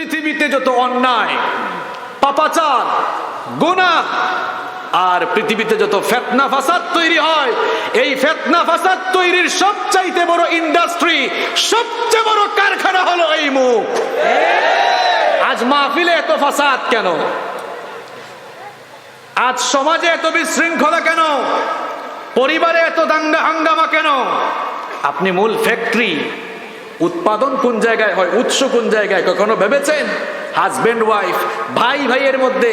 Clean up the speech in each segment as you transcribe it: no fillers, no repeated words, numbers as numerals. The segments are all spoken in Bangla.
পৃথিবীতে যত অন্যায়, পাপাচার, গুনাহ আর পৃথিবীতে যত ফিতনা ফাসাদ তৈরি হয়, এই ফিতনা ফাসাদ তৈরির সবচাইতে বড় ইন্ডাস্ট্রি, সবচেয়ে বড় কারখানা হলো এই মুখ। আজ মাহফিলে এত ফাসাদ কেন? আজ সমাজে এত বিশৃঙ্খলা কেন? পরিবারে এত দাঙ্গা হাঙ্গামা কেন? আপনি মূল ফ্যাক্টরি, উৎপাদন কোন জায়গায় হয়, উৎস কোন জায়গায় কখনো ভেবেছেন? হাজবেন্ড ওয়াইফ, ভাই ভাইয়ের মধ্যে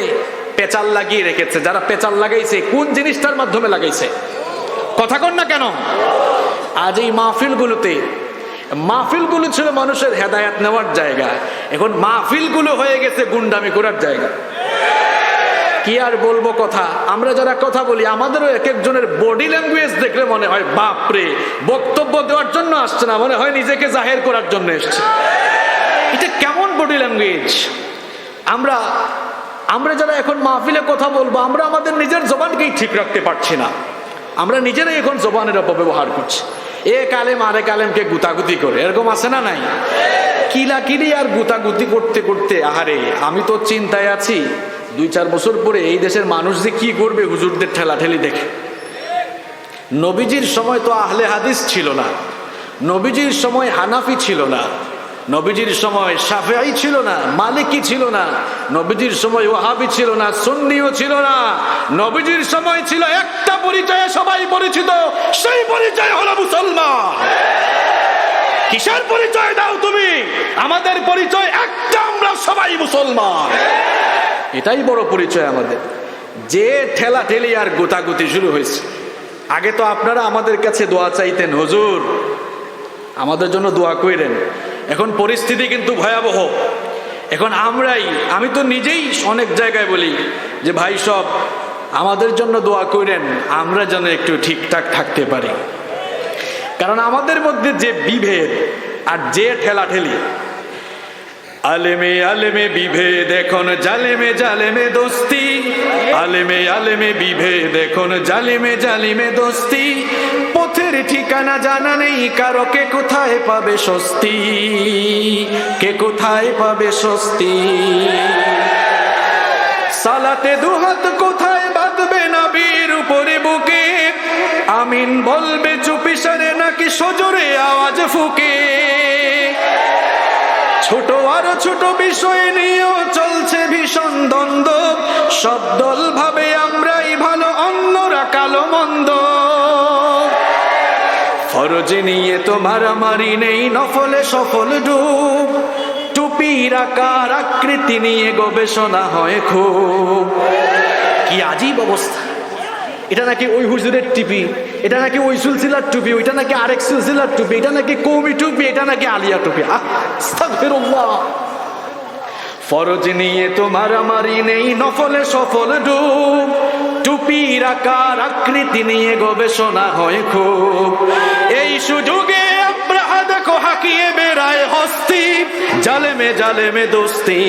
পেঁচাল লাগিয়ে রেখেছে। যারা পেঁচাল লাগাইছে কোন জিনিসটার মাধ্যমে লাগাইছে? কথা কন না কেন? আজ এই মাহফিলগুলো ছিল মানুষের হেদায়েত নেওয়ার জায়গা, এখন মাহফিলগুলো হয়ে গেছে গুন্ডামি করার জায়গা। কি আর বলবো কথা, আমরা যারা কথা বলি আমাদেরও এক একজনের বডি ল্যাঙ্গুয়েজ দেখলে মনে হয় বাপরে, বক্তব্য দেওয়ার জন্য আসছে না, মনে হয় নিজেকে জাহের করার জন্য এসছে। এটা কেমন বডি ল্যাঙ্গুয়েজ? আমরা যারা এখন মাহফিলে কথা বলবো, আমরা আমাদের নিজের জবানকেই ঠিক রাখতে পারছি না। আমরা নিজেরাই এখন জবানের অপব্যবহার করছি। এক আলেম আরেক আলেমকে গুতাগুতি করে, এরকম আছে না নাই? কিলাকিলি আর গুতাগুতি করতে করতে আহারে, আমি তো চিন্তায় আছি 2-4 বছর পরে এই দেশের মানুষ যে কি করবে হুজুরদের ঠেলাঠেলি দেখে। নবীজির সময় তো আহলে হাদিস ছিল না, নবীজির সময় হানাফি ছিল না, নবীজির সময় শাফিঈ ছিল না, মালিকি ছিল না, নবীজির সময় ওয়াহাবি ছিল না, সুন্নিও ছিল না। নবীজির সময় ছিল একটা পরিচয়ে সবাই পরিচিত, সেই পরিচয় হলো মুসলমান। কিসের পরিচয় দাও তুমি? আমাদের পরিচয় একটা, আমরা সবাই মুসলমান। এটাই বড় পরিচয় আমাদের। যে ঠেলাঠেলি আর গোতাগুতি শুরু হয়েছে, আগে তো আপনারা আমাদের কাছে দোয়া চাইতেন, হুজুর আমাদের জন্য দোয়া কইরেন। এখন পরিস্থিতি কিন্তু ভয়াবহ। এখন আমি তো নিজেই অনেক জায়গায় বলি যে ভাই সব আমাদের জন্য দোয়া কইরেন, আমরা যেন একটু ঠিকঠাক থাকতে পারি। কারণ আমাদের মধ্যে যে বিভেদ আর যে ঠেলাঠেলি, আলেমে আলেমে বিভেদ এখন জালেমে জালেমে দোস্তি, আলেমে আলেমে বিভেদ এখন জালেমে জালিমে দোস্তি। পথের ঠিকানা জানা নেই কারো, কে কোথায় পাবে স্বস্তি, কে কোথায় পাবে স্বস্তি। সালাতে দুহাত কোথায় বাঁধবে নবীর উপরে বুকে, আমিন বলবে চুপিসারে নাকি সজোরে আওয়াজ ফুকে। ছোট আর ছোট বিষয় নিয়েও চলছে ভীষণ দ্বন্দ্ব, সব দল ভাবে আমরাই ভালো, অন্যরা কালো মন্দ। ফরজ নিয়ে তো মারামারি নেই, নফলে সফল ডুব, টুপির আকার আকৃতি নিয়ে গবেষণা হয় খুব। কি আজীব অবস্থা! এটা নাকি ওই হুজুরের টুপি, এটা নাকি ওই সিলসিলার টুপি, ওইটা নাকি আরেক সিলসিলার টুপি, এটা নাকি কওমি টুপি, এটা নাকি আলিয়া টুপি। আস্তাগফিরুল্লাহ। ফরজ নিয়ে তো মারামারি নেই, নফলে সফল ডুব, টুপির আকার আকৃতি নিয়ে গবেষণা হয় খুব। এই সুযোগে আব্রাহা দেখো হাকিয়ে বেড়ায় হস্তি, জালেমে জালেমে দোস্তি,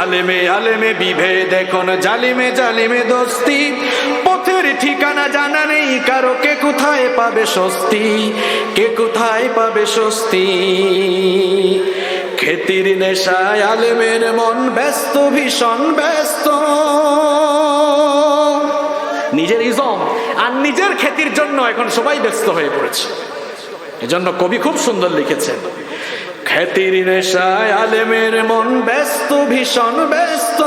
আলেমে আলেমে বিভেদ এখন জালিমে জালিমে দোস্তি। পথের ঠিকানা জানা নেই কারো, কে কোথায় পাবে স্বস্তি, কে কোথায় পাবে স্বস্তি। খেতির নেশায় আলেমের মন ব্যস্ত, ভীষণ ব্যস্ত, নিজের ইজম আর নিজের খ্যাতির জন্য এখন সবাই ব্যস্ত হয়ে পড়েছে। এজন্য কবি খুব সুন্দর লিখেছেন, খ্যাতির নেশায় আলেমের মন ব্যস্ত, ভীষণ ব্যস্ত।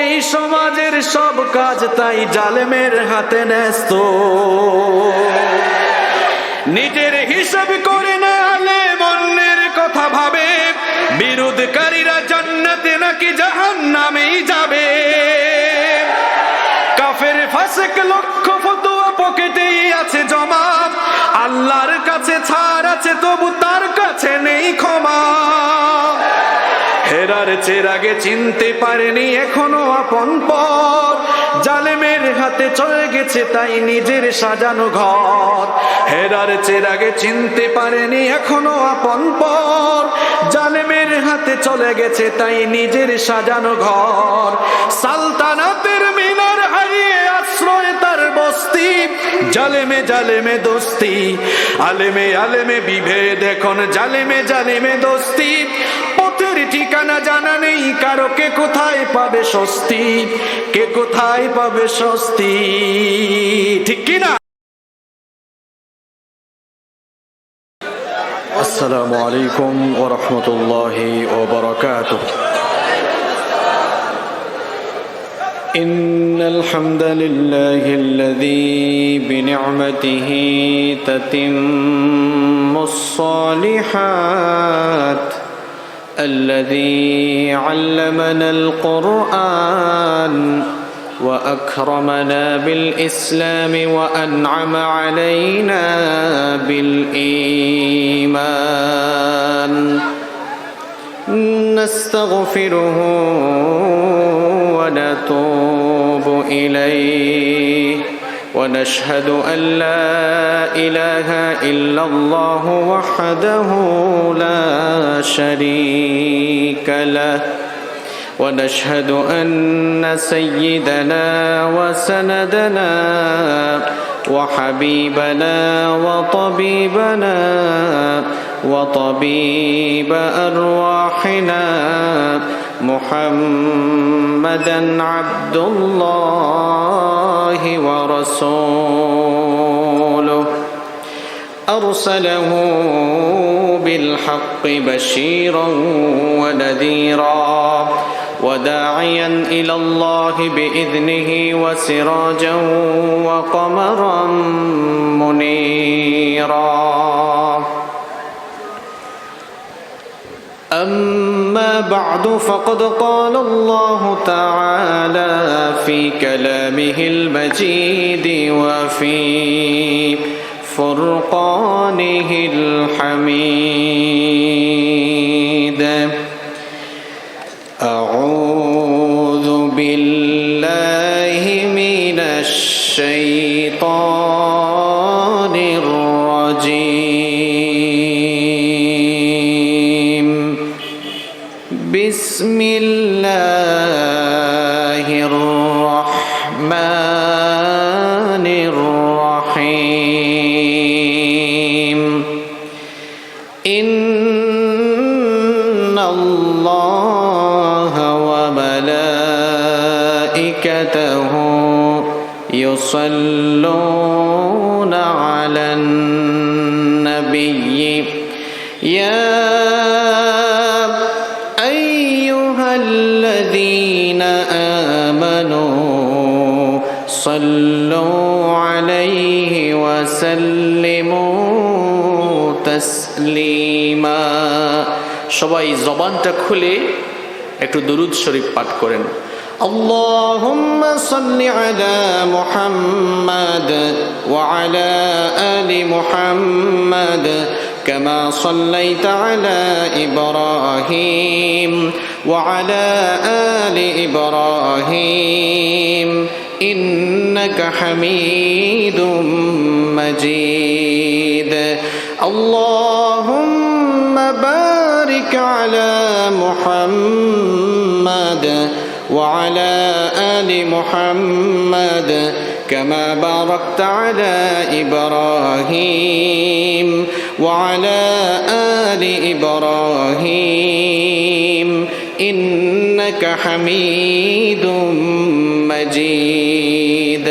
এই সমাজের সব কাজ তাই জালেমের হাতে ন্যস্ত। নিজের হিসাব করে না আলেম অন্যের কথা ভাবে, বিরোধকারীরা জান্নাতে নাকি জাহান্নামেই যাবে। কাফের ফাসিক লক্ষ ফতোয়া পকেটেই আছে জমা, আল্লাহর কাছে ছাড় আছে তবু তার কাছে নেই ক্ষমা। হেরার চেরাগে চিনতে পারেনি এখনো আপন পর, জালেমের হাতে চলে গেছে তাই নিজের সাজানো ঘর। হেরার চেরাগে চিনতে পারেনি এখনো আপন পর, জালেমের হাতে চলে গেছে তাই নিজের সাজানো ঘর। সালতানাতের মিনার হারিয়ে আশ্রয় তার বস্তি, জালেমে জালেমে দোস্তি, আলেমে আলেমে বিভেদ এখন জালেমে জালেমে দোস্তি। পথের কিনা জানা নেই কারো কে কোথায় পাবে স্বস্তি, কে কোথায় পাবে স্বস্তি, ঠিক কিনা? আসসালামু আলাইকুম ওয়া রাহমাতুল্লাহি ওয়া বারাকাতুহু। إن الحمد لله الذي بنعمته تتم الصالحات، الذي علمنا القرآن وأكرمنا بالإسلام وأنعم علينا بالإيمان. نستغفره ونتوب إليه ونشهد أن لا إله إلا الله وحده لا شريك له، ونشهد أن سيدنا وسندنا وحبيبنا وطبيبنا وطبيب أرواحنا محمدًا عبد الله ورسوله، أرسله بالحق بشيرا ونذيرا وداعيا إلى الله بإذنه وسراجا وقمرا منيرا. أما بعد فقد قال الله تعالى في كلامه المجيد وفي فرقانه الحميد. أعوذ بالله من الشيطان الرجيم. بسم الله الرحمن الرحيم. إن الله وملائكته يصلون على النبي يا الذين آمنوا صلوا عليه وسلموا تسليما. সবাই জবানটা খুলে একটু দুরূদ শরীফ পাঠ করেন। اللهم صل على محمد وعلى آل محمد كما صليت على إبراهيم وعلى آل إبراهيم إنك حميد مجيد. اللهم بارك على محمد وعلى آل محمد كما باركت على إبراهيم وعلى آل إبراهيم إنك حميد مجيد.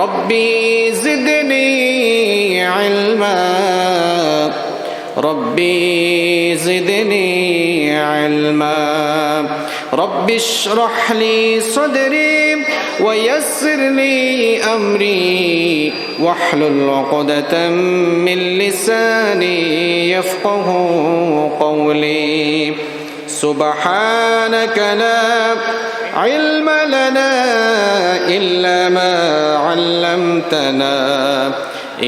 ربي زدني علما، ربي زدني علما. رب اشرح لي صدري ويسر لي أمري واحلل عقدة من لساني يفقه قولي. سبحانك لا علم لنا إلا ما علمتنا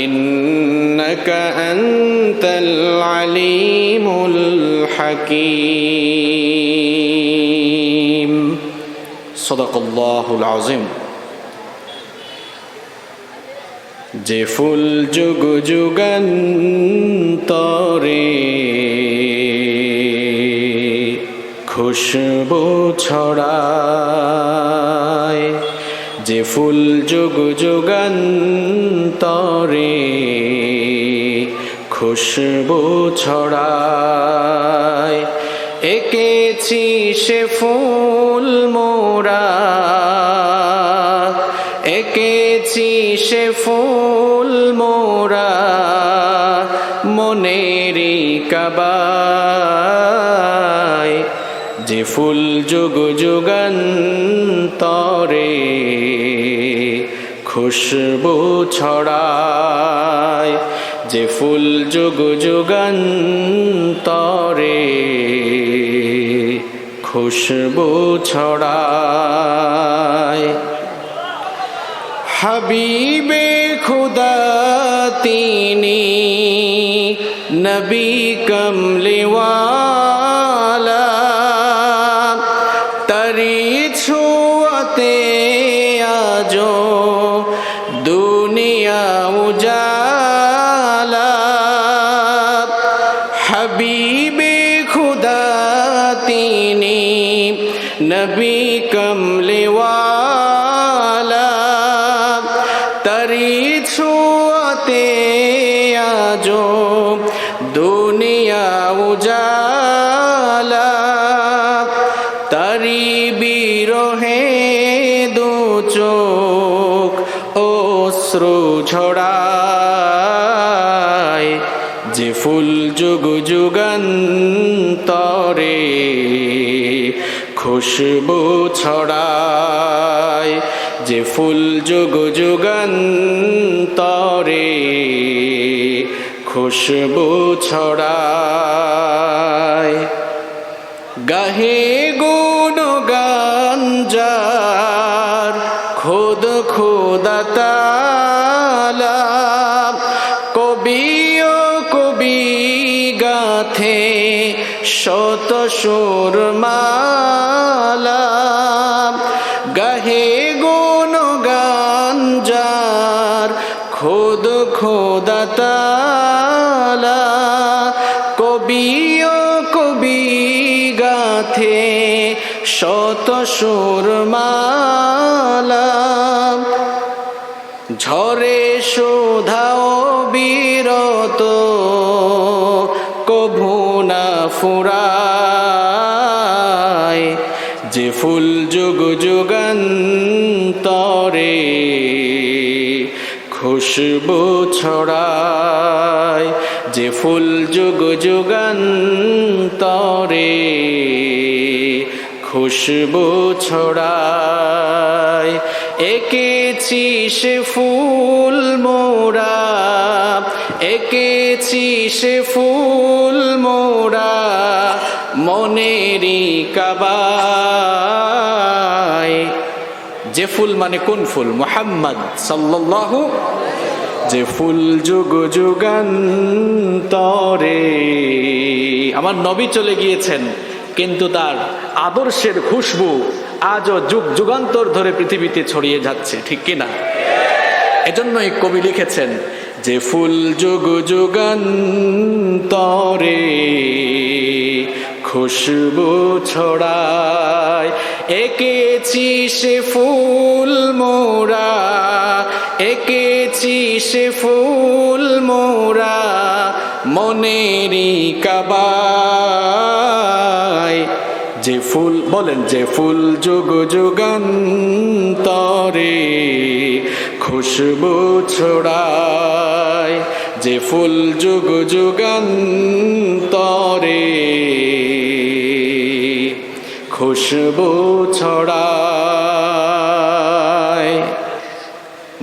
إنك أنت العليم الحكيم. صدق الله العظيم. যে ফুল যুগ যুগান্তরে খুশবু ছড়ায়, যে ফুল যুগ যুগান্তরে খুশবু ছড়ায়, এঁকেছি সে ফুল মোরা, এঁকেছি সে ফুল মোরা মনেরই কাবায়, যে ফুল যুগ যুগান্তরে খুশবু ছড়ায়, যে ফুল যুগ যুগান্তরে খুশবু ছড়ায়। হাবিবে খুদা তিনি নবী কমলিওয়ালা, তারি ছোঁয়াতে আজো দুনিয়া উজালা। হাবিবে খুদা তিনি নবী কমলিওয়ালা, তারি ছোঁয়াতে আজো দুনিয়া উজালা। তারি বিরহে দু চোখ অশ্রু ঝরায়, যে ফুল যুগ যুগান্তরে খুশবু ছড়ায়, যে ফুল যুগ যুগান্তরে খুশবু ছড়ায়। গাহে গুণগান যার খুদ খুদা তাআলা, কবি ও কবি গাথে শত সুরমালা। গাহে গুণগান যার খুদ খুদা তাআলা, কবি ও কবি গাথে শত সুরমালা। ঝরে সুধাও বিরত কভু না ফুরায়, যে ফুল যুগ যুগান্তরে খুশবু ছড়ায়, যে ফুল যুগ যুগান্তরে খুশবু ছড়ায়। এঁকেছি সে ফুল মোরা, এঁকেছি সে ফুল মোরা মনেরই কাবায়। যে ফুল মানে কোন ফুল? মুহাম্মদ সাল্লাল্লাহু, যে ফুল যুগ যুগান্তরে, আমার নবী চলে গিয়েছেন কিন্তু তার আদর্শের খুশবু আজও যুগ যুগান্তর ধরে পৃথিবীতে ছড়িয়ে যাচ্ছে, ঠিক কিনা? এজন্যই কবি লিখেছেন, যে ফুল যুগ যুগান্তরে খুশবু ছড়ায়। এঁকেছি সে ফুল মোরা, এঁকেছি সে ফুল মোরা মনেরই কাবায়, যে ফুল বলেন, যে ফুল যুগ যুগান্তরে খুশবু ছড়ায়, যে ফুল যুগ যুগান্তরে খুশবু ছড়ায়।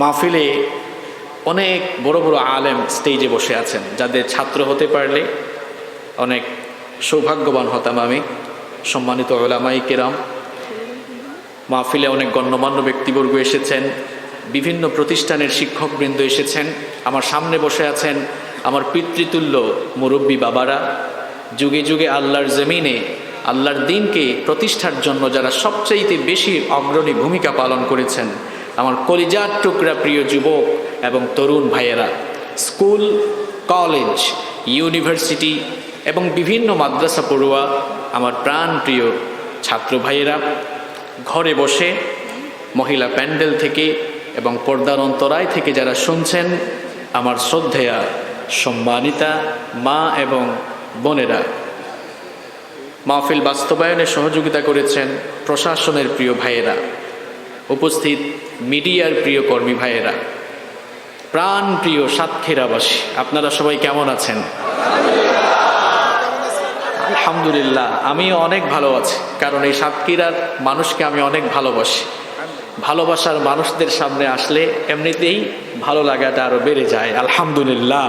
মাহফিলে অনেক বড় বড় আলেম স্টেজে বসে আছেন, যাদের ছাত্র হতে পারলে অনেক সৌভাগ্যবান হতাম আমি। সম্মানিত উলামায়ে কেরাম, মাহফিলে অনেক গণ্যমান্য ব্যক্তিবর্গ এসেছেন, বিভিন্ন প্রতিষ্ঠানের শিক্ষকবৃন্দ এসেছেন। আমার সামনে বসে আছেন আমার পিতৃতুল্য মুরব্বী বাবারা, যুগে যুগে আল্লাহর জমিনে আল্লাহর দ্বীনকে প্রতিষ্ঠার জন্য যারা সবচাইতে বেশি অগ্রণী ভূমিকা পালন করেছেন, আমার কলিজার টুকরা প্রিয় যুবক এবং তরুণ ভাইয়েরা, স্কুল, কলেজ, ইউনিভার্সিটি এবং বিভিন্ন মাদ্রাসা পড়ুয়া আমার প্রাণ প্রিয় ছাত্র ভাইয়েরা, ঘরে বসে, মহিলা প্যান্ডেল থেকে এবং পর্দার অন্তরায় থেকে যারা শুনছেন, আমার শ্রদ্ধেয়া সম্মানিতা মা এবং বোনেরা, মাহফিল বাস্তবায়নে সহযোগিতা করেছেন প্রশাসনের প্রিয় ভাইয়েরা, উপস্থিত মিডিয়ার প্রিয় কর্মী ভাইয়েরা, প্রাণ প্রিয় সাতক্ষীরাবাসী, আপনারা সবাই কেমন আছেন? আলহামদুলিল্লাহ, আমি অনেক ভালো আছি, কারণ এই সাতক্ষীরার মানুষকে আমি অনেক ভালোবাসি। ভালোবাসার মানুষদের সামনে আসলে এমনিতেই ভালো লাগাটা আরো বেড়ে যায়। আলহামদুলিল্লাহ,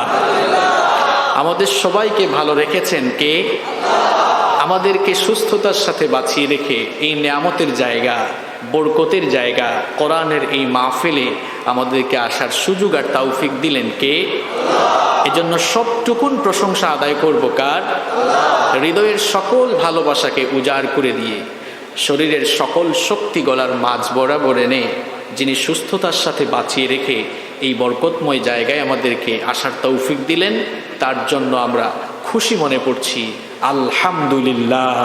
আমাদের সবাইকে ভালো রেখেছেন কে? আমাদেরকে সুস্থতার সাথে বাঁচিয়ে রেখে এই নিয়ামতের জায়গা, বরকতের জায়গা, কোরআনের এই মাহফিলে আমাদেরকে আসার সুযোগ আর তৌফিক দিলেন কে? এজন্য সবটুকুন প্রশংসা আদায় করব কার? হৃদয়ের সকল ভালোবাসাকে উজাড় করে দিয়ে, শরীরের সকল শক্তি গলার মাঝ বরাবর এনে, যিনি সুস্থতার সাথে বাঁচিয়ে রেখে এই বরকতময় জায়গায় আমাদেরকে আসার তৌফিক দিলেন, তার জন্য আমরা খুশি মনে করছি। আলহামদুলিল্লাহ।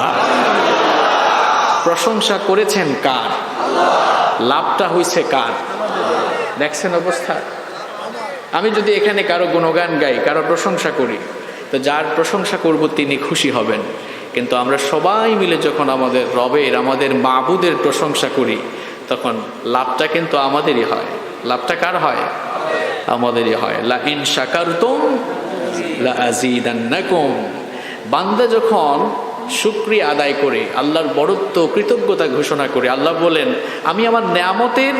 প্রশংসা করেছেন কার? লাভটা হইছে কার? দেখছেন অবস্থা। আমি যদি এখানে কারো গুণগান গাই, কারো প্রশংসা করি, তো যার প্রশংসা করব তিনি খুশি হবেন। কিন্তু আমরা সবাই মিলে যখন আমাদের রবের, আমাদের মাবুদের প্রশংসা করি, তখন লাভটা কিন্তু আমাদেরই হয়। লাভটা কার হয়? আমাদেরই হয়। লা ইন শাকারতুম লা আযীদান্নাকুম। বান্দা যখন শুকরিয়া আদায় করে, আল্লাহর বড়ত্ব, কৃতজ্ঞতা ঘোষণা করে, আল্লাহ বলেন আমি আমার নেয়ামতের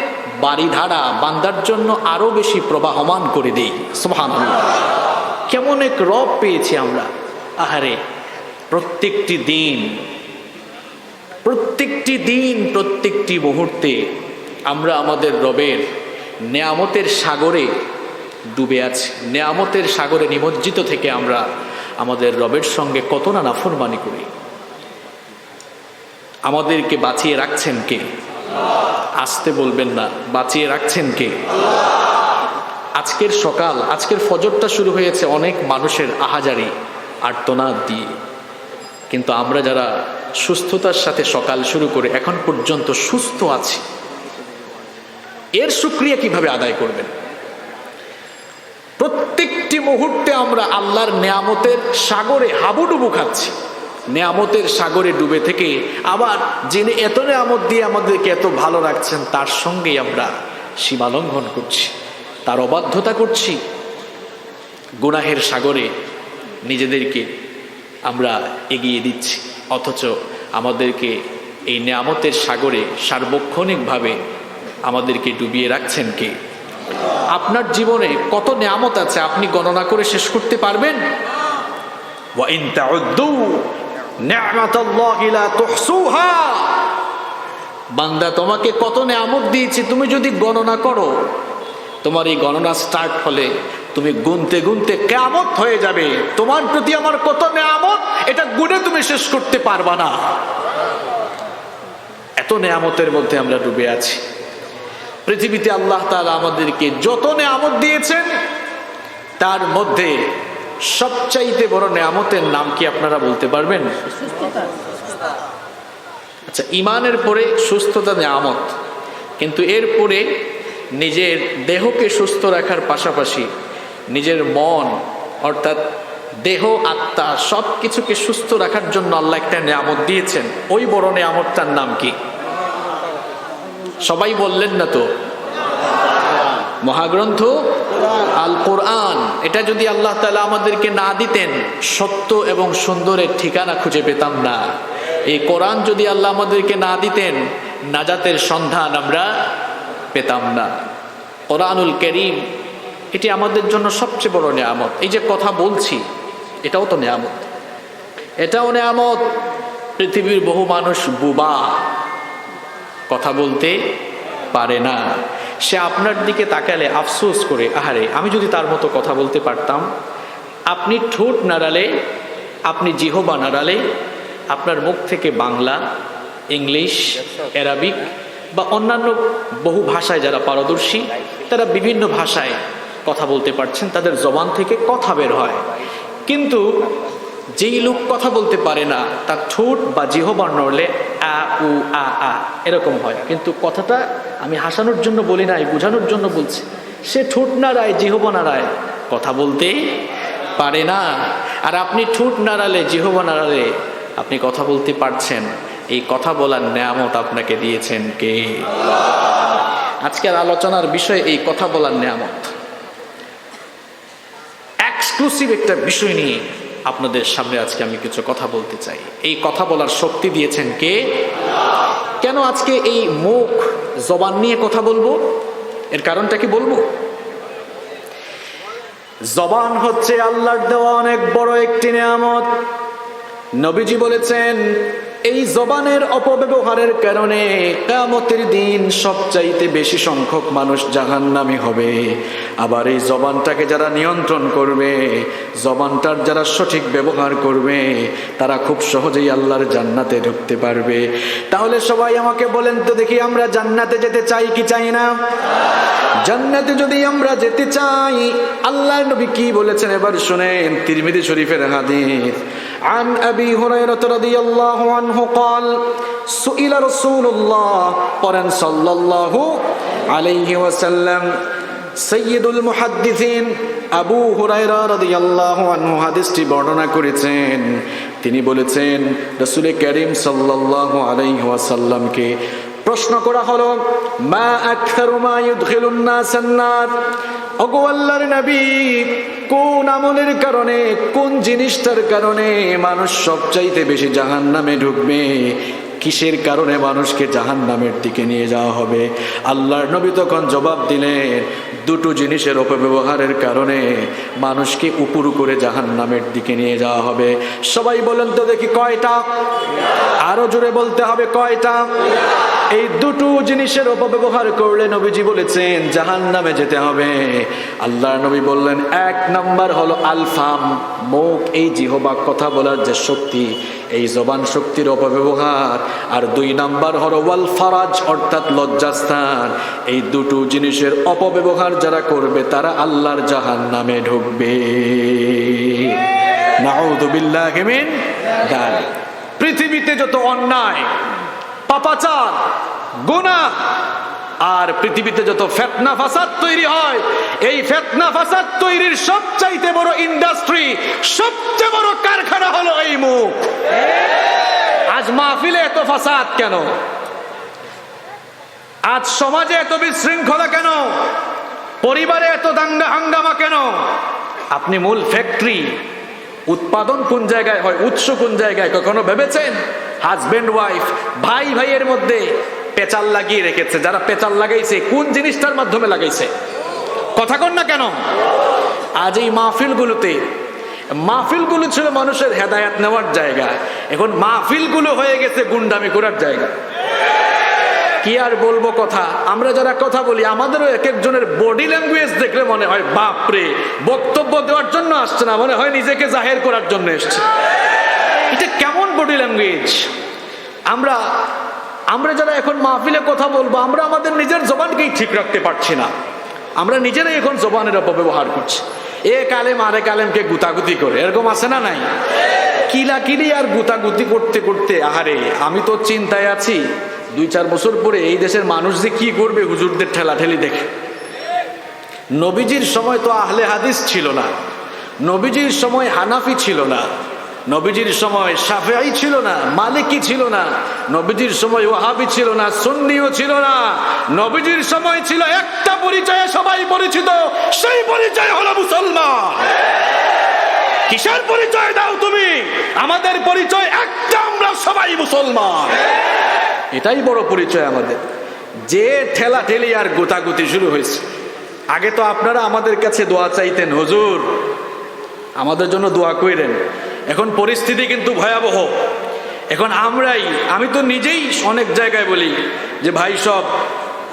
বাড়িধারা বান্দার জন্য আরো বেশি প্রবাহমান করে দিই। সুবহানাল্লাহ, কেমন এক রব পেয়েছি আমরা। আহারে, প্রত্যেকটি দিন, প্রত্যেকটি মুহূর্তে আমরা আমাদের রবের নেয়ামতের সাগরে ডুবে আছি। নেয়ামতের সাগরে নিমজ্জিত থেকে আমরা আমাদের রবের সঙ্গে কত না নাফরমানি করি। আমাদেরকে বাঁচিয়ে রাখছেন কে? আসতে বলবেন না, বাঁচিয়ে রাখছেন কে? আজকের সকাল, আজকের ফজরটা শুরু হয়েছে অনেক মানুষের আহাজারি আর্তনাদ দিয়ে, কিন্তু আমরা যারা সুস্থতার সাথে সকাল শুরু করে এখন পর্যন্ত সুস্থ আছি, এর শুকরিয়া কিভাবে আদায় করবেন? প্রত্যেকটি মুহূর্তে আমরা আল্লাহর নেয়ামতের সাগরে হাবুডুবু খাচ্ছি। নেয়ামতের সাগরে ডুবে থেকে আবার যিনি এত নেয়ামত দিয়ে আমাদেরকে এত ভালো রাখছেন, তার সঙ্গেই আমরা সীমালঙ্ঘন করছি, তার অবাধ্যতা করছি। গুনাহের সাগরে নিজেদেরকে আমরা এগিয়ে দিচ্ছি, অথচ আমাদেরকে এই নেয়ামতের সাগরে সার্বক্ষণিকভাবে আমাদেরকে ডুবিয়ে রাখছেন কে? আপনার জীবনে কত নেয়ামত আছে আপনি গণনা করে শেষ করতে পারবেন? ওয়া ইন তাউদ্দু নি'মাতাল্লাহি লা তুহসুহা। বান্দা, তোমাকে কত নেয়ামত দিয়েছি, তুমি যদি গণনা করো, তোমার এই গণনা স্টার্ট হলে তুমি গুনতে গুনতে কিয়ামত হয়ে যাবে। তোমার প্রতি আমার কত নেয়ামত, এটা গুনে তুমি শেষ করতে পারবা না। এত নেয়ামতের মধ্যে আমরা ডুবে আছি। পৃথিবীতে আল্লাহ তাআলা আমাদেরকে যত নেয়ামত দিয়েছেন, তার মধ্যে সবচাইতে বড় নেয়ামতের নাম কি আপনারা বলতে পারবেন? আচ্ছা, ঈমানের পরে সুস্থতা নেয়ামত, কিন্তু এরপরে নিজের দেহকে সুস্থ রাখার পাশাপাশি নিজের মন, অর্থাৎ দেহ, আত্মা সব কিছুকে সুস্থ রাখার জন্য আল্লাহ একটা নেয়ামত দিয়েছেন। ওই বড় নেয়ামতটার নাম কি? সবাই বললেন না তো? মহাগ্রন্থ আল কোরআন। এটা যদি আল্লাহ তাআলা আমাদেরকে না দিতেন, সত্য এবং সুন্দরের ঠিকানা খুঁজে পেতাম না। এই কোরআন যদি আল্লাহ আমাদেরকে না দিতেন, নাজাতের সন্ধান আমরা পেতাম না। কোরআনুল কারীম, এটি আমাদের জন্য সবচেয়ে বড় নেয়ামত। এই যে কথা বলছি, এটাও তো নেয়ামত, এটাও নেয়ামত। পৃথিবীর বহু মানুষ বুবা, কথা বলতে পারে না। সে আপনার দিকে তাকালে আফসোস করে, আহারে আমি যদি তার মতো কথা বলতে পারতাম। আপনি ঠোঁট নাড়ালে, আপনি জিহবা নাড়ালে, আপনার মুখ থেকে বাংলা, ইংলিশ, আরবিক বা অন্যান্য বহু ভাষায় যারা পারদর্শী, তারা বিভিন্ন ভাষায় কথা বলতে পারছেন, তাদের জবান থেকে কথা বের হয়। কিন্তু যেই লোক কথা বলতে পারে না, তার ঠোঁট বা জিহবা নড়লে আ উ আ আ এরকম হয়। কিন্তু কথাটা আমি হাসানোর জন্য বলি নাই, বোঝানোর জন্য বলছি। সে ঠোঁট নাড়ায়, জিহবা নাড়ায়, কথা বলতে পারে না। আর আপনি ঠোঁট নাড়ালে, জিহবা নাড়ালে আপনি কথা বলতে পারছেন, এই কথা বলার নেয়ামত আপনাকে দিয়েছেন কে? আজকের আলোচনার বিষয় এই কথা বলার নেয়ামত। এক্সক্লুসিভ একটা বিষয় নিয়ে আপনাদের সামনে আজকে আমি কিছু কথা বলতে চাই। এই কথা বলার শক্তি দিয়েছেন কে? কেন আজকে এই মুখ জবান নিয়ে কথা বলবো? এর কারণটা কি বলবো? জবান হচ্ছে আল্লাহর দেওয়া অনেক বড় একটি নেয়ামত। নবীজি বলেছেন এই জবানের অপব্যবহারের কারণে কিয়ামতের দিন সবচাইতে বেশি সংখ্যক মানুষ জাহান্নামী হবে। আবার এই জবানটাকে যারা নিয়ন্ত্রণ করবে, জবানটার যারা সঠিক ব্যবহার করবে, তারা খুব সহজেই আল্লাহর জান্নাতে ঢুকতে পারবে। তাহলে সবাই আমাকে বলেন তো দেখি, আমরা জান্নাতে যেতে চাই কি চাই না? জান্নাতে যদি আমরা যেতে চাই, আল্লাহর নবী কি বলেছেন এবার শুনেন। তিরমিজি শরীফের হাদিস, عن أبي هريرة رضي الله عنه قال سئل رسول الله صلى الله عليه وسلم সৈয়দুল মুহাদ্দিসিন আবু হুরায়রা রাদিয়াল্লাহু আনহু হাদিসটি বর্ণনা করেছেন। তিনি বলেছেন রাসূল করিম সাল্লাল্লাহু আলাইহি ওয়াসাল্লামকে প্রশ্ন করা হলো, মা আকসারু মা ইউদখিলুন নাসান নার, ওগো আল্লাহর নবী, কোন আমলের কারণে, কোন জিনিসটার কারণে মানুষ সবচাইতে বেশি জাহান্নামে ঢুকবে? কিসের কারণে মানুষকে জাহান্নামের দিকে নিয়ে যাওয়া হবে? আল্লাহর নবী তখন জবাব দিলেন, দুটো জিনিসের অপব্যবহারের কারণে মানুষকে উপর করে জাহান্নামের দিকে নিয়ে যাওয়া হবে। সবাই বলেন তো দেখি কয়টা? আরো জোরে বলতে হবে, কয়টা? এই দুটো জিনিসের অপব্যবহার করলে নবীজি বলেছেন জাহান্নামে যেতে হবে। আল্লাহর নবী বললেন, এক নাম্বার হলো আলফাম, মুখ, এই জিহবা, কথা বলার যে শক্তি, এই জবান শক্তির অপব্যবহার। আর দুই নাম্বার হলো ওয়াল ফারাজ, অর্থাৎ লজ্জাস্থান। এই দুটো জিনিসের অপব্যবহার যারা করবে তারা আল্লাহর জাহান্নামে ঢুকবে। নাউযু বিল্লাহি মিন যালিক। পৃথিবীতে যত অন্যায়, পাপাচার, গুনাহ আর পৃথিবীতে যত ফিতনা ফাসাদ তৈরি হয়, এই ফিতনা ফাসাদ তৈরির সবচাইতে বড় ইন্ডাস্ট্রি, সবচেয়ে বড় কারখানা হলো এই মুখ। আজ মাহফিলে এত ফাসাদ কেন? আজ সমাজে এত বিশৃঙ্খলা কেন? পরিবারে এত দাঙ্গা হাঙ্গামা কেন? আপনি মূল ফ্যাক্টরি, উৎপাদন কোন জায়গায় হয়, উৎস কোন জায়গায়, কখনো ভেবেছেন? হাজবেন্ড ওয়াইফ, ভাই ভাইয়ের মধ্যে পেঁচাল লাগিয়ে রেখেছে। যারা পেঁচাল লাগাইছে কোন জিনিসটার মাধ্যমে লাগাইছে? কথা কন না কেন? আজ এই মাহফিলগুলো ছিল মানুষের হেদায়েত নেওয়ার জায়গা, এখন মাহফিলগুলো হয়ে গেছে গুন্ডামি করার জায়গা। কি আর বলবো কথা। আমরা যারা কথা বলি, আমাদেরও এক একজনের বডি ল্যাঙ্গুয়েজ দেখলে মনে হয় বাপরে, বক্তব্য দেওয়ার জন্য আসছে না, মনে হয় নিজেকে জাহের করার জন্য এসছে। এটা কেমন বডি ল্যাঙ্গুয়েজ? আমরা যারা এখন মাহফিলে কথা বলবো, আমরা আমাদের নিজের জবানকেই ঠিক রাখতে পারছি না। আমরা নিজেরাই এখন জবানের অপব্যবহার করছি। এক আলেম আরেক আলেমকে গুতাগুতি করে, এরকম আছে না নাই? কিলাকিলি আর গুতাগুতি করতে করতে, আহারে আমি তো চিন্তায় আছি 2-4 বছর পরে এই দেশের মানুষ যে কি করবে হুজুরদের ঠেলাঠেলি দেখে। নবীজির সময় তো আহলে হাদিস ছিল না, নবীজির সময় হানাফি ছিল না, নবীজির সময় শাফিঈ ছিল না, মালিকি ছিল না, নবীজির সময় ওয়াহাবি ছিল না, সুন্নিও ছিল না। নবীজির সময় ছিল একটা পরিচয়ে সবাই পরিচিত, সেই পরিচয় হলো মুসলমান। কিসের পরিচয় দাও তুমি? আমাদের পরিচয় একটা, আমরা সবাই মুসলমান। এটাই বড় পরিচয় আমাদের। যে ঠেলা ঠেলি আর গোতাগুতি শুরু হয়েছে। আগে তো আপনারা আমাদের কাছে দোয়া চাইতেন, হুজুর আমাদের জন্য দোয়া কইরেন। এখন পরিস্থিতি কিন্তু ভয়াবহ। এখন আমি তো নিজেই অনেক জায়গায় বলি যে ভাই সব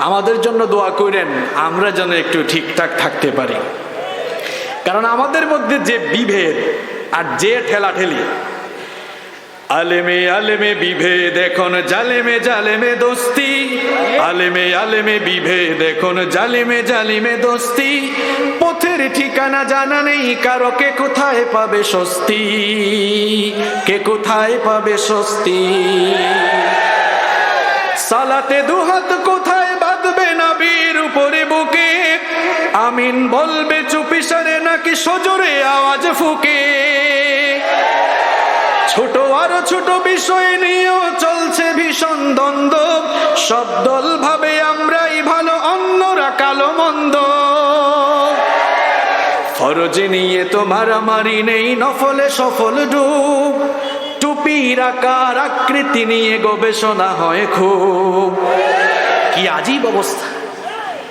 আমাদের জন্য দোয়া কইরেন, আমরা যেন একটু ঠিকঠাক থাকতে পারি। কারণ আমাদের মধ্যে যে বিভেদ আর যে ঠেলাঠেলি, আলেমে আলেমে বিভেদ এখন জালেমে জালেমে দোস্তি, আলেমে আলেমে বিভেদ এখন জালেমে জালিমে দোস্তি। পথের ঠিকানা জানা নেই কারো, কে কোথায় পাবে স্বস্তি, কে কোথায় পাবে স্বস্তি। সালাতে দুহাত কোথায় বাঁধবে নবীর উপরে বুকে, আমিন বলবে চুপিসারে নাকি সজোরে আওয়াজ ফুকে। ছোট আর ছোট বিষয় নিয়েও চলছে ভীষণ দ্বন্দ্ব, সব দল ভাবে আমরাই ভালো, অন্যরা কালো মন্দ। ফরজ নিয়ে তো মারামারি নেই, নফলে সফল ডুব, টুপির আকার আকৃতি নিয়ে গবেষণা হয় খুব। কি আজীব অবস্থা!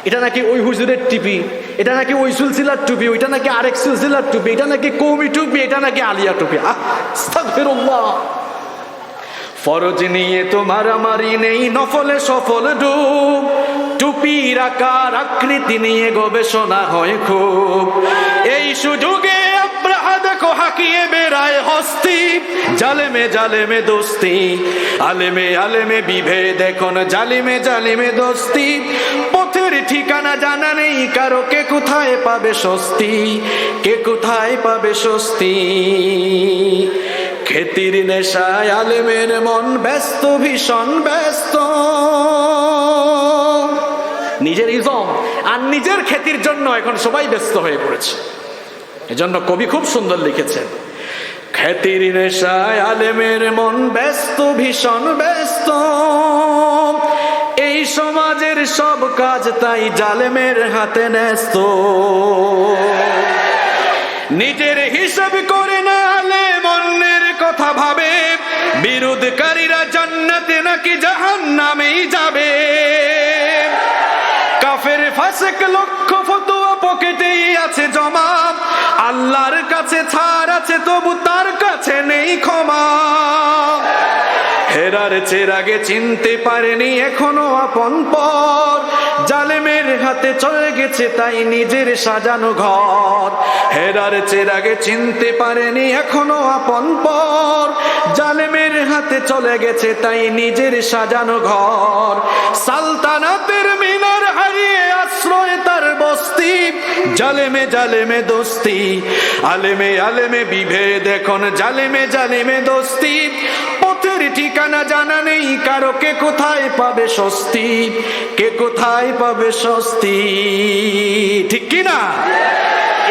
এটা নাকি ওই হুজুরের টুপি, এটা নাকি ওই সিলসিলার টুপি, ওইটা নাকি আরেক সিলসিলার টুপি, এটা নাকি কওমি টুপি, এটা নাকি আলিয়া টুপি। আস্তাগফিরুল্লাহ। ফরজ নিয়ে তো মারামারি নেই, নফলে সফল ডুব, টুপির আকার আকৃতি নিয়ে গবেষণা হয় খুব। এই সুযোগে আব্রাহা দেখো হাকিয়ে বেড়ায় হস্তি, জালেমে জালেমে দোস্তি, আলেমে আলেমে বিভেদ, এখন জালিমে জালিমে দোস্তি। পথের ঠিকানা জানা নেই কারো, কে কোথায় পাবে স্বস্তি, কে কোথায় পাবে স্বস্তি। খেতির নেশায় আলেমের মন ব্যস্ত, ভীষণ ব্যস্ত, নিজের ইজম আর নিজের খ্যাতির জন্য এখন সবাই ব্যস্ত হয়ে পড়েছে। এজন্য কবি খুব সুন্দর লিখেছেন, খ্যাতির নেশায় আলেমের মন ব্যস্ত, ভীষণ ব্যস্ত, এই সমাজের সব কাজ তাই জালেমের হাতে ন্যস্ত। নিজের হিসাব করে না আলেম অন্যের কথা ভাবে, বিরোধকারীরা জান্নাতে নাকি জাহান্নামেই যাবে। কাফের ফাসিক লক্ষ ফতোয়া পকেটেই আছে জমা, আল্লাহর কাছে ছাড় আছে তবু তার কাছে নেই ক্ষমা। হেরার চেরাগে চিনতে পারেনি এখনো আপন পর, জালেমের হাতে চলে গেছে তাই নিজের সাজানো ঘর। হেরার চেরাগে চিনতে পারেনি এখনো আপন পর, জালেমের হাতে চলে গেছে তাই নিজের সাজানো ঘর। সালতানাতের মিনার হারিয়ে আশ্রয় তার বস্তি, জালেমে জালেমে দোস্তি, আলেমে আলেমে বিভেদ, এখন জালেমে জালেমে দোস্তি। পথের ঠিকানা জানা নেই কারো, কে কোথায় পাবে স্বস্তি, কে কোথায় পাবে স্বস্তি। ঠিক কিনা?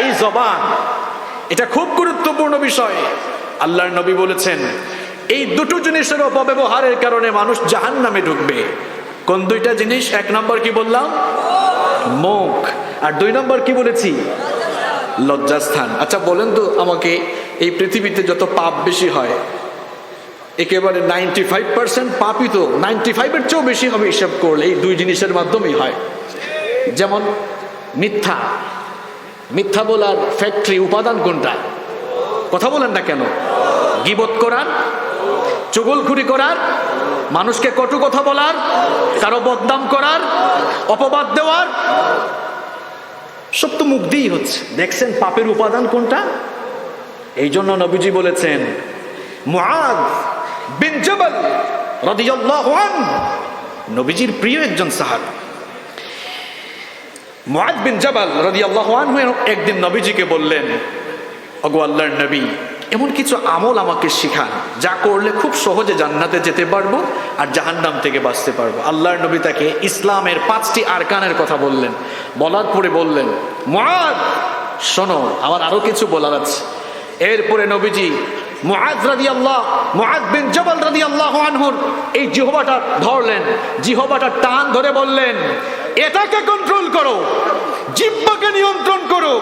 এই জবান, এটা খুব গুরুত্বপূর্ণ বিষয়। আল্লাহর নবী বলেছেন এই দুটো জিনিসের অপব্যবহারের কারণে মানুষ জাহান্নামে ঢুকবে। কোন দুইটা জিনিস? এক নম্বর কি বললাম? মুখ। আর দুই নম্বর কি বলেছি? লজ্জাস্থান। আচ্ছা বলেন তো আমাকে, এই পৃথিবীতে যত পাপ বেশি হয়, একেবারে 95% পাপই তো 95-এর চেয়েও বেশি হবে হিসাব করলে এই দুই জিনিসের মাধ্যমেই হয়। যেমন মিথ্যা, মিথ্যা বলার ফ্যাক্টরি উপাদান কোনটা? কথা বলেন না কেন? গীবত করার, চুগলখুরি করার, মানুষকে কটু কথা বলার, কারো বদনাম করার, অপবাদ দেওয়ার, সব তো মুখ দিয়েই হচ্ছে। দেখছেন পাপের উপাদান কোনটা? এই জন্য নবীজি বলেছেন, মুআদ বিন জাবাল রাদিয়াল্লাহু আনহু, নবীজির প্রিয় একজন সাহাবী, মুআদ বিন জাবাল রাদিয়াল্লাহু আনহু একদিন নবীজিকে বললেন, ওগো আল্লাহর নবী, এমন কিছু আমল আমাকে শিখান যা করলে খুব সহজে জান্নাতে যেতে পারবো আর জাহান্নাম থেকে বাঁচতে পারবো। আল্লাহর নবী তাকে ইসলামের 5টি আরকানের কথা বললেন। বলার পরে বললেন, মুআদ শোনো, আমার আরো কিছু বলার আছে। এরপরে নবীজি মুআদ বিন জাবাল রাদিয়াল্লাহু আনহুর এই জিহ্বাটা ধরলেন, জিহ্বাটা টান ধরে বললেন, এটাকে কন্ট্রোল করো, জিহ্বাকে নিয়ন্ত্রণ করো।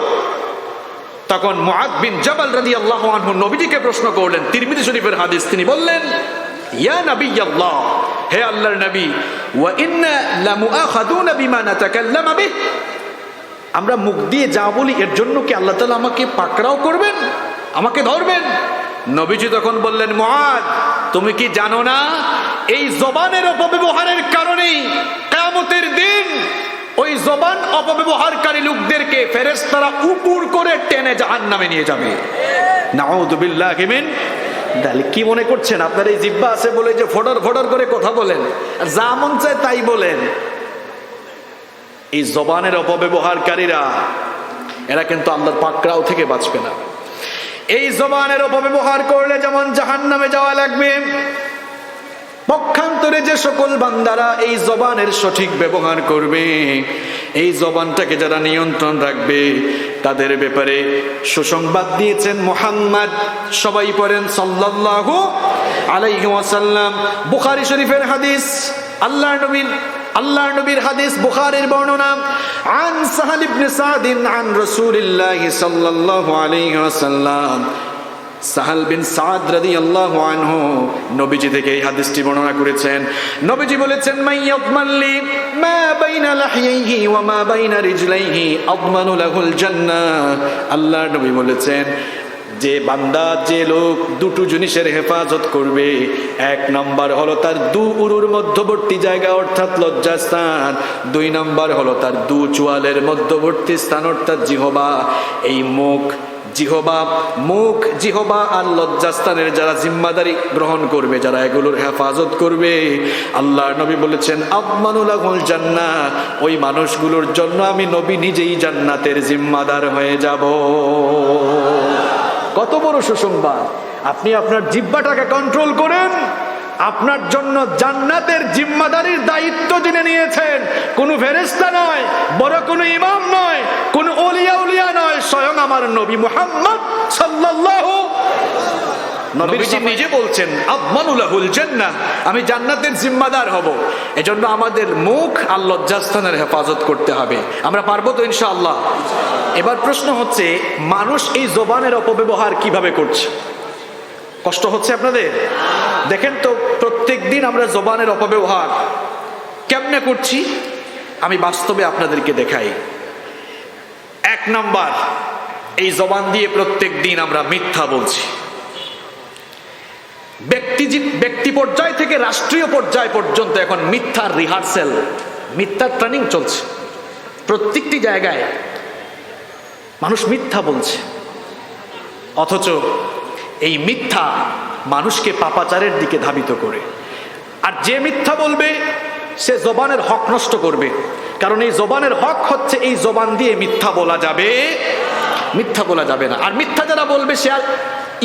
তখন মুআদ বিন জাবাল রাদিয়াল্লাহু আনহু নবীজিকে প্রশ্ন করলেন, তিরমিজি শরীফের হাদিস, তিনি বললেন, ইয়া নবিয়াল্লাহ, হে আল্লাহর নবী, ওয়া ইন্না লামুআখাযুনা বিমা নাতাকাল্লামু বিহ, আমরা মুখ দিয়ে যা বলি এর জন্য কি আল্লাহ তাআলা আমাকে পাকড়াও করবেন, আমাকে ধরবেন? নবীজি তখন বললেন, মুআদ, তুমি কি জানো না এই জবানের অপব্যবহারের কারণেই কিয়ামতের দিন ওই জবান অপব্যবহারকারী লোকদেরকে ফেরেশতারা উপর করে টেনে জাহান্নামে নিয়ে যাবে। নাউযু বিল্লাহি মিন যালিক। কি মনে করছেন আপনার এই জিহ্বা আছে বলে যে ফডর ফডর করে কথা বলেন আর যা মন চায় তাই বলেন? এই জবানের অপব্যবহারকারীরা এরা কিন্তু আল্লাহর পাকড়াও থেকে বাঁচবে না। এই জবানের অপব্যবহার করলে যেমন জাহান্নামে যাওয়া লাগবে, পক্ষান্তরে যে সকল বান্দারা এই জবানের সঠিক ব্যবহার করবে, এই জবানটাকে যারা নিয়ন্ত্রণ রাখবে, তাদের ব্যাপারে সুসংবাদ দিয়েছেন মুহাম্মদ, সবাই পড়েন সাল্লাল্লাহু আলাইহি ওয়াসাল্লাম। বুখারী শরীফের হাদিস, আল্লাহর নবীর হাদিস, বুখারীর বর্ণনা। আন সাহাল ইবনে সাদ আন রাসূলিল্লাহ সাল্লাল্লাহু আলাইহি ওয়াসাল্লাম, সাহাল বিন সাদ রাদিয়াল্লাহু আনহু নবীজি থেকে এই হাদিসটি বর্ণনা করেছেন। নবীজি বলেছেন, মাইয়াদমানলি মা বাইনা লাহইহি ওয়া মা বাইনা রিজলাইহি আদমানু লাহুল জান্নাহ। আল্লাহর নবী বলেছেন, যে বান্দা, যে লোক দুটো জিনিসের হেফাজত করবে, এক নাম্বার হলো তার দু উরুর মধ্যবর্তী জায়গা অর্থাৎ লজ্জাস্থান, দুই নাম্বার হলো তার দু চোয়ালের মধ্যবর্তী স্থান অর্থাৎ জিহবা। এই মুখ, জিহবা আর লজ্জাস্থানের যারা জিম্মাদারি গ্রহণ করবে, যারা এগুলোর হেফাজত করবে, আল্লাহর নবী বলেছেন আদমানুল লাহুল জান্নাহ, ওই মানুষগুলোর জন্য আমি নবী নিজেই জান্নাতের জিম্মাদার হয়ে যাব। কত বড় সুসংবাদ! আপনি আপনার জিহ্বাটাকে কন্ট্রোল করেন, আপনার জন্য জান্নাতের জিম্মাদারির দায়িত্ব যিনি নিয়েছেন, কোন ফেরেশতা নয়, বড় কোন ইমাম নয়, কোন উলিয়া নয়, স্বয়ং আমার নবী মুহাম্মদ সাল্লাল্লাহু। নবীজি নিজে বলছেন আদমানুল লাহুল জান্নাহ, আমি জান্নাতের জিম্মাদার হব। এজন্য আমাদের মুখ আর লজ্জাস্থানের হেফাজত করতে হবে। আমরা পারবো তো ইনশাআল্লাহ? এবার প্রশ্ন হচ্ছে, মানুষ এই জবানের অপব্যবহার কিভাবে করছে? কষ্ট হচ্ছে আপনাদের? দেখেন তো, প্রত্যেক দিন আমরা জবানের অপব্যবহার কেমনে করছি আমি বাস্তবে আপনাদেরকে দেখাই। এক নাম্বার, এই জবান দিয়ে প্রত্যেক দিন আমরা মিথ্যা বলছি। ব্যক্তি পর্যায় থেকে রাষ্ট্রীয় পর্যায় পর্যন্ত এখন মিথ্যার রিহার্সেল, মিথ্যার ট্রেনিং চলছে। প্রত্যেকটি জায়গায় মানুষ মিথ্যা বলছে, অথচ এই মিথ্যা মানুষকে পাপাচারের দিকে ধাবিত করে। আর যে মিথ্যা বলবে সে জবানের হক নষ্ট করবে, কারণ এই জবানের হক হচ্ছে এই জবান দিয়ে মিথ্যা বলা যাবে না। আর মিথ্যা যারা বলবে সে আর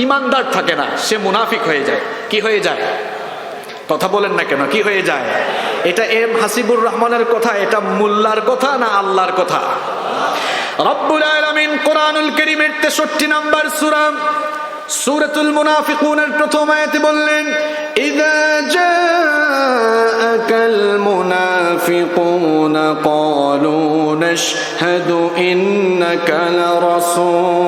ইমানদার থাকে না, সে মুনাফিক হয়ে যায়। কি হয়ে যায়? কথা বলেন না কেন? কি হয়ে যায়? এটা এম হাসিবুর রহমানের কথা, এটা মোল্লার কথা না আল্লাহর কথা? রব্বুল আলামিন কোরআনুল কারীমের 63 নম্বর সূরা সূরাতুল মুনাফিকুনের প্রথম আয়াতে বললেন, ইযা জাআকাল মুনাফিকুনা ক্বালু নাশহাদু ইন্নাকা লারাসূলুল্লাহ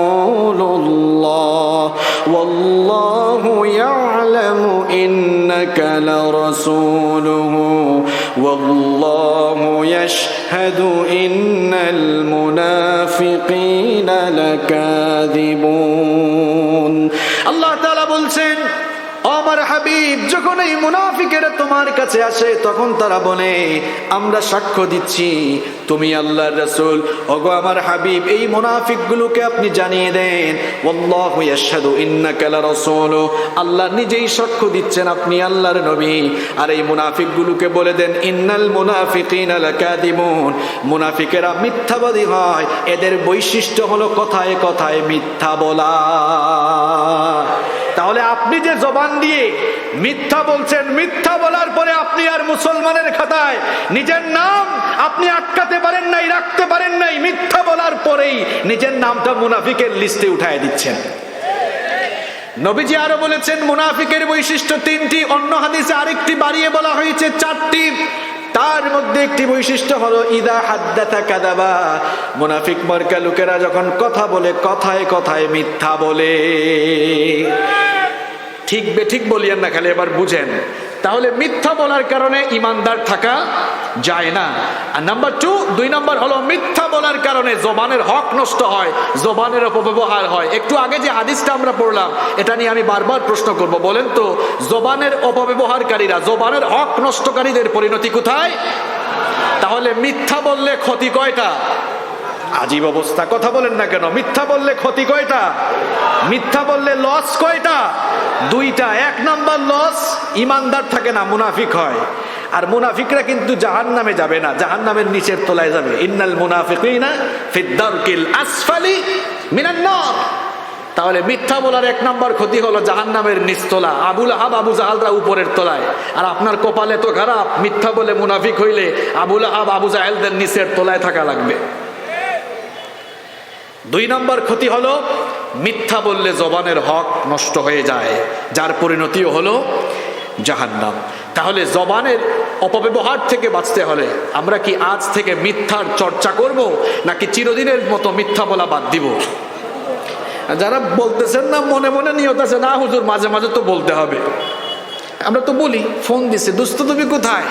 ওয়াল্লাহু ইয়া'লামু ইন্নাকা লারাসূলুহু ওয়াল্লাহু ইয়াশহাদু ইন্নাল মুনাফিকিনা লাকাযিবুন। আল্লাহ তাআলা বলছেন, আমার হাবিব, যখন এই মুনাফিকেরা তোমার কাছে আসে তখন তারা বলে, আমরা সাক্ষ্য দিচ্ছি তুমি আল্লাহর রাসূল। ওগো আমার হাবিব, এই মুনাফিকগুলোকে আপনি জানিয়ে দেন, ওয়াল্লাহু ইয়াশহাদু ইন্নাকা লারাসূলু, আল্লাহ নিজেই সাক্ষ্য দিচ্ছেন আপনি আল্লাহর নবী। আর এই মুনাফিকগুলোকে বলে দেন, ইন্নাল মুনাফিকিনা লাকাযিবুন, মুনাফিকেরা মিথ্যাবাদী হয়, এদের বৈশিষ্ট্য হলো কথায় কথায় মিথ্যা বলা। তাহলে আপনি যে জবান দিয়ে মিথ্যা বলছেন, মিথ্যা বলার পরে আপনি আর মুসলমানের খাতায় নিজের নাম আপনি আটকাতে পারেন নাই, রাখতে পারেন নাই, মিথ্যা বলার পরেই নিজের নামটা মুনাফিকের লিস্টে উঠায় দিচ্ছেন। নবীজি আরো বলেছেন মুনাফিকের বৈশিষ্ট্য 3টি, অন্য হাদিসে আরেকটি বাড়িয়ে বলা হয়েছে 4টি। তার মধ্যে একটি বৈশিষ্ট্য হলো ইদা হাদ্দাথা কাযাবা, মুনাফিক মার্কা লোকেরা যখন কথা বলে কথায় কথায় মিথ্যা বলে। ঠিক বেঠিক বলিয়েন না, খালি এবার বুঝেন। তাহলে মিথ্যা বলার কারণে ইমানদার থাকা যায় না। আর নাম্বার 2 নম্বর হলো মিথ্যা বলার কারণে জবানের হক নষ্ট হয়, জবানের অপব্যবহার হয়। একটু আগে যে হাদিসটা আমরা পড়লাম, এটা নিয়ে আমি বারবার প্রশ্ন করব, বলেন তো জবানের অপব্যবহারকারীরা, জবানের হক নষ্টকারীদের পরিণতি কোথায়? তাহলে মিথ্যা বললে ক্ষতি কয়টা? আজীব অবস্থা, কথা বলেন না কেন? মিথ্যা বললে ক্ষতি কয়টা? মিথ্যা বললে লস কয়টা? 2টা। 1 নাম্বার লস, ইমানদার থাকে না, মুনাফিক হয়। আর মুনাফিকরা কিন্তু জাহান্নামে যাবে না, জাহান্নামের নিচের তলায় যাবে। ইন্নাল মুনাফিকিনা ফিদ দারকিল আসফালি মিনান নার। তাহলে মিথ্যা বলার 1 নাম্বার ক্ষতি হলো জাহান্নামের নিচতলা। আবু লাহাব আবু জাহালরা উপরের তলায়, আর আপনার কপালে তো খারাপ, মিথ্যা বলে মুনাফিক হইলে আবু লাহাব আবু জাহেলদের নিচের তলায় থাকা লাগবে। 2 নম্বর ক্ষতি হলো মিথ্যা বললে জবানের হক নষ্ট হয়ে যায়, যার পরিণতিও হলো জাহান্নাম। তাহলে জবানের অপব্যবহার থেকে বাঁচতে হলে আমরা কি আজ থেকে মিথ্যার চর্চা করব, নাকি চিরদিনের মতো মিথ্যা বলা বাদ দিব? যারা বলতেছেন না মনে মনে নিয়ত আছে, না হুজুর মাঝে মাঝে তো বলতে হবে। আমরা তো বলি, ফোন দিছে, দোস্ত তুমি কোথায়?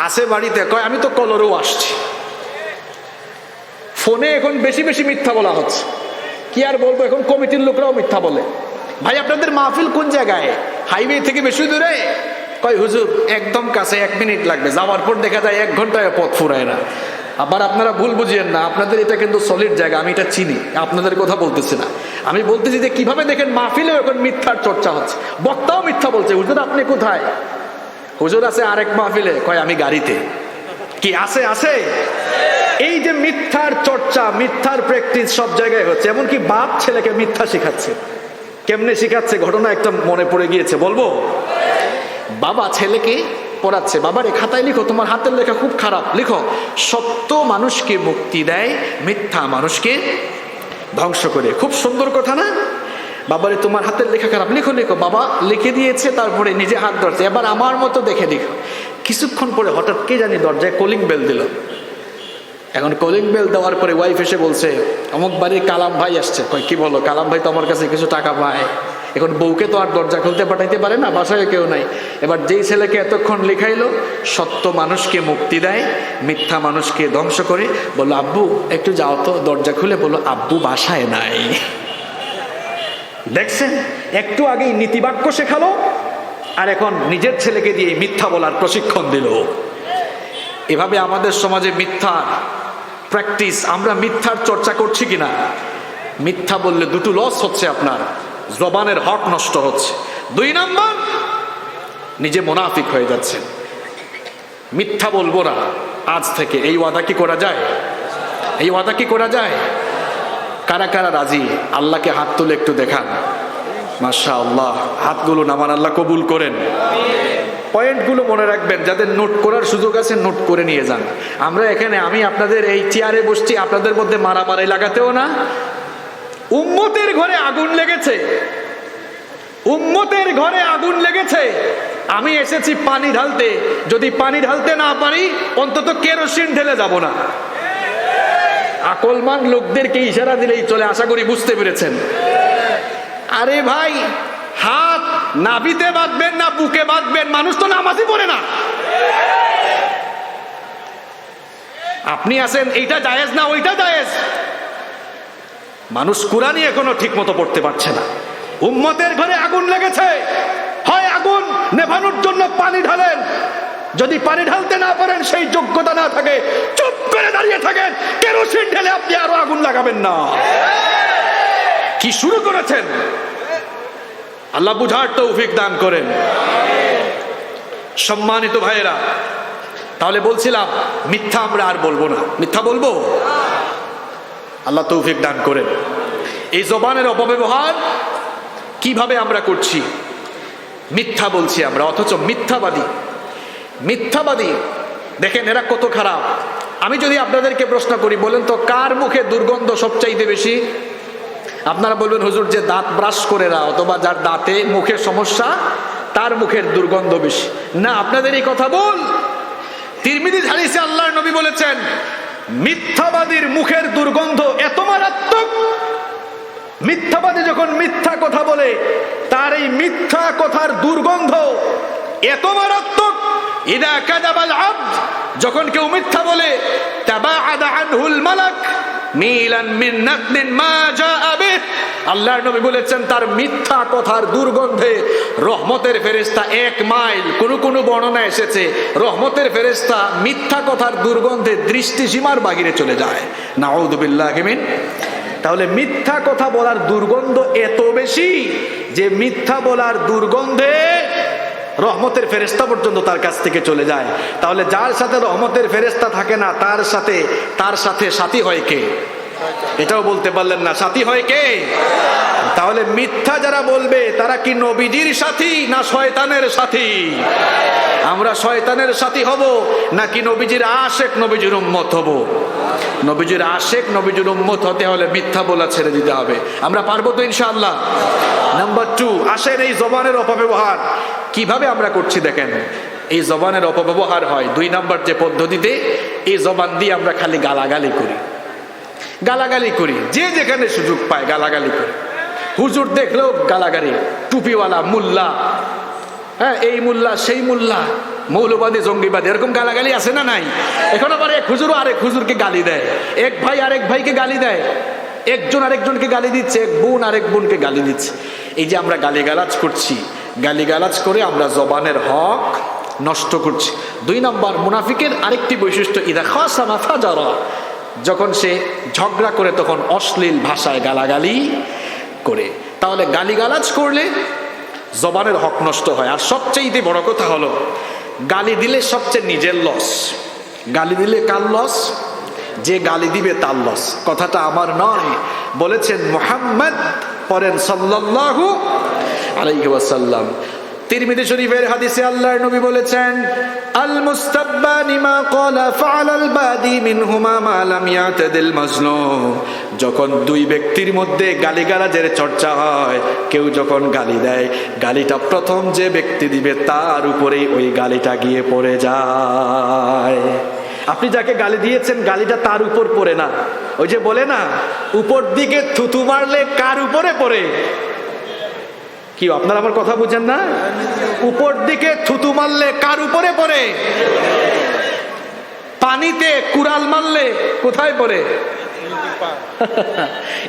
আসে বাড়িতে, কয় আমি তো কলরেও আসছি। ফোনে এখন বেশি বেশি মিথ্যা বলা হচ্ছে, কি আর বলবো, এখন কমিটির লোকরাও মিথ্যা বলে। ভাই আপনাদের মাহফিল কোন জায়গায়? হাইওয়ে থেকে বেশি দূরে? কয় হুজুর একদম কাছে, 1 মিনিট লাগবে, যাওয়ার পর দেখা যায় 1 ঘন্টায় পথ ফুরায় না। আবার আপনারা ভুল বুঝিয়েন না, আপনাদের এটা কিন্তু সলিড জায়গা, আমি এটা চিনি, আপনাদের কথা বলতেছি না। আমি বলতেছি যে কিভাবে দেখেন মাহফিলেও এখন মিথ্যার চর্চা হচ্ছে, বক্তাও মিথ্যা বলছে। হুজুর আপনি কোথায়? হুজুর আছে আরেক মাহফিলে, কয় আমি গাড়িতে। কি আছে? আছে। এই যে মিথ্যার চর্চা, মিথ্যার প্র্যাকটিস সব জায়গায় হচ্ছে। এমনকি বাপ ছেলেকে মিথ্যা শিখাচ্ছে। কেমনে শিখাচ্ছে? ঘটনা একটা মনে পড়ে গিয়েছে, বলবো? বাবা ছেলেকে পড়াচ্ছে, বাবারে খাতায় লিখো, তোমার হাতের লেখা খুব খারাপ, লিখো সত্য মানুষকে মুক্তি দেয়, মিথ্যা মানুষকে ধ্বংস করে। খুব সুন্দর কথা না? বাবারে তোমার হাতের লেখা খারাপ, লিখো লিখো। বাবা লিখে দিয়েছে, তারপরে নিজে হাত ধরছে, এবার আমার মতো দেখে লিখো। কিছুক্ষণ পরে হঠাৎ কে জানি দরজায় কলিং বেল দিল। এখন কলিং বেল দেওয়ার পরে ওয়াইফ এসে বলছে অমুক বাড়ির কালাম ভাই আসছে। কয় কি বলো? কালাম ভাই তো আমার কাছে কিছু টাকা পায়। এখন বউকে তো আর দরজা খুলতে পাঠাইতে পারে না, বাসায় কেউ নাই। এবার যেই ছেলেকে এতক্ষণ লিখাইলো সত্য মানুষকে মুক্তি দেয়, মিথ্যা মানুষকে ধ্বংস করে, বললো আব্বু একটু যাও তো, দরজা খুলে বললো আব্বু বাসায় নাই। দেখছেন, একটু আগেই নীতিবাক্য শেখালো, আর এখন নিজের ছেলেকে দিয়ে মিথ্যা বলার প্রশিক্ষণ দিল। এভাবে আমাদের সমাজে মিথ্যার প্র্যাকটিস, আমরা মিথ্যার চর্চা করছি কিনা? মিথ্যা বললে দুটো লস হচ্ছে, আপনার জবানের হক নষ্ট হচ্ছে। 2 নাম্বার, নিজে মুনাফিক হয়ে যাচ্ছেন। মিথ্যা বলবো না আজ থেকে, এই ওয়াদা কি করা যায়? এই ওয়াদা কি করা যায়? কারা কারা রাজি? আল্লাহকে হাত তুলে একটু দেখান। মাশাআল্লাহ, হাতগুলো নামান, আল্লাহ কবুল করেন। পয়েন্টগুলো মনে রাখবেন, যাদের নোট করার সুযোগ আছে নোট করে নিয়ে যান। আমরা এখানে, আমি আপনাদের এই চেয়ারে বসছি, আপনাদের মধ্যে মারামারি লাগাতেও না। উম্মতের ঘরে আগুন লেগেছে, উম্মতের ঘরে আগুন লেগেছে, আমি এসেছি পানি ঢালতে। যদি পানি ঢালতে না পারি, অন্তত কেরোসিন ঢেলে যাব না। আকলমান লোকদেরকে ইশারা দিলেই চলে, আশা করি বুঝতে পেরেছেন। আরে ভাই, হাত নাভিতে বাঁধবেন না বুকে বাঁধবেন? মানুষ তো নামাজই পড়ে না। আপনি আছেন এইটা জায়েজ না ওইটা জায়েজ। মানুষ কুরআনই এখনো ঠিক মতো পড়তে পারছে না। উম্মতের ঘরে আগুন লেগেছে, হয় আগুন নেভানোর জন্য পানি ঢালেন, যদি পানি ঢালতে না পারেন, সেই যোগ্যতা না থাকে, চুপ করে দাঁড়িয়ে থাকেন, কেরোসিন ঢেলে আপনি আরো আগুন লাগাবেন না। কি শুরু করেছেন? আল্লাহ বুঝার তৌফিক দান করেন। সম্মানিত ভাইয়েরা, তাহলে বলছিলাম মিথ্যা আমরা আর বলবো না। মিথ্যা বলবো? আল্লাহ তৌফিক দান করেন। এই জবানের অপব্যবহার কিভাবে আমরা করছি? মিথ্যা বলছি আমরা, অথচ মিথ্যাবাদী। মিথ্যাবাদী দেখেন এরা কত খারাপ। আমি যদি আপনাদেরকে প্রশ্ন করি, বলেন তো কার মুখে দুর্গন্ধ সবচাইতে বেশি? আপনারা বলবেন হুজুর যে দাঁত ব্রাশ করে না, অথবা যার দাঁতে মুখের সমস্যা তার মুখের দুর্গন্ধ বেশি। না, আপনাদের এই কথা বল। তিরমিজি হাদিসে আল্লাহর নবী বলেছেন, মিথ্যাবাদীর মুখের দুর্গন্ধ এত মারাত্মক, মিথ্যাবাদী যখন মিথ্যা কথা বলে তার এই মিথ্যা কথার দুর্গন্ধ এত মারাত্মক। ইদা কাযাবাল আবদ, যখন কেউ মিথ্যা বলে, তাবাআদা আনহুল মালাক মিলান মিন নাতনিন মা জাআ বিহ, আল্লাহর নবী বলেছেন তার মিথ্যা কথার দুর্গন্ধে রহমতের ফেরেশতা 1 মাইল, কোন বর্ণনা এসেছে রহমতের ফেরেশতা মিথ্যা কথার দুর্গন্ধে দৃষ্টিসীমার বাহিরে চলে যায়। নাউযু বিল্লাহি মিন। তাহলে মিথ্যা কথা বলার দুর্গন্ধ এত বেশি যে মিথ্যা বলার দুর্গন্ধে রহমতের ফেরেশতা পর্যন্ত তার কাছ থেকে চলে যায়। তাহলে যার সাথে রহমতের ফেরেশতা থাকে না, তার সাথে সাথী হয় কে? এটাও বলতে পারলেন না, সাথী হয় কে? তাহলে মিথ্যা যারা বলবে তারা কি নবীজির সাথী না শয়তানের সাথী? আমরা শয়তানের সাথী হব নাকি নবীজির আশেক, নবীজির উম্মত হব? নবীজির আশেক, নবীজির উম্মত হতে হলে মিথ্যা বলা ছেড়ে দিতে হবে। আমরা পারবো তো ইনশাআল্লাহ? নাম্বার 2, আসেন এই জবানের অপব্যবহার কিভাবে আমরা করছি দেখেন, এই জবানের অপব্যবহার হয় 2 নাম্বার যে পদ্ধতিতে, এই জবান দিয়ে আমরা খালি গালাগালি করি, গালাগালি করি, যে যেখানে সুযোগ পায় গালাগালি করি। হুজুর দেখলেও গালাগালি, টুপিওয়ালা মোল্লা, হ্যাঁ এই মোল্লা সেই মোল্লা, মৌলবাদী জঙ্গিবাদী, এরকম গালাগালি আছে না নাই? এখন আবার এক হুজুর আরেক হুজুরকে গালি দেয়, এক ভাই আরেক ভাইকে গালি দেয়, একজন আরেকজনকে গালি দিচ্ছে, এক বোন আরেক বোনকে গালি দিচ্ছে। এই যে আমরা গালিগালাজ করছি, গালিগালাজ করে আমরা জবানের হক নষ্ট করছি। 2 নম্বর মুনাফিকের আরেকটি বৈশিষ্ট্য, ইদা খাসামা ফাজারা, যখন সে ঝগড়া করে তখন অশ্লীল ভাষায় গালাগালি করে। তাহলে গালিগালাজ করলে জবানের হক নষ্ট হয়। আর সবচেয়ে বড় কথা হলো, গালি দিলে সবচেয়ে নিজের লস। গালি দিলে কার লস? যে গালি দিবে তার লস। কথাটা আমার নয়, বলেছেন মুহাম্মদ, পড়েন সাল্লাল্লাহু আলাইহি ওয়াসাল্লাম। তিরমিজি শরীফের হাদিসে আল্লাহর নবী বলেছেন, আল মুস্তাব্বানি মা ক্বালা ফাআলাল বাদি মিনহুমা মা লাম ইয়াতাদিল মাজলুম। যখন 2 ব্যক্তির মধ্যে গালিগালাজের চর্চা হয়, কেউ যখন গালি দেয়, গালিটা প্রথম যে ব্যক্তি দিবে তার উপরেই ওই গালিটা গিয়ে পড়ে যায়। আপনি যাকে গালি দিয়েছেন গালিটা তার উপর পড়ে না। ওই যে বলে না, উপর দিকে থুতু মারলে কার উপরে পড়ে? কি আপনারা আমার কথা বুঝেন না? উপর দিকে থুতু মারলে কার উপরে পড়ে? পানিতে কুড়াল মারলে কোথায় পড়ে?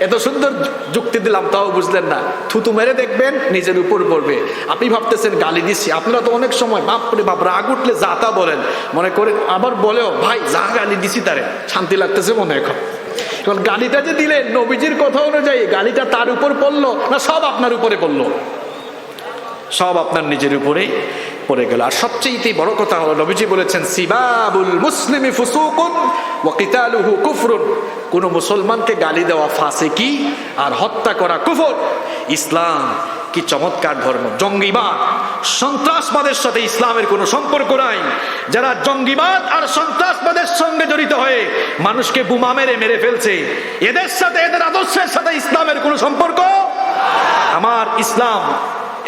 এত সুন্দর যুক্তি দিলাম তাও বুঝলেন না। থুতু মেরে দেখবেন নিজের উপর পড়বে। আপনি ভাবতেছেন গালি দিচ্ছি, আপনারা তো অনেক সময় বাপরে বাপ রাগ উঠলে যা তা বলেন, মনে করেন আবার বলেও ভাই যা গালি দিছি তারে শান্তি লাগতেছে মনে। এখন গালিটা যে দিলেন নবীজির কথা অনুযায়ী, গালিটা তার উপর পড়লো না সব আপনার উপরে পড়লো? সব আপনার নিজের উপরে পড়ে গেল। আর সবচেয়ে বড় কথা হলো, নবীজি বলেছেন, সিবাবুল মুসলিমি ফুসুকুন ওয়া কিতালুহু কুফরুন। কোন মুসলমানকে গালি দেওয়া ফাসিকি আর হত্যা করা কুফর। ইসলাম কি চমৎকার ধর্ম! জঙ্গিবাদ, সন্ত্রাসবাদের সাথে ইসলামের কোনো সম্পর্ক নাই। যারা জঙ্গিবাদ আর সন্ত্রাসবাদের সঙ্গে জড়িত হয়ে মানুষকে বোমা মেরে মেরে ফেলছে, এদের সাথে, এদের আদর্শের সাথে ইসলামের কোনো সম্পর্ক। আমার ইসলাম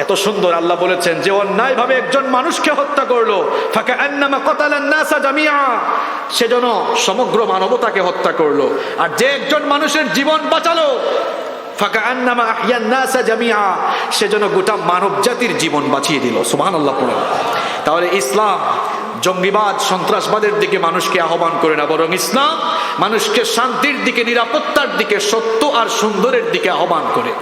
এত সুন্দর, আল্লাহ বলেছেন যে অন্যায় ভাবে একজন মানুষকে হত্যা করলো, ফাকান্নামা কাতালান নাসা জামিআ, সেজন্য সমগ্র মানবতাকে হত্যা করলো। আর যে একজন মানুষের জীবন বাঁচালো, ফাকান্নামা আহইয়ান নাসা জামিআ, সেজন্য গোটা মানব জাতির জীবন বাঁচিয়ে দিল। সুবহানাল্লাহ পড়ে। তাহলে ইসলাম জঙ্গিবাদ সন্ত্রাসবাদের দিকে মানুষকে আহ্বান করে না, বরং ইসলাম মানুষকে শান্তির দিকে, নিরাপত্তার দিকে, সত্য আর সুন্দরের দিকে আহ্বান করে।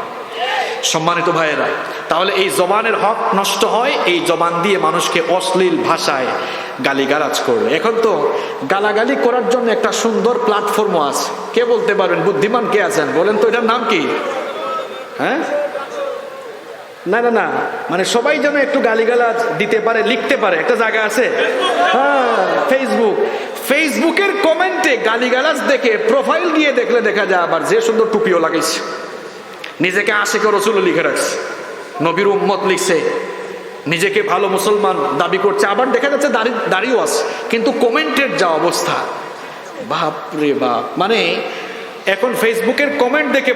সম্মানিত ভাইয়েরা, তাহলে এই জবানের হক নষ্ট হয় এই জবান দিয়ে মানুষকে অশ্লীল ভাষায় গালিগালাজ করলে। এখন তো গালাগালি করার জন্য একটা সুন্দর প্ল্যাটফর্মও আছে। কে বলতে পারবেন? বুদ্ধিমান কে আছেন বলেন তো, এটার নাম কি? হ্যাঁ, না না না, মানে সবাই যেন একটু গালিগালাজ দিতে পারে, লিখতে পারে, একটা জায়গা আছে। হ্যাঁ, ফেসবুক। ফেসবুকের কমেন্টে গালিগালাজ দেখে প্রোফাইল গিয়ে দেখলে দেখা যায় আবার যে সুন্দর টুপিও লাগাইছে, নিজেকে আশিক রাসূল লিখে রাখছে, নবীর উম্মত লিখছে, নিজেকে ভালো মুসলমান দাবি করছে, আবার দেখা যাচ্ছে দাড়িও আছে, কিন্তু কমেন্টের যা অবস্থা, বাপ রে বাপ! মানে এখন ফেসবুকের কমেন্ট দেখে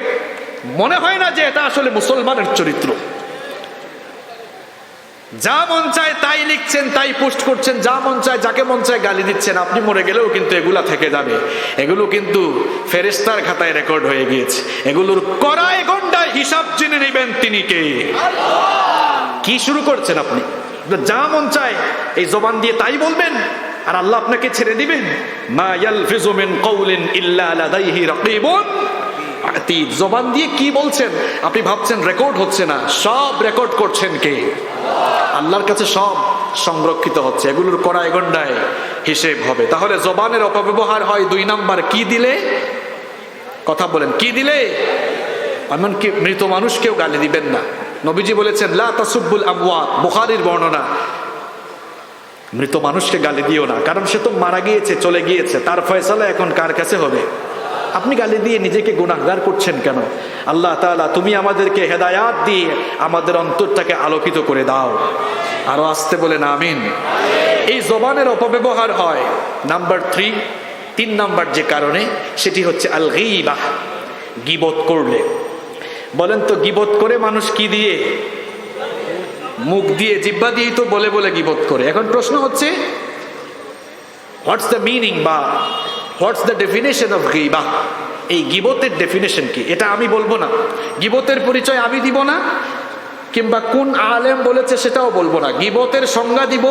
মনে হয় না যে এটা আসলে মুসলমানের চরিত্র। যা মন চায় তাই লিখছেন, তাই পোস্ট করছেন, যা মন চায় যাকে মন চায় গালি দিচ্ছেন। আপনি মরে গেলেও কিন্তু এগুলা থেকে যাবে, এগুলো কিন্তু ফেরেশতার খাতায় রেকর্ড হয়ে গিয়েছে। এগুলোর কড়ায় গন্ডায় হিসাব জেনে নেবেন তিনি কে। কি শুরু করছেন আপনি? যা মন চায় এই জবান দিয়ে তাই বলবেন, আর আল্লাহ আপনাকে ছেড়ে দিবেন। মা ইয়ালফিজু মিন কাউলিন ইল্লা লাদাইহি রাকিবুন আতীদ। জবান দিয়ে কি বলছেন আপনি ভাবছেন রেকর্ড হচ্ছে না, সব রেকর্ড করছেন কে? আল্লাহর কাছে সব সংরক্ষিত হচ্ছে, এগুলোর কড়ায় গন্ডায় হিসেব হবে। তাহলে জবানের অপব্যবহার হয় 2 নাম্বার, কি দিলে? কথা বলেন, কি দিলে? এমনকি মৃত মানুষকেও গালি দিবেন না। নবীজি বলেছেন, লা তাসুব্বুল আমওয়াত, বুখারীর বর্ণনা। মৃত মানুষকে গালি দিও না, কারণ সে তো মারা গিয়েছে, চলে গিয়েছে, তার ফয়সালা এখন কার কাছে হবে? আপনি গালি দিয়ে নিজেকে গুনাহগার করছেন কেন? আল্লাহ তাআলা, তুমি আমাদেরকে হেদায়াত দিয়ে আমাদের অন্তরটাকে আলোকিত করে দাও। আরো আসতে বলেন আমিন। এই জবানের অপব্যবহার হয় নাম্বার 3 নাম্বার যে কারণে, সেটি হচ্ছে আল গীবাহ, গীবত করলে। বলেন তো, গীবত করে মানুষ কি দিয়ে? মুখ দিয়ে জিহ্বা দিয়েই তো বলে বলে গীবত করে। এখন প্রশ্ন হচ্ছে হোয়াটস দ্য মিনিং বা হোয়াটস দ্য ডেফিনেশন অফ গীবা? এই গীবতের ডেফিনেশন কি এটা আমি বলবো না, গীবতের পরিচয় আমি দিব না, কিংবা কোন আলেম বলেছে সেটাও বলবো না। গীবতের সংজ্ঞা দিব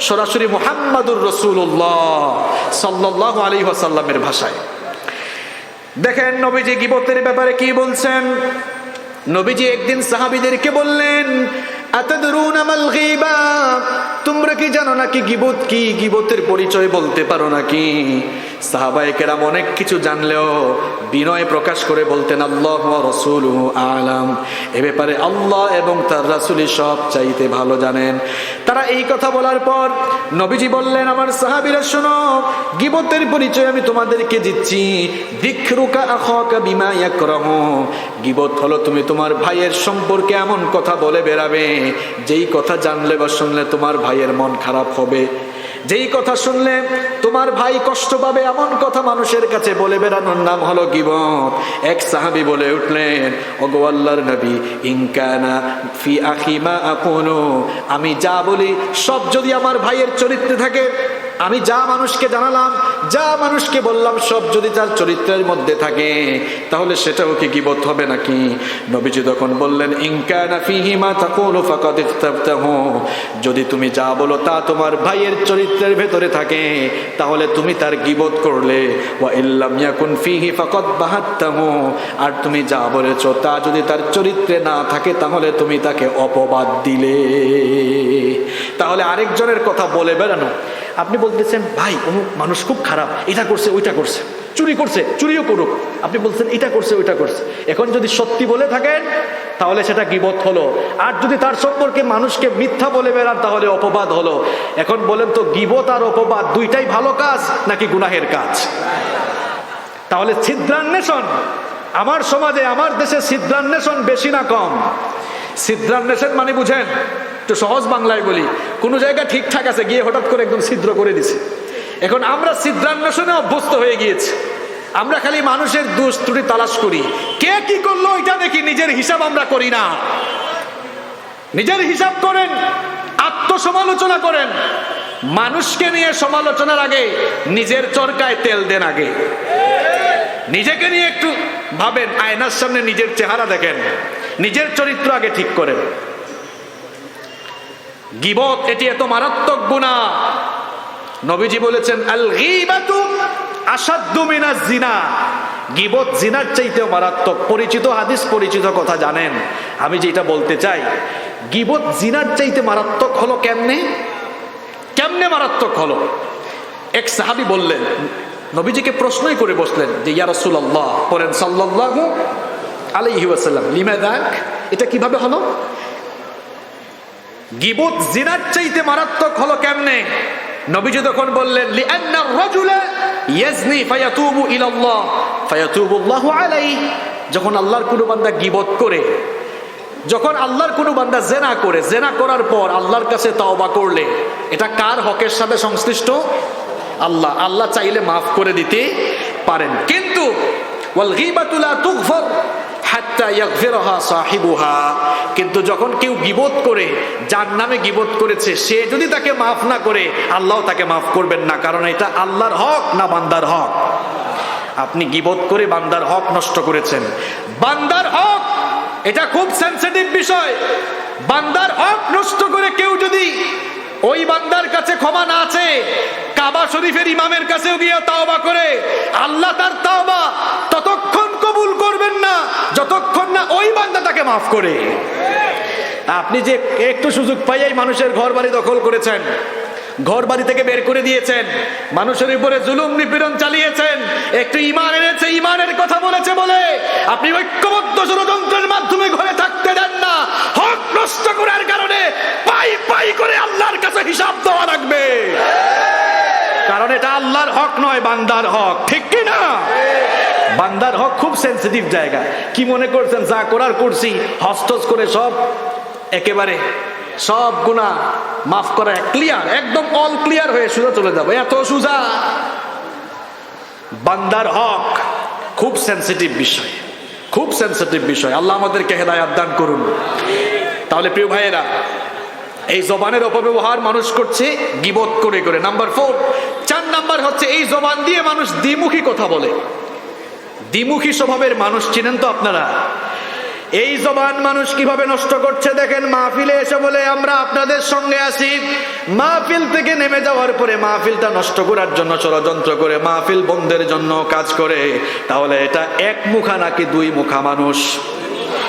সরাসরি মুহাম্মাদুর রাসূলুল্লাহ সাল্লাল্লাহু আলাইহি ওয়াসাল্লামের ভাষায়। দেখেন নবীজি গীবতের ব্যাপারে কি বলছেন। নবীজি একদিন সাহাবীদেরকে বললেন, আতাদরুনা মাল গীবা, তোমরা কি জানো নাকি গীবত কি? গীবতের পরিচয় বলতে পারো নাকি? সাহাবায়ে কেরাম অনেক কিছু জানলেও বিনয় প্রকাশ করে বলতেন, আল্লাহ ওয়া রাসূলুহু আ'লাম, এ ব্যাপারে আল্লাহ এবং তার রাসূলই সব চাইতে ভালো জানেন। তারা এই কথা বলার পর নবীজি বললেন, আমার সাহাবীরা শোনো, গীবতের পরিচয় আমি তোমাদেরকে দিচ্ছি। যিকরুকা আখাকা বিমা ইয়াকরাহু, গীবত হলো তুমি তোমার ভাইয়ের সম্পর্কে এমন কথা বলে বেড়াবে যেই কথা জানলে বা শুনলে তোমার ভাইয়ের মন খারাপ হবে, যেই কথা শুনলে তোমার ভাই কষ্ট পাবে, এমন কথা মানুষের কাছে বলে বেড়ানোর নাম হলো গীবত। এক সাহাবী বলে উঠলেন, ওগো আল্লাহর নবী, ইন কানা ফি আখি মা আকুনু, আমি যা বলি সব যদি আমার ভাইয়ের চরিত্রে থাকে, আমি যা মানুষকে জানালাম, যা মানুষকে বললাম, সব যদি তার চরিত্রের মধ্যে থাকে, তাহলে সেটাও কি গীবত হবে নাকি? নবীজি তখন বললেন, ইন কানা ফিহি মা তাকুলু ফাকাদ ইখতাবতাহু, যদি তুমি যা বলো তা তোমার ভাইয়ের চরিত্রের ভেতরে থাকে, তাহলে তুমি তার গীবত করলে। ওয়া ইল্লাম ইয়াকুন ফিহি ফাকাদ বাহাত্তাহু, আর তুমি যা বলেছো তা যদি তার চরিত্রে না থাকে, তাহলে তুমি তাকে অপবাদ দিলে। তাহলে আরেকজনের কথা বলে বেড়ানো। আপনি বলতেছেন, ভাই অমুক মানুষ খুব খারাপ, এটা করছে ওইটা করছে, চুরি করছে, চুরিও করুক, আপনি বলছেন এটা করছে ওইটা করছে। এখন যদি সত্যি বলে থাকেন তাহলে সেটা গীবত হলো, আর যদি তার সম্পর্কে মানুষকে মিথ্যা বলে বেড়ান তাহলে অপবাদ হলো। এখন বলেন তো, গীবত আর অপবাদ দুইটাই ভালো কাজ নাকি গুনাহের কাজ? তাহলে ছিদ্রান্বেষণ, আমার সমাজে আমার দেশে ছিদ্রান্বেষণ বেশি না কম? ছিদ্রান্বেষণ মানে বুঝেন, একটু সহজ বাংলায় বলি, কোনো জায়গা ঠিকঠাক আছে, গিয়ে হঠাৎ করে একদম ছিদ্র করে দিছে। এখন আমরা ছিদ্রান্বেষণে অভ্যস্ত হয়ে গিয়েছি। আমরা খালি মানুষের দোষ ত্রুটি তালাশ করি, কে কি করলো এটা দেখি, নিজের হিসাব আমরা করি না। নিজের হিসাব করেন, আত্মসমালোচনা করেন। মানুষকে নিয়ে সমালোচনার আগে নিজের চরকায় তেল দেন আগে। নিজেকে নিয়ে একটু ভাবেন, আয়নার সামনে নিজের চেহারা দেখেন, নিজের চরিত্র আগে ঠিক করেন। গীবত এটি এত মারাত্মক গুনাহ, নবীজি বলেছেন, আল গীবাতু আশাদ্দু মিনাজ জিনা, গীবত জিনার চাইতেও মারাত্মক। পরিচিত হাদিস, পরিচিত কথা জানেন। আমি যেটা বলতে চাই, গীবত জিনার চাইতে মারাত্মক হলো কেমনে? কেমনে মারাত্মক হলো? এক সাহাবী বললেন, নবীজিকে প্রশ্নই করে বসলেন যে, ইয়া রাসূলুল্লাহ, বলেন সাল্লাল্লাহু আলাইহি ওয়াসাল্লাম, লিমাযা, এটা কিভাবে হলো? গীবত জিনার চাইতে মারাত্মক হলো কেমনে? নবীজি তখন বললেন, লিআন্না আর-রাজুলা ইয়াজনি ফায়াতুবু ইলাল্লাহ ফায়াতুবুল্লাহু আলাইহি, যখন আল্লাহর কোনো বান্দা গীবত করে, যখন আল্লাহর কোনো বান্দা জেনা করে, জেনা করার পর আল্লাহর কাছে তাওবা করলে, এটা কার হকের সাথে সংশ্লিষ্ট? আল্লাহ। আল্লাহ চাইলে মাফ করে দিতে পারেন, কিন্তু ওয়াল গীবাতু লা তুগফার হাত্তা ইয়াগফিরহা সাহিবুহা, কিন্তু যখন কেউ গীবত করে, যার নামে গীবত করেছে, সে যদি তাকে মাফ না করে, আল্লাহ তাকে মাফ করবেন না। কারণ এটা আল্লাহর হক না বান্দার হক? আপনি গীবত করে বান্দার হক নষ্ট করেছেন। বান্দার হক এটা খুব সেনসিটিভ বিষয়। বান্দার হক নষ্ট করে কেউ যদি ওই বান্দার কাছে ক্ষমা না আছে, কাবা শরীফের ইমামের কাছেও গিয়ে তাওবা করে, আল্লাহ তার তাওবা ততক্ষণ কবুল করবেন না যতক্ষণ না ওই বান্দা তাকে মাফ করে। আপনি যে একটু সুযোগ পাইয়াই মানুষের ঘর বাড়ি দখল করেছেন, ঘর বাড়ি থেকে বের করে দিয়েছেন, মানুষের উপরে জুলুম নিপীড়ন চালিয়েছেন, একটু ঈমান এনেছে, ঈমানের কথা বলেছে বলে আপনি ঐক্যবদ্ধ ষড়যন্ত্রের মাধ্যমে ঘরে থাকতে দেন না। হক নষ্ট করার কারণে পাই পাই করে আল্লাহর কাছে হিসাব দেওয়া লাগবে, কারণ এটা আল্লাহর হক নয়, বান্দার হক। ঠিক কি না? বান্দার হক খুব সেনসিটিভ জায়গা। কি মনে করছেন যা করার করছি, হস্তস করে সব একেবারে সব গুনাহ মাফ করা ক্লিয়ার, একদম অল ক্লিয়ার হয়ে সোজা চলে যাবো, এত সোজা? বান্দার হক খুব সেনসিটিভ বিষয়, খুব সেনসিটিভ বিষয়। আল্লাহ আমাদেরকে হেদায়েত দান করুন। তাহলে প্রিয় ভাইয়েরা, এই জবানের অপব্যবহার মানুষ করছে গীবত করে করে। নাম্বার 4, 4 নাম্বার হচ্ছে এই জবান দিয়ে মানুষ দ্বিমুখী কথা বলে। দ্বিমুখী স্বভাবের মানুষ চিনেন তো আপনারা? এই জবান মানুষ কিভাবে নষ্ট করছে দেখেন। মাহফিলে এসে বলে আমরা আপনাদের সঙ্গে আছি, মাহফিল থেকে নেমে যাওয়ার পরে মাহফিলটা নষ্ট করার জন্য ষড়যন্ত্র করে, মাহফিল বন্ধের জন্য কাজ করে। তাহলে এটা এক মুখা নাকি দুই মুখা মানুষ?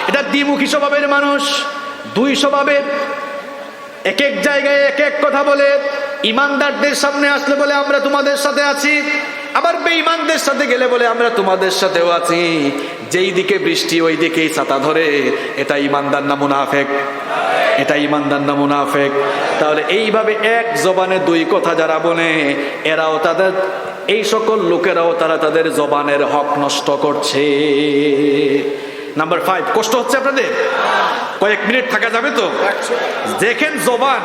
এটা দ্বিমুখী স্বভাবের মানুষ, দুই স্বভাবের। এক এক জায়গায় এক এক কথা বলে। ইমানদারদের সামনে আসলে বলে আমরা তোমাদের সাথে আছি, আবার বেঈমানদের সাথে গেলে বলে আমরা তোমাদের সাথেও আছি। যেই দিকে বৃষ্টি ওই দিকেই ছাতা ধরে। এটা ইমানদার না মুনাফেক? এটা ইমানদার না মুনাফেক? তাহলে এইভাবে এক জবানে দুই কথা যারা বলে, এরাও তাদের, এই সকল লোকেরাও তারা তাদের জবানের হক নষ্ট করছে। নাম্বার 5, কষ্ট হচ্ছে আপনাদের? কয়েক মিনিট থাকা যাবে তো? দেখেন জবান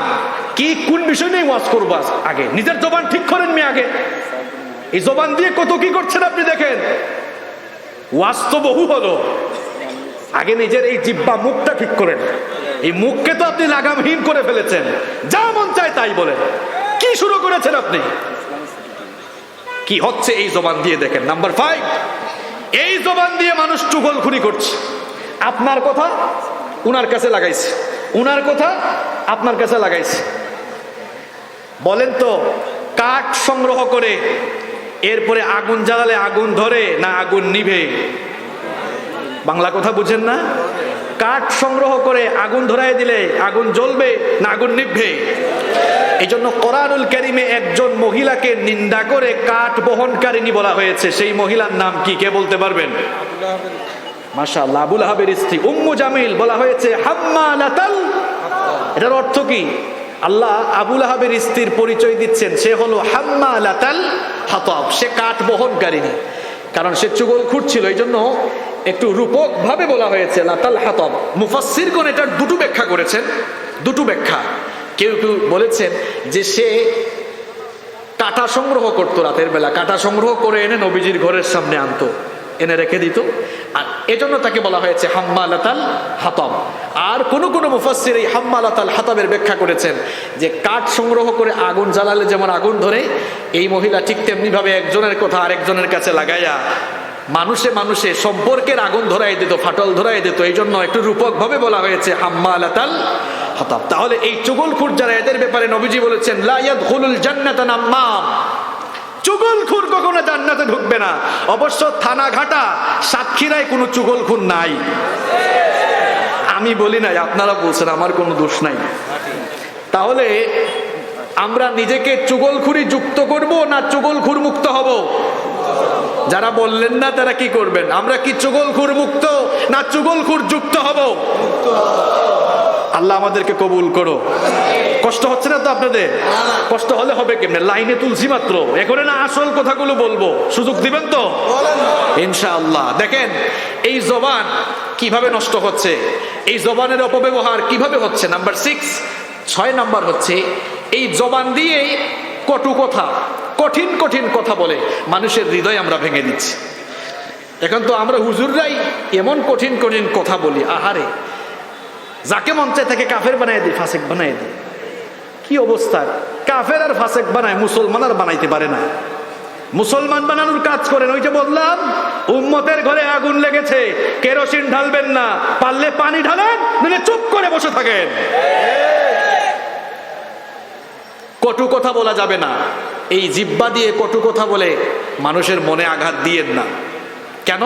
কি, কোন বিষয় নিয়ে ওয়াজ করবো আগে নিজের জবান ঠিক করেন মি আগে। এই জবান দিয়ে কত কি করছেন আপনি দেখেন। ওয়াজ তো বহু হলো, আগে নিজের এই জিহ্বা মুখটা ঠিক করেন। এই মুখকে তো আপনি লাগামহীন করে ফেলেছেন, যা মন চায় তাই বলেন। কি শুরু করেছেন আপনি? কি হচ্ছে এই জবান দিয়ে দেখেন। নাম্বার 5, এই জবান দিয়ে মানুষ চুগলখুরি করছে। আপনার কথা উনার কাছে লাগাইছে, উনার কথা আপনার কাছে লাগাইছে। বলেন তো, কাঠ সংগ্রহ করে এরপরে আগুন জ্বালালে আগুন ধরে না আগুন নিভে? বাংলা কথা বুঝেন না? কাঠ সংগ্রহ করে আগুন ধরায় দিলে আগুন জ্বলবে না আগুন নিভবে? এই জন্য কোরআনুল কারীমে একজন মহিলাকে নিন্দা করে কাঠ বহনকারিণী বলা হয়েছে। সেই মহিলার নাম কি, কে বলতে পারবেন? মাশাআল্লাহ, আবু লাহাবের স্ত্রী উম্মু জামিল বলা হয়েছে হাম্মালাতাল। এটার অর্থ কি? আল্লাহ আবু লাহাবের স্ত্রীর পরিচয় দিচ্ছেন, সে হলো হাম্মালাতাল হাতাব, সে কাঠ বহনকারিণী। কারণ সে চুগলখুর ছিল, এই জন্য একটু রূপক ভাবে বলা হয়েছে লাতাল হাতাব। মুফাসসিরগণ এটার দুটো ব্যাখ্যা করেছেন, দুটো ব্যাখ্যা। কেউ কেউ বলেছেন যে সে কাঁটা সংগ্রহ করতো, রাতের বেলা কাঁটা সংগ্রহ করে এনে নবীজির ঘরের সামনে আনতো, এনে রেখে দিত, আর এজন্য তাকে বলা হয়েছে হাম্মালাতাল হাতাব। আর কোন কোন মুফাসসির এই হাম্মালাতাল হাতাবের ব্যাখ্যা করেছেন যে কাঠ সংগ্রহ করে আগুন জ্বালালে যেমন আগুন ধরে, এই মহিলা ঠিক তেমনি ভাবে একজনের কথা আরেকজনের কাছে লাগাইয়া মানুষে মানুষে সম্পর্কের আগুন ধরাই দিত, ফাটল ধরাই দিত। এই জন্য একটু রূপক ভাবে বলা হয়েছে হাম্মালাতাল হাতাব। তাহলে এই চুগলখুর যারা, এদের ব্যাপারে নবীজি বলেছেন লা ইয়াদখুলুল জান্নাতা নাম্মাম, চুগলখুর কখনো জান্নাতে ঢুকবে না। অবশ্য থানা ঘাটা সাতক্ষীরায় কোনো চুগলখুর নাই, আমি বলি নাই, আপনারা বলছেন, আমার কোনো দোষ নাই। তাহলে আমরা নিজেকে চুগলখুরি যুক্ত করব না চুগলখুর মুক্ত হব? যারা বললেন না তারা কি করবেন? আমরা কি চুগলখুর মুক্ত না চুগলখুর যুক্ত হব? আল্লাহ আমাদেরকে কবুল করো। কষ্ট হচ্ছে না তো আপনাদের? কষ্ট হলে হবে কেমনে? লাইনে তুলছি মাত্র, এখানে না আসল কথাগুলো বলবো, সুযোগ দিবেন তো ইনশাআল্লাহ। দেখেন এই জবান কিভাবে নষ্ট হচ্ছে, এই জবানের অপব্যবহার কিভাবে হচ্ছে। নাম্বার 6 নাম্বার হচ্ছে এই জবান দিয়ে কটু কথা, কঠিন কঠিন কথা বলে মানুষের হৃদয় আমরা ভেঙে দিচ্ছি। এখন তো আমরা হুজুররাই এমন কঠিন কঠিন কথা বলি, আহারে, যাকে মন চায় তাকে কাফের বানায় দিই, ফাসেক বানায় দিই। কি অবস্থা! কাফের আর ফাসেক বানায়, মুসলমান আর বানাইতে পারে না। মুসলমান বানানোর কাজ করেন। ওই যে বললাম, উম্মতের ঘরে আগুন লেগেছে, কেরোসিন ঢালবেন না, পারলে পানি ঢালেন, নইলে চুপ করে বসে থাকেন। কটু কথা বলা যাবে না। এই জিহ্বা দিয়ে কটু কথা বলে মানুষের মনে আঘাত দিয়েন না। কেন?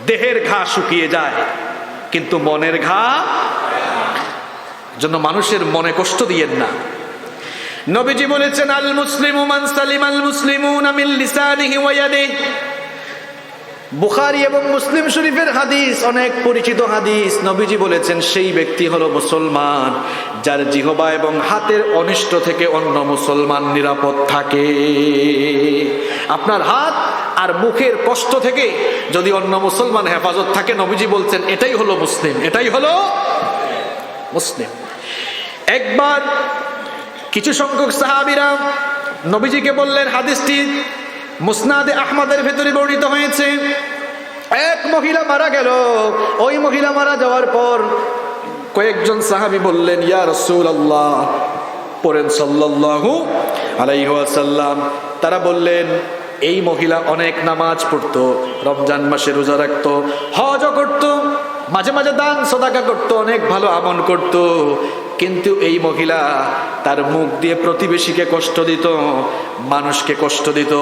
দেহের ঘা শুকিয়ে যায় কিন্তু মনের ঘা, জন্য মানুষের মনে কষ্ট দিয়েন না। নবীজি বলেছেন আল মুসলিমু মান সালিমাল মুসলিমুনা মিন লিসানিহি ওয়া ইয়াদিহি। বুখারী এবং মুসলিম শরীফের হাদিস, অনেক পরিচিত হাদিস। নবীজি বলেছেন সেই ব্যক্তি হলো মুসলমান যার জিহবা এবং হাতের অনিষ্ট থেকে অন্য মুসলমান নিরাপদ থাকে। আপনার হাত আর মুখের কষ্ট থেকে যদি অন্য মুসলমান হেফাজত থাকে, নবীজি বলছেন এটাই হলো মুসলিম, এটাই হলো মুসলিম। একবার কিছু সংখ্যক সাহাবীরা নবীজিকে বললেন, হাদিসটি মুসনাদে আহমদের ভেতরে বর্ণিত হয়েছে, এক মহিলা মারা গেল। ওই মহিলা মারা যাওয়ার পর কয়েকজন সাহাবী বললেন, ইয়া রাসূলুল্লাহ, পড়েন সাল্লাল্লাহু আলাইহি ওয়াসাল্লাম। তারা বললেন, এই মহিলা অনেক নামাজ পড়তো, রমজান মাসে রোজা রাখতো, হজও করতো, মাঝে মাঝে দান সদাকা করতো, অনেক ভালো আমল করতো, কিন্তু এই মহিলা তার মুখ দিয়ে প্রতিবেশীকে কষ্ট দিত, মানুষকে কষ্ট দিত।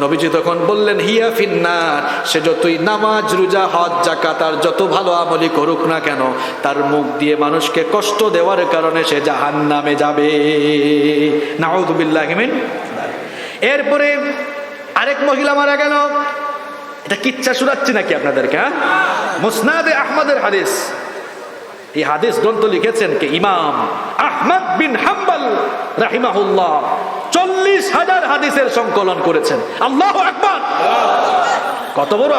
নবীজি তখন বললেন, হিয়া ফিন্নার, সে যতই নামাজ রোজা হজ যাকাত আর যত ভালো আমলই করুক না কেন, তার মুখ দিয়ে মানুষকে কষ্ট দেওয়ার কারণে সে জাহান্নামে যাবে। নাউযু বিল্লাহি মিন। এরপরে আরেক মহিলা মারা গেল। এটা কিচ্ছা শোনাচ্ছি নাকি আপনাদেরকে? মুসনাদে আহমদের হাদিস। এই হাদিস গ্রন্থ লিখেছেন কে? ইমাম আহমদ বিন হাম্বল রাহিমাহুল্লাহ। 40,000 হাদিসের সংকলন করেছেন। আল্লাহু আকবার! কত বড়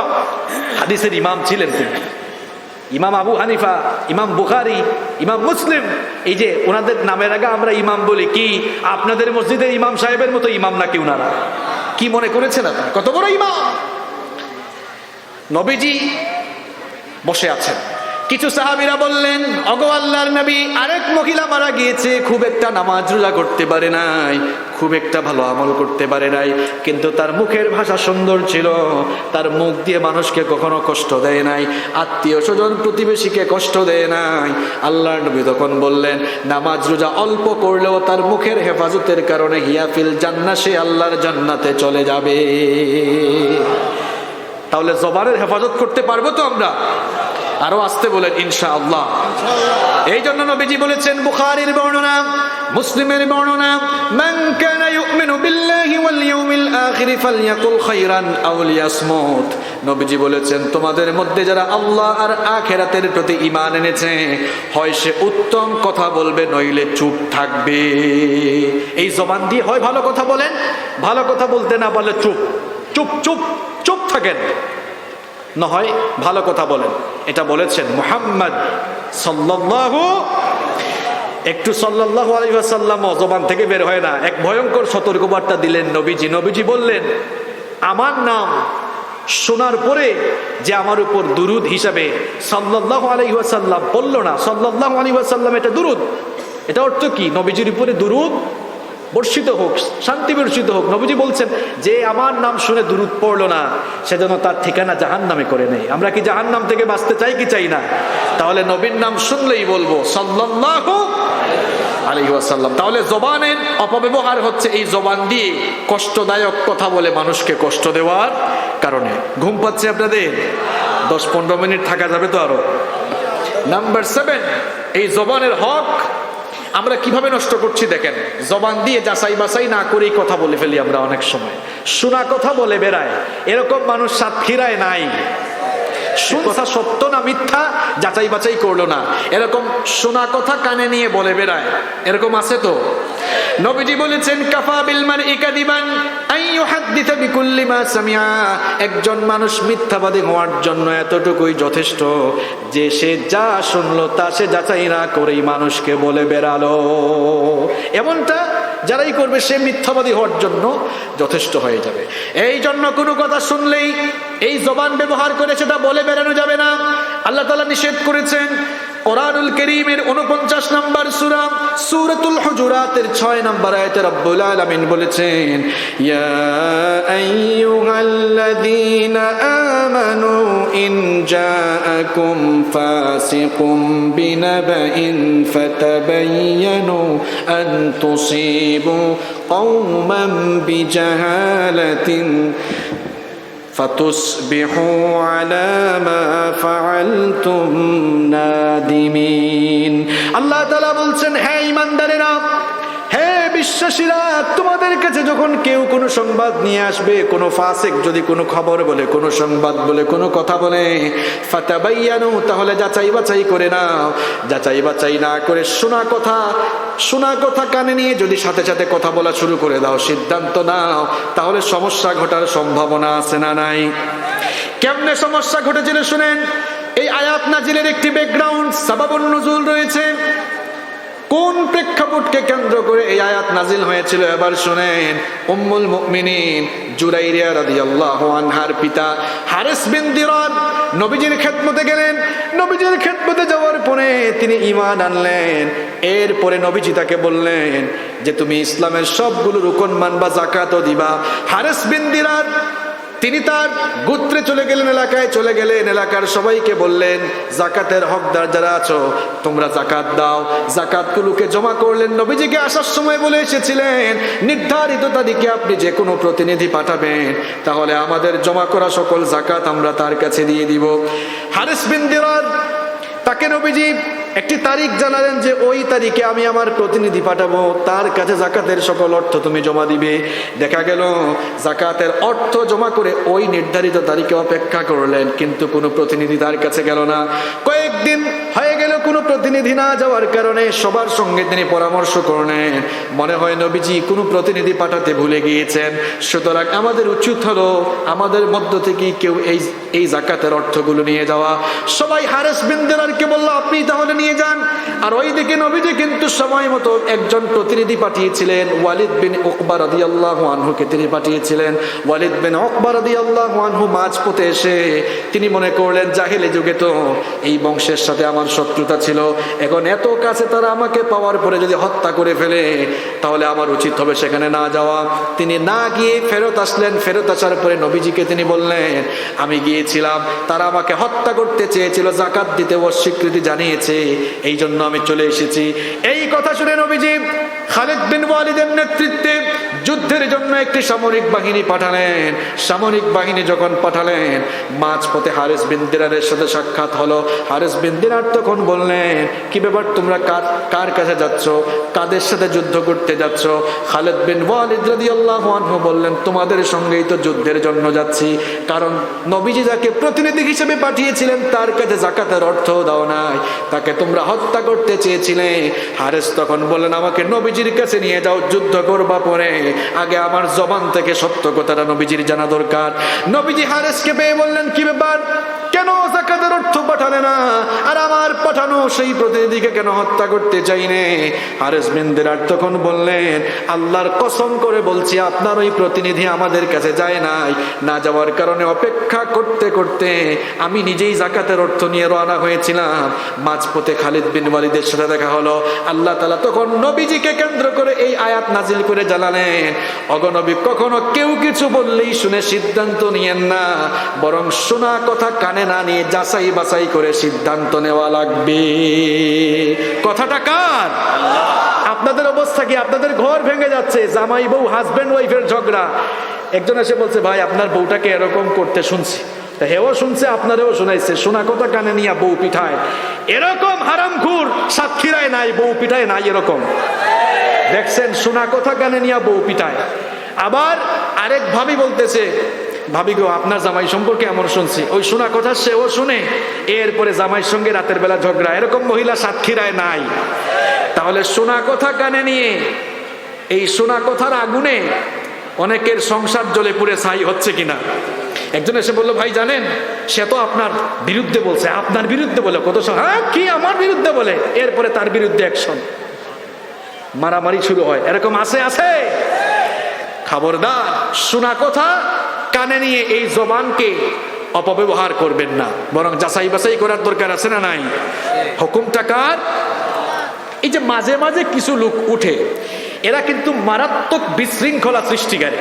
হাদিসের ইমাম ছিলেন তিনি। ইমাম আবু হানিফা, ইমাম বুখারী, ইমাম মুসলিম, এই যে ওনাদের নামের আগে আমরা ইমাম বলি, কি আপনাদের মসজিদের ইমাম সাহেবের মতো ইমাম নাকি ওনারা? কি মনে করেছেন আপনারা? কত বড় ইমাম! নবীজি বসে আছেন। কিছু সাহাবীরা বললেন, ওগো আল্লাহর নবী, আরেক মহিলা মারা গিয়েছে, খুব একটা নামাজ রোজা করতে পারে নাই, খুব একটা ভালো আমল করতে পারে নাই, কিন্তু তার মুখের ভাষা সুন্দর ছিল, তার মুখ দিয়ে মানুষকে কখনো কষ্ট দেয় নাই, আত্মীয় স্বজন প্রতিবেশীকে কষ্ট দেয় নাই। আল্লাহর নবী তখন বললেন, নামাজ রোজা অল্প করলেও তার মুখের হেফাজতের কারণে হিয়াফিল জান্নাহ, সে আল্লাহর জান্নাতে চলে যাবে। তাহলে জবানের হেফাজত করতে পারবো তো আমরা? আরো আসতে বলেন ইনশাআল্লাহ। এই জন্য নবীজি বলেছেন, বুখারীর বর্ণনা, মুসলিমের বর্ণনা, মান কানা ইউমিনু বিল্লাহি ওয়াল ইয়াউমিল আখির ফালইয়াকুল খায়রান আও লিয়াসমুত। নবীজি বলেছেন, তোমাদের মধ্যে যারা আল্লাহ আর আখিরাতের প্রতি ঈমান এনেছে, হয় সে উত্তম কথা বলবে, নইলে চুপ থাকবে। এই জবান দিয়ে হয় ভালো কথা বলেন, ভালো কথা বলতে না পারলে চুপ চুপ চুপ চুপ থাকেন, না হয় ভালো কথা বলেন। এটা বলেছেন মুহাম্মদ সাল্লাল্লাহু, একটু সাল্লাল্লাহু আলাইহি ওয়াসাল্লাম জবান থেকে বের হয় না। এক ভয়ঙ্কর সতর্কবার্তা দিলেন নবীজি। নবীজি বললেন, আমার নাম শোনার পরে যে আমার উপর দুরুদ হিসাবে সাল্লাল্লাহু আলাইহি ওয়াসাল্লাম বলল না, সাল্লাল্লাহু আলাইহি ওয়াসাল্লাম এটা দুরুদ। এটা অর্থ কি? নবীজির উপরে দুরুদ বর্ষিত হোক, শান্তি বর্ষিত হোক। নবীজি বলছেন, যে আমার নাম শুনে দুরুদ পড়লো না, সেজন্য তার ঠিকানা জাহান্নামে করে নেই। আমরা কি জাহান্নাম থেকে বাঁচতে চাই কি চাই না? তাহলে নবীর নাম শুনলেই বলবো সাল্লাল্লাহু আলাইহি ওয়াসাল্লাম। তাহলে জবানের অপব্যবহার হচ্ছে এই জবান দিয়ে কষ্টদায়ক কথা বলে মানুষকে কষ্ট দেওয়ার কারণে। ঘুম পাচ্ছে আপনাদের? 10-15 মিনিট থাকা যাবে তো আরো। নাম্বার 7, এই জবানের হক আমরা কিভাবে নষ্ট করছি দেখেন। জবান দিয়ে যাচাই বাছাই না করেই কথা বলে ফেলি আমরা। অনেক সময় শোনা কথা বলে বেড়ায়, এরকম মানুষ সাতক্ষীরায় নাই। কথা সত্য না মিথ্যা যাচাই বাছাই করলো না, এরকম শোনা কথা কানে নিয়ে বলে বেড়ায়, এরকম আছে তো। নবীজি বলেছেন, কাফা বিল মারই কাদিবান আন ইউহাদ্দিসা বিকুল্লি মা সামিআ। একজন মানুষ মিথ্যাবাদী হওয়ার জন্য এতটুকুই যথেষ্ট যে সে যা শুনলো তা সে যাচাই না করেই মানুষকে বলে বেড়ালো। এমনটা যারাই করবে সে মিথ্যাবাদী হওয়ার জন্য যথেষ্ট হয়ে যাবে। এই জন্য কোনো কথা শুনলেই এই জবান ব্যবহার করে সেটা বলে বেড়ানো যাবে না। আল্লাহ তাআলা নিষেধ করেছেন। কোরআনুল কারীমের 49 নম্বর সূরা সূরাতুল হুজুরাতের 6 নম্বর আয়াতে রব্বুল আলামিন বলেছেন, ইয়া আইয়ুহাল্লাযীনা আমানু ইন জাআকুম ফাসিকুম বিনাবাইন ফাতাবায়ানু আন তুসিবু কওমান বিজাহালাতিন ফাতুসবিহু আলা মা ফাআলতুম নাদিমিন। আল্লাহ তাআলা বলছেন, হে ঈমানদারেরা, হে বিশ্বাসীরা, তোমাদের কাছে যখন কেউ কোনো সংবাদ নিয়ে আসবে, কোনো ফাসিক যদি কোনো খবর বলে, কোনো সংবাদ বলে, কোনো কথা বলে, ফাতাবায়ানু, তাহলে যাচাই বাছাই করে নাও। যাচাই বাছাই না করে শোনা কথা কানে নিয়ে যদি সাথে সাথে কথা বলা শুরু করে দাও, সিদ্ধান্ত নাও, তাহলে সমস্যা ঘটার সম্ভাবনা আছে না নাই? কেমনে সমস্যা ঘটেছিল শুনেন। এই আয়াত নাজিলের একটি ব্যাকগ্রাউন্ড, সাবাবুন নুজুল রয়েছে। কোন প্রেক্ষাপটকে কেন্দ্র করে এই আয়াত নাজিল হয়েছিল এবার শুনেন। উম্মুল মুমিনিন জুরাইরিয়া রাদিয়াল্লাহু আনহার পিতা হারিস বিন দিরার নবীজির খেদমতে গেলেন। নবীজির খেদমতে যাওয়ার পরে তিনি ঈমান আনলেন। এরপরে নবীজি তাকে বললেন যে তুমি ইসলামের সবগুলো রুকন মানবা, যাকাতও দিবা। হারিস বিন দিরার তিনি তার গোত্রে চলে গেলেন, এলাকায় চলে গেলেন, এলাকার সবাইকে বললেন জাকাতের হকদার যারা আছো তোমরা জাকাত দাও। জাকাতগুলোকে জমা করলেন। নবীজিকে আসার সময় বলে এসেছিলেন নির্ধারিত তারিখে আপনি যে কোনো প্রতিনিধি পাঠাবেন, তাহলে আমাদের জমা করা সকল জাকাত আমরা তার কাছে দিয়ে দিব। হারিস বিন দিরার তাকে নবীজি একটি তারিখ জানালেন যে ওই তারিখে আমি আমার প্রতিনিধি পাঠাবো, তার কাছে জাকাতের সকল অর্থ তুমি জমা দিবে। দেখা গেল জাকাতের অর্থ জমা করে ওই নির্ধারিত তারিখে অপেক্ষা করলেন, কিন্তু কোনো প্রতিনিধি তার কাছে গেল না। কয়েকদিন হয়ে গেল কোনো প্রতিনিধি না যাওয়ার কারণে সবার সঙ্গে তিনি পরামর্শ করলেন, মনে হয় নবীজি কোনো প্রতিনিধি পাঠাতে ভুলে গিয়েছেন, সুতরাং আমাদের উচিত হলো আমাদের মধ্য থেকে কেউ এই জাকাতের অর্থগুলো নিয়ে যাওয়া। সবাই হারিস বিন দিরারকে বলল আপনি তাহলে নিয়ে যান। আর ওইদিকে নবীজি কিন্তু সময় মতো একজন প্রতিনিধি পাঠিয়েছিলেন, ওয়ালিদ বিন উকবা রাদিয়াল্লাহু আনহুকে তিনি পাঠিয়েছিলেন। ওয়ালিদ বিন উকবা রাদিয়াল্লাহু আনহু মাঝপথে এসে তিনি মনে করলেন জাহেলি যুগে তো এই বংশের সাথে আমার শত্রুতা ছিল, এখন এত কাছে তারা আমাকে পাওয়ার পরে যদি হত্যা করে ফেলে তাহলে আমার উচিত হবে সেখানে না যাওয়া। তিনি না গিয়ে ফেরত আসলেন। ফেরত আসার পরে নবীজিকে তিনি বললেন আমি গিয়েছিলাম, তারা আমাকে হত্যা করতে চেয়েছিল, জাকাত দিতে অস্বীকৃতি জানিয়েছে, এই জন্য আমি চলে এসেছি। এই কথা শুনে নবীজি খালিদ বিন ওয়ালিদের নেতৃত্বে যুদ্ধের জন্য একটি সামরিক বাহিনী পাঠালেন। সামরিক বাহিনী যখন পাঠালেন মাঝপথে হারিস বিন দিরারের সাথে সাক্ষাৎ হলো। হারিস বিন দিরার তখন বললেন কি ব্যাপার, তোমরা কার কাছে যাচ্ছ, কাদের সাথে যুদ্ধ করতে যাচ্ছ? খালিদ বিন ওয়ালিদ রাদিয়াল্লাহু আনহু বললেন তোমাদের সঙ্গেই তো যুদ্ধের জন্য যাচ্ছি, কারণ নবীজি যাকে প্রতিনিধি হিসেবে পাঠিয়েছিলেন তার কাছে জাকাতের অর্থ দাও নাই, তাকে তোমরা হত্যা করতে চেয়েছিলে। হারিস তখন বললেন আমাকে নবীজির কাছে নিয়ে যাও, যুদ্ধ করবা পরে আগে আমার জবান থেকে সত্য কথাটা নবীজির জানা দরকার। নবীজি হারিসকে পেয়ে বললেন কি ব্যাপার, কেন জাকাতের অর্থ পাঠালে না, আর আমার পাঠানো সেই প্রতিনিধিকে কেন হত্যা করতে চাইনে? হারিস বিন দিরার তখন বললেন আল্লাহর কসম করে বলছি আপনার ওই প্রতিনিধি আমাদের কাছে যায় নাই, না যাওয়ার কারণে অপেক্ষা করতে করতে আমি নিজেই জাকাতের অর্থ নিয়ে রওনা হয়েছিলাম। মাঝপথে খালিদ বিন ওয়ালিদের সাথে দেখা হলো। আল্লাহ তাআলা তখন নবীজিকে কেন্দ্র করে এই আয়াত নাজিল করে জানালেন অগনবী কখনো কেউ কিছু বললেই শুনে সিদ্ধান্ত নিয়েন না, বরং শোনা কথা কানে না নিয়ে যাচাই বাছাই করে সিদ্ধান্ত নেওয়া লাগবে। কথাটা কার? আপনাদের অবস্থা কি? আপনাদের ঘর ভেঙে যাচ্ছে, জামাই বউ হাজবেন্ড ওয়াইফের ঝগড়া। একজন এসে বলছে ভাই আপনার বউটাকে এরকম করতে শুনছি, হেও শুনছে আপনারেও শুনাইছে, শোনা কথা কানে নিয়ে বউ পিঠায়। এরকম হারামখোর সাতক্ষীরায় নাই, বউ পিঠায় নাই এরকম দেখছেন, শোনা কথা কানে নিয়ে বউ পিঠায়। আবার আরেক ভাবি বলতেছে ভাবি গো আপনার জামাই সম্পর্কে এমন শুনছি, ওই শোনা কথা সেও শুনে, এরপরে জামাইয়ের সঙ্গে রাতের বেলা ঝগড়া। এরকম মহিলা সাতক্ষীরায় নাই। তাহলে শোনা কথা কানে নিয়ে এই শোনা কথার আগুনে অনেকের সংসার জ্বলে পুড়ে ছাই হচ্ছে কিনা। একজন এসে বললো ভাই জানেন সে তো আপনার বিরুদ্ধে বলছে, আপনার বিরুদ্ধে বলে কত, হ্যাঁ কি আমার বিরুদ্ধে বলে, এরপরে তার বিরুদ্ধে অ্যাকশন, মারামারি শুরু হয়। এরকম আছে আছে খবরদার, শোনা কথা কানে নিয়ে এই জবানকে অপব্যবহার করবেন না, বরং যাচাই বাছাই করার দরকার আছে না নাই? হুকুমটা কার? এই যে মাঝে মাঝে কিছু লোক উঠে, এরা কিন্তু মারাত্মক বিশৃঙ্খলা সৃষ্টিকারী,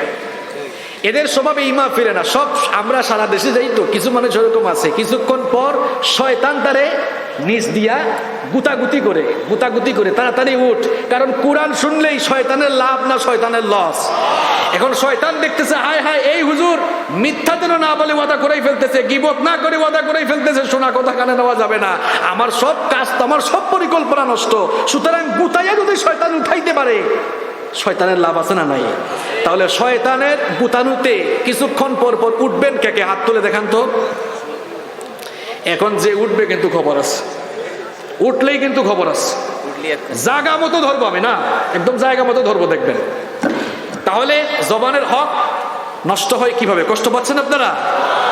এদের স্বভাবে ইমা ফিরে না। সব আমরা সারা দেশে যাই তো, কিছু মানুষ এরকম আছে, কিছুক্ষণ পর শয়তান তারে নিচ দিয়া গুতাগুতি করে তাড়াতাড়ি উঠ, কারণ কোরআন শুনলেই শয়তানের লাভ না শয়তানের লস। এখন শয়তান দেখতেছে হায় হায় এই হুজুর মিথ্যা যেন না বলে ওয়াদা করেই ফেলতেছে, গীবত না করে ওয়াদা করেই ফেলতেছে, শোনা কথা কানে নেওয়া যাবে না, আমার সব কাজ তো আমার সব পরিকল্পনা নষ্ট। সুতরাং গুতাইয়া যদি শয়তান উঠাইতে পারে শয়তানের লাভ আছে না নাই? তাহলে শয়তানের গুতানুতে কিছুক্ষণ পর পর উঠবেন কে কে? হাত তুলে দেখান তো। এখন যে উঠবে কিন্তু খবর আছে, উঠলেই কিন্তু খবর আছে, জায়গা মতো ধরবো আমি না, একদম জায়গা মতো ধরবো দেখবেন। তাহলে জবানের হক নষ্ট হয় কিভাবে? কষ্ট পাচ্ছেন আপনারা?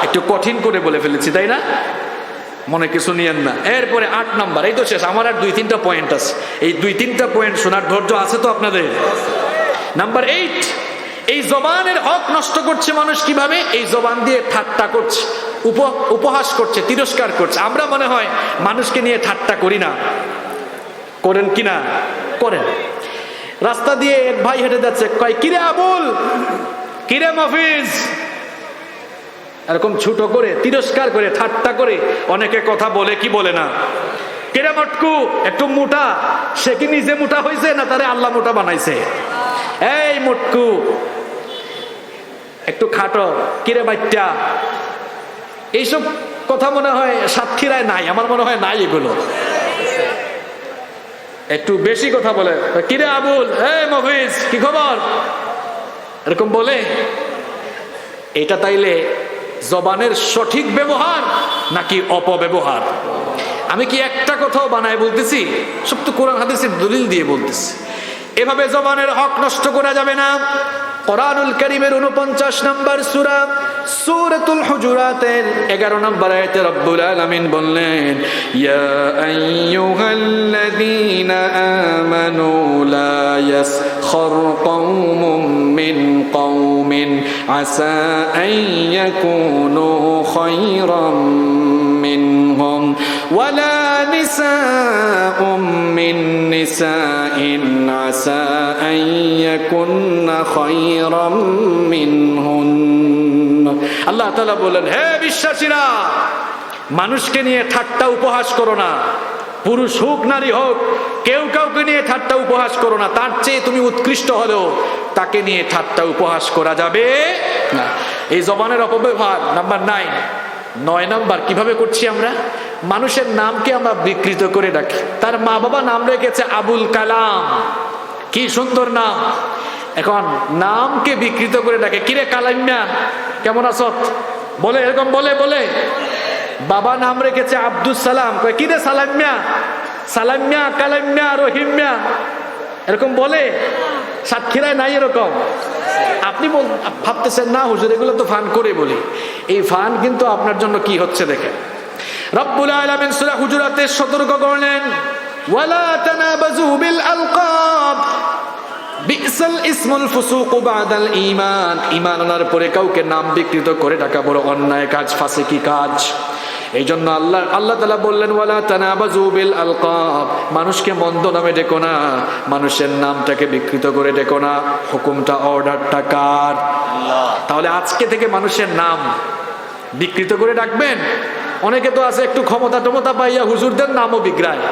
একটু কঠিন করে বলে ফেলেছি তাই না? মনে কিছু নিয়েন না। এরপরে 8 নাম্বার, এই তো শেষ, আমার আর 2-3টা পয়েন্ট আছে। এই 2-3টা পয়েন্ট শোনার ধৈর্য আছে তো আপনাদের? নাম্বার 8, এই জবানের হক নষ্ট করছে মানুষ কিভাবে? এই জবান দিয়ে ঠাট্টা করছে, উপহাস করছে, তিরস্কার করছে। আমরা মনে হয় মানুষকে নিয়ে ঠাট্টা করি না, করেন কিনা? করেন। রাস্তা দিয়ে এক ভাই হেঁটে যাচ্ছে, কয় কিরে আবুল, কিরে মফিজ, এরকম ছোট করে তিরস্কার করে ঠাট্টা করে অনেকে কথা বলে কি বলে না? কিরে মটকু, একটু মোটা, সে কি নিজে মোটা হয়েছে না তারে আল্লাহ মোটা বানাইছে? এই মটকু, একটু খাটো, কিরে বাচ্চা, এইসব কথা মনে হয় সাতক্ষীরায় নাই, আমার মনে হয় নাই এগুলো। একটু বেশি কথা বলে, কিরে আবুল, এই মফিজ, কি খবর, এরকম বলে। এটা তাইলে জবানের সঠিক ব্যবহার নাকি অপব্যবহার? আমি কি একটা কথাও বানায় বলতেছি? সব তো কোরআন হাদিসের দলিল দিয়ে বলতেছি। এভাবে জবানের হক নষ্ট করা যাবে না। কোরআনুল কারীমের 49 নম্বর সূরা সূরাতুল হুজুরাতের 11 নম্বর আয়াতে রব্বুল আলামিন বললেন, ইয়া আইয়ুহাল্লাযীনা আমানু লা ইয়াসখর কওমুম মিন কওমিন আসা আন ইয়াকুনু খায়রাম মিনহুম ওয়ালা নিসাউম মিন নিসাইন আসা আন ইয়াকুননা খায়রাম মিনহুন। আল্লাহ তাআলা বলেন, হে বিশ্বাসীরা, মানুষকে নিয়ে ঠাট্টা উপহাস করো না। পুরুষ হোক নারী হোক, কেউ কাউকে নিয়ে ঠাট্টা উপহাস করো না। তার চেয়ে তুমি উৎকৃষ্ট হলেও তাকে নিয়ে ঠাট্টা উপহাস করা যাবে না। এই জবানের অপব্যবহার। নাম্বার 9 নাম্বার কিভাবে করছি আমরা? মানুষের নামকে আমরা বিকৃত করে ডাকি। তার মা বাবা নাম রেখেছে আবুল কালাম, কি সুন্দর নাম, এখন নামকে বিকৃত করে ডাকে, কিরে কালাম্যা, কেমন আছো বলে, এরকম বলে বলে। বাবা নাম রেখেছে আব্দুল সালাম, কয় কিরে সালাম্যা, সালাম্যা, কালাম্যা, রহিম্যা, এরকম বলে। সাতক্ষীরায় নাই এরকম? আপনি ভাবতেছেন না হুজুর এগুলো তো ফান করে বলি। এই ফান কিন্তু আপনার জন্য কি হচ্ছে দেখেন। রব্বুল আলামিন সূরা হুজুরাতে সতর্ক করলেন, ওয়ালা তানাবাজু বিল আলকাব বিসাল ইসমুল ফুসুক বাদাল ঈমান। ঈমান আনার পরে কাউকে নাম বিকৃত করে ডাকা বড় অন্যায় কাজ, ফাসিকি কাজ। এই জন্য আল্লাহ তাআলা বললেন, ওয়ালা তানাবাজু বিল আলকাব, মানুষকে মন্দ নামে ডেকো না, মানুষের নামটাকে বিকৃত করে ডেকো না। হুকুমটা, অর্ডারটা কার? তাহলে আজকে থেকে মানুষের নাম বিকৃত করে ডাকবেন। অনেকে তো আছে একটু ক্ষমতা টমতা পাইয়া হুজুরদের নামও বিগড়ায়,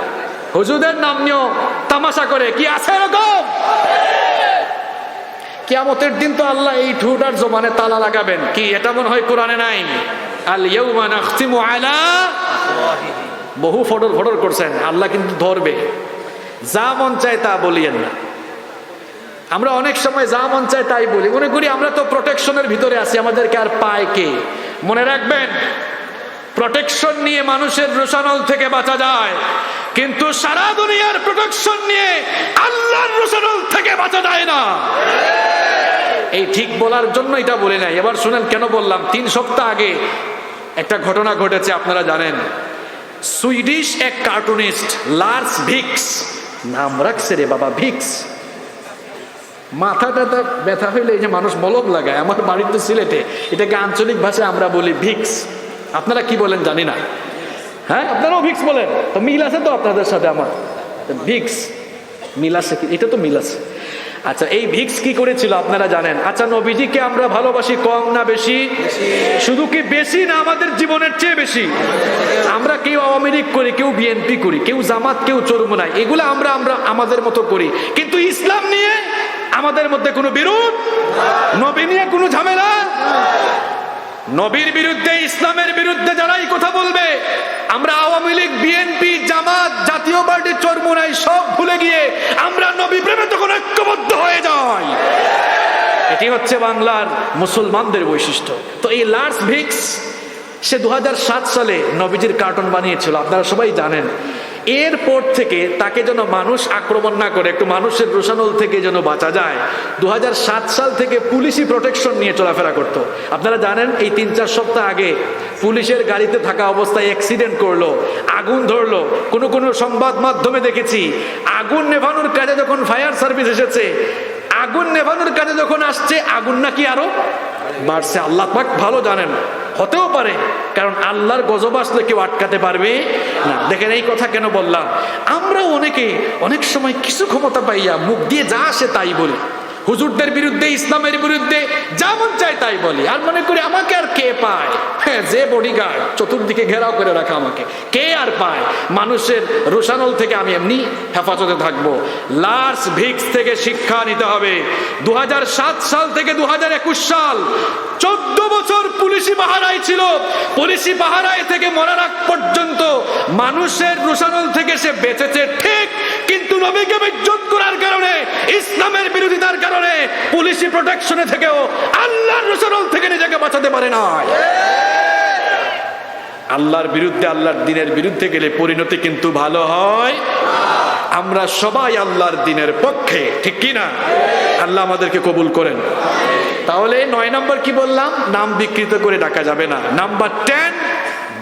হুজুরদের নাম নিয়েও তামাশা করে। কি আছে এরকম? কিয়ামতের দিন তো আল্লাহ এই ঠোঁটার জবানে তালা লাগাবেন। কি এটা মনে হয় কোরআনে নাই? আল ইয়াউমা নাখতিমু আলা, বহু ফটর ফটর করছেন, আল্লাহ কিন্তু ধরবে। যা মন চায় তা বলিয়েন না। আমরা অনেক সময় যা মন চায় তাই বলি, মনে করি আমরা তো প্রোটেকশনের ভিতরে আছি, আমাদেরকে আর পায় কে? মনে রাখবেন, প্রোটেকশন নিয়ে মানুষের রোশানল থেকে বাঁচা যায়, কিন্তু সারা দুনিয়ার প্রোটেকশন নিয়ে আল্লাহর রোশানল থেকে বাঁচা যায় না। এই ঠিক বলার জন্য এটা বলে নাই। এবার শুনেন কেন বললাম। 3 সপ্তাহ আগে একটা ঘটনা ঘটেছে, আপনারা জানেন। সুইডিশ এক কার্টুনিস্ট লার্স ভিক্স, নাম রাখছে রে বাবা ভিক্স। মাথা টাথা ব্যথা হইলে এই যে মানুষ মলম লাগায়, আমার বাড়িতে সিলেটে এটাকে আঞ্চলিক ভাষায় আমরা বলি ভিক্স। আপনারা কি বলেন জানি না। হ্যাঁ, আপনারাও ভিক্স বলেন তো? মিল আছে তো আপনাদের সাথে আমার? ভিক্স মিল আছে কি? এটা তো মিল আছে। আচ্ছা, এই ভিক্স কি করেছিল আপনারা জানেন? আচ্ছা, নবীজিকে আমরা ভালোবাসি কম না বেশি? শুধু কি বেশি না আমাদের জীবনের চেয়ে বেশি? আমরা কেউ আওয়ামী লীগ করি, কেউ বিএনপি করি, কেউ জামাত, কেউ চরমোনাই, এগুলো আমরা আমাদের মতো করি, কিন্তু ইসলাম নিয়ে আমাদের মধ্যে কোনো বিরোধ, নবী নিয়ে কোনো ঝামেলা। নবীর বিরুদ্ধে, ইসলামের বিরুদ্ধে যারাই কথা বলবে, আমরা আওয়ামী লীগ, বিএনপি, জামাত, জাতীয় পার্টি, চরমোনাই সব ভুলে গিয়ে আমরা নবী প্রেমে তখন ঐক্যবদ্ধ হয়ে যাই। এটি হচ্ছে বাংলার মুসলমানদের বৈশিষ্ট্য। তো এই লার্স ভিক্স, সে 2007 সালে নবীজির কার্টুন বানিয়েছিল, আপনারা সবাই জানেন। এরপর থেকে তাকে যেন মানুষ আক্রমণ না করে, একটু মানুষের রোষানল থেকে যেন বাঁচা যায়, 2007 সাল থেকে পুলিশি প্রোটেকশন নিয়ে চলাফেরা করত। আপনারা জানেন এই 3-4 সপ্তাহ আগে পুলিশের গাড়িতে থাকা অবস্থায় অ্যাক্সিডেন্ট করলো, আগুন ধরলো। কোনো সংবাদ মাধ্যমে দেখেছি আগুন নেভানোর কাজে যখন ফায়ার সার্ভিস এসেছে, আগুন নেভানোর কাজে যখন আসছে, আগুন নাকি আরো বাড়ছে। আল্লাহ পাক ভালো জানেন, হতেও পারে, কারণ আল্লাহর গজব আসলে কেউ আটকাতে পারবে না। দেখেন এই কথা কেন বললাম, আমরা অনেকে অনেক সময় কিছু ক্ষমতা পাইয়া মুখ দিয়ে যা আসে তাই বলি, হুজুরদের বিরুদ্ধে, ইসলামের বিরুদ্ধে যা মন চায় তাই বলি, আর মনে করি আমাকে আর কে পায়? হ্যাঁ, যে বডিগার্ড চতুর্দিকে ঘেরাও করে রাখা, আমাকে কে আর পায়? মানুষের রোষানল থেকে আমি এমনি হেফাজতে থাকবো। লার্স ভিক্স থেকে শিক্ষা নিতে হবে। 2007 সাল থেকে 2021 সাল 14 বছর পুলিশি পাহারায় ছিল। পুলিশি পাহারায় থেকে মরার আগ পর্যন্ত মানুষের রোষানল থেকে সে বেঁচেছে ঠিক, কিন্তু নবীকে বেইজ্জত করার কারণে, ইসলামের বিরোধিতার কারণে পুলিশি প্রোটেকশনে থেকেও আল্লাহর রোষানল থেকে নিজেকে বাঁচাতে পারে না। আল্লাহর বিরুদ্ধে, আল্লাহর দ্বীনের বিরুদ্ধে গেলে পরিণতি কিন্তু ভালো হয়। আমরা সবাই আল্লাহর দ্বীনের পক্ষে, ঠিক কি না? আল্লাহ আমাদেরকে কবুল করেন। তাহলে 9 নম্বর কি বললাম? নাম বিকৃত করে ডাকা যাবে না। নাম্বার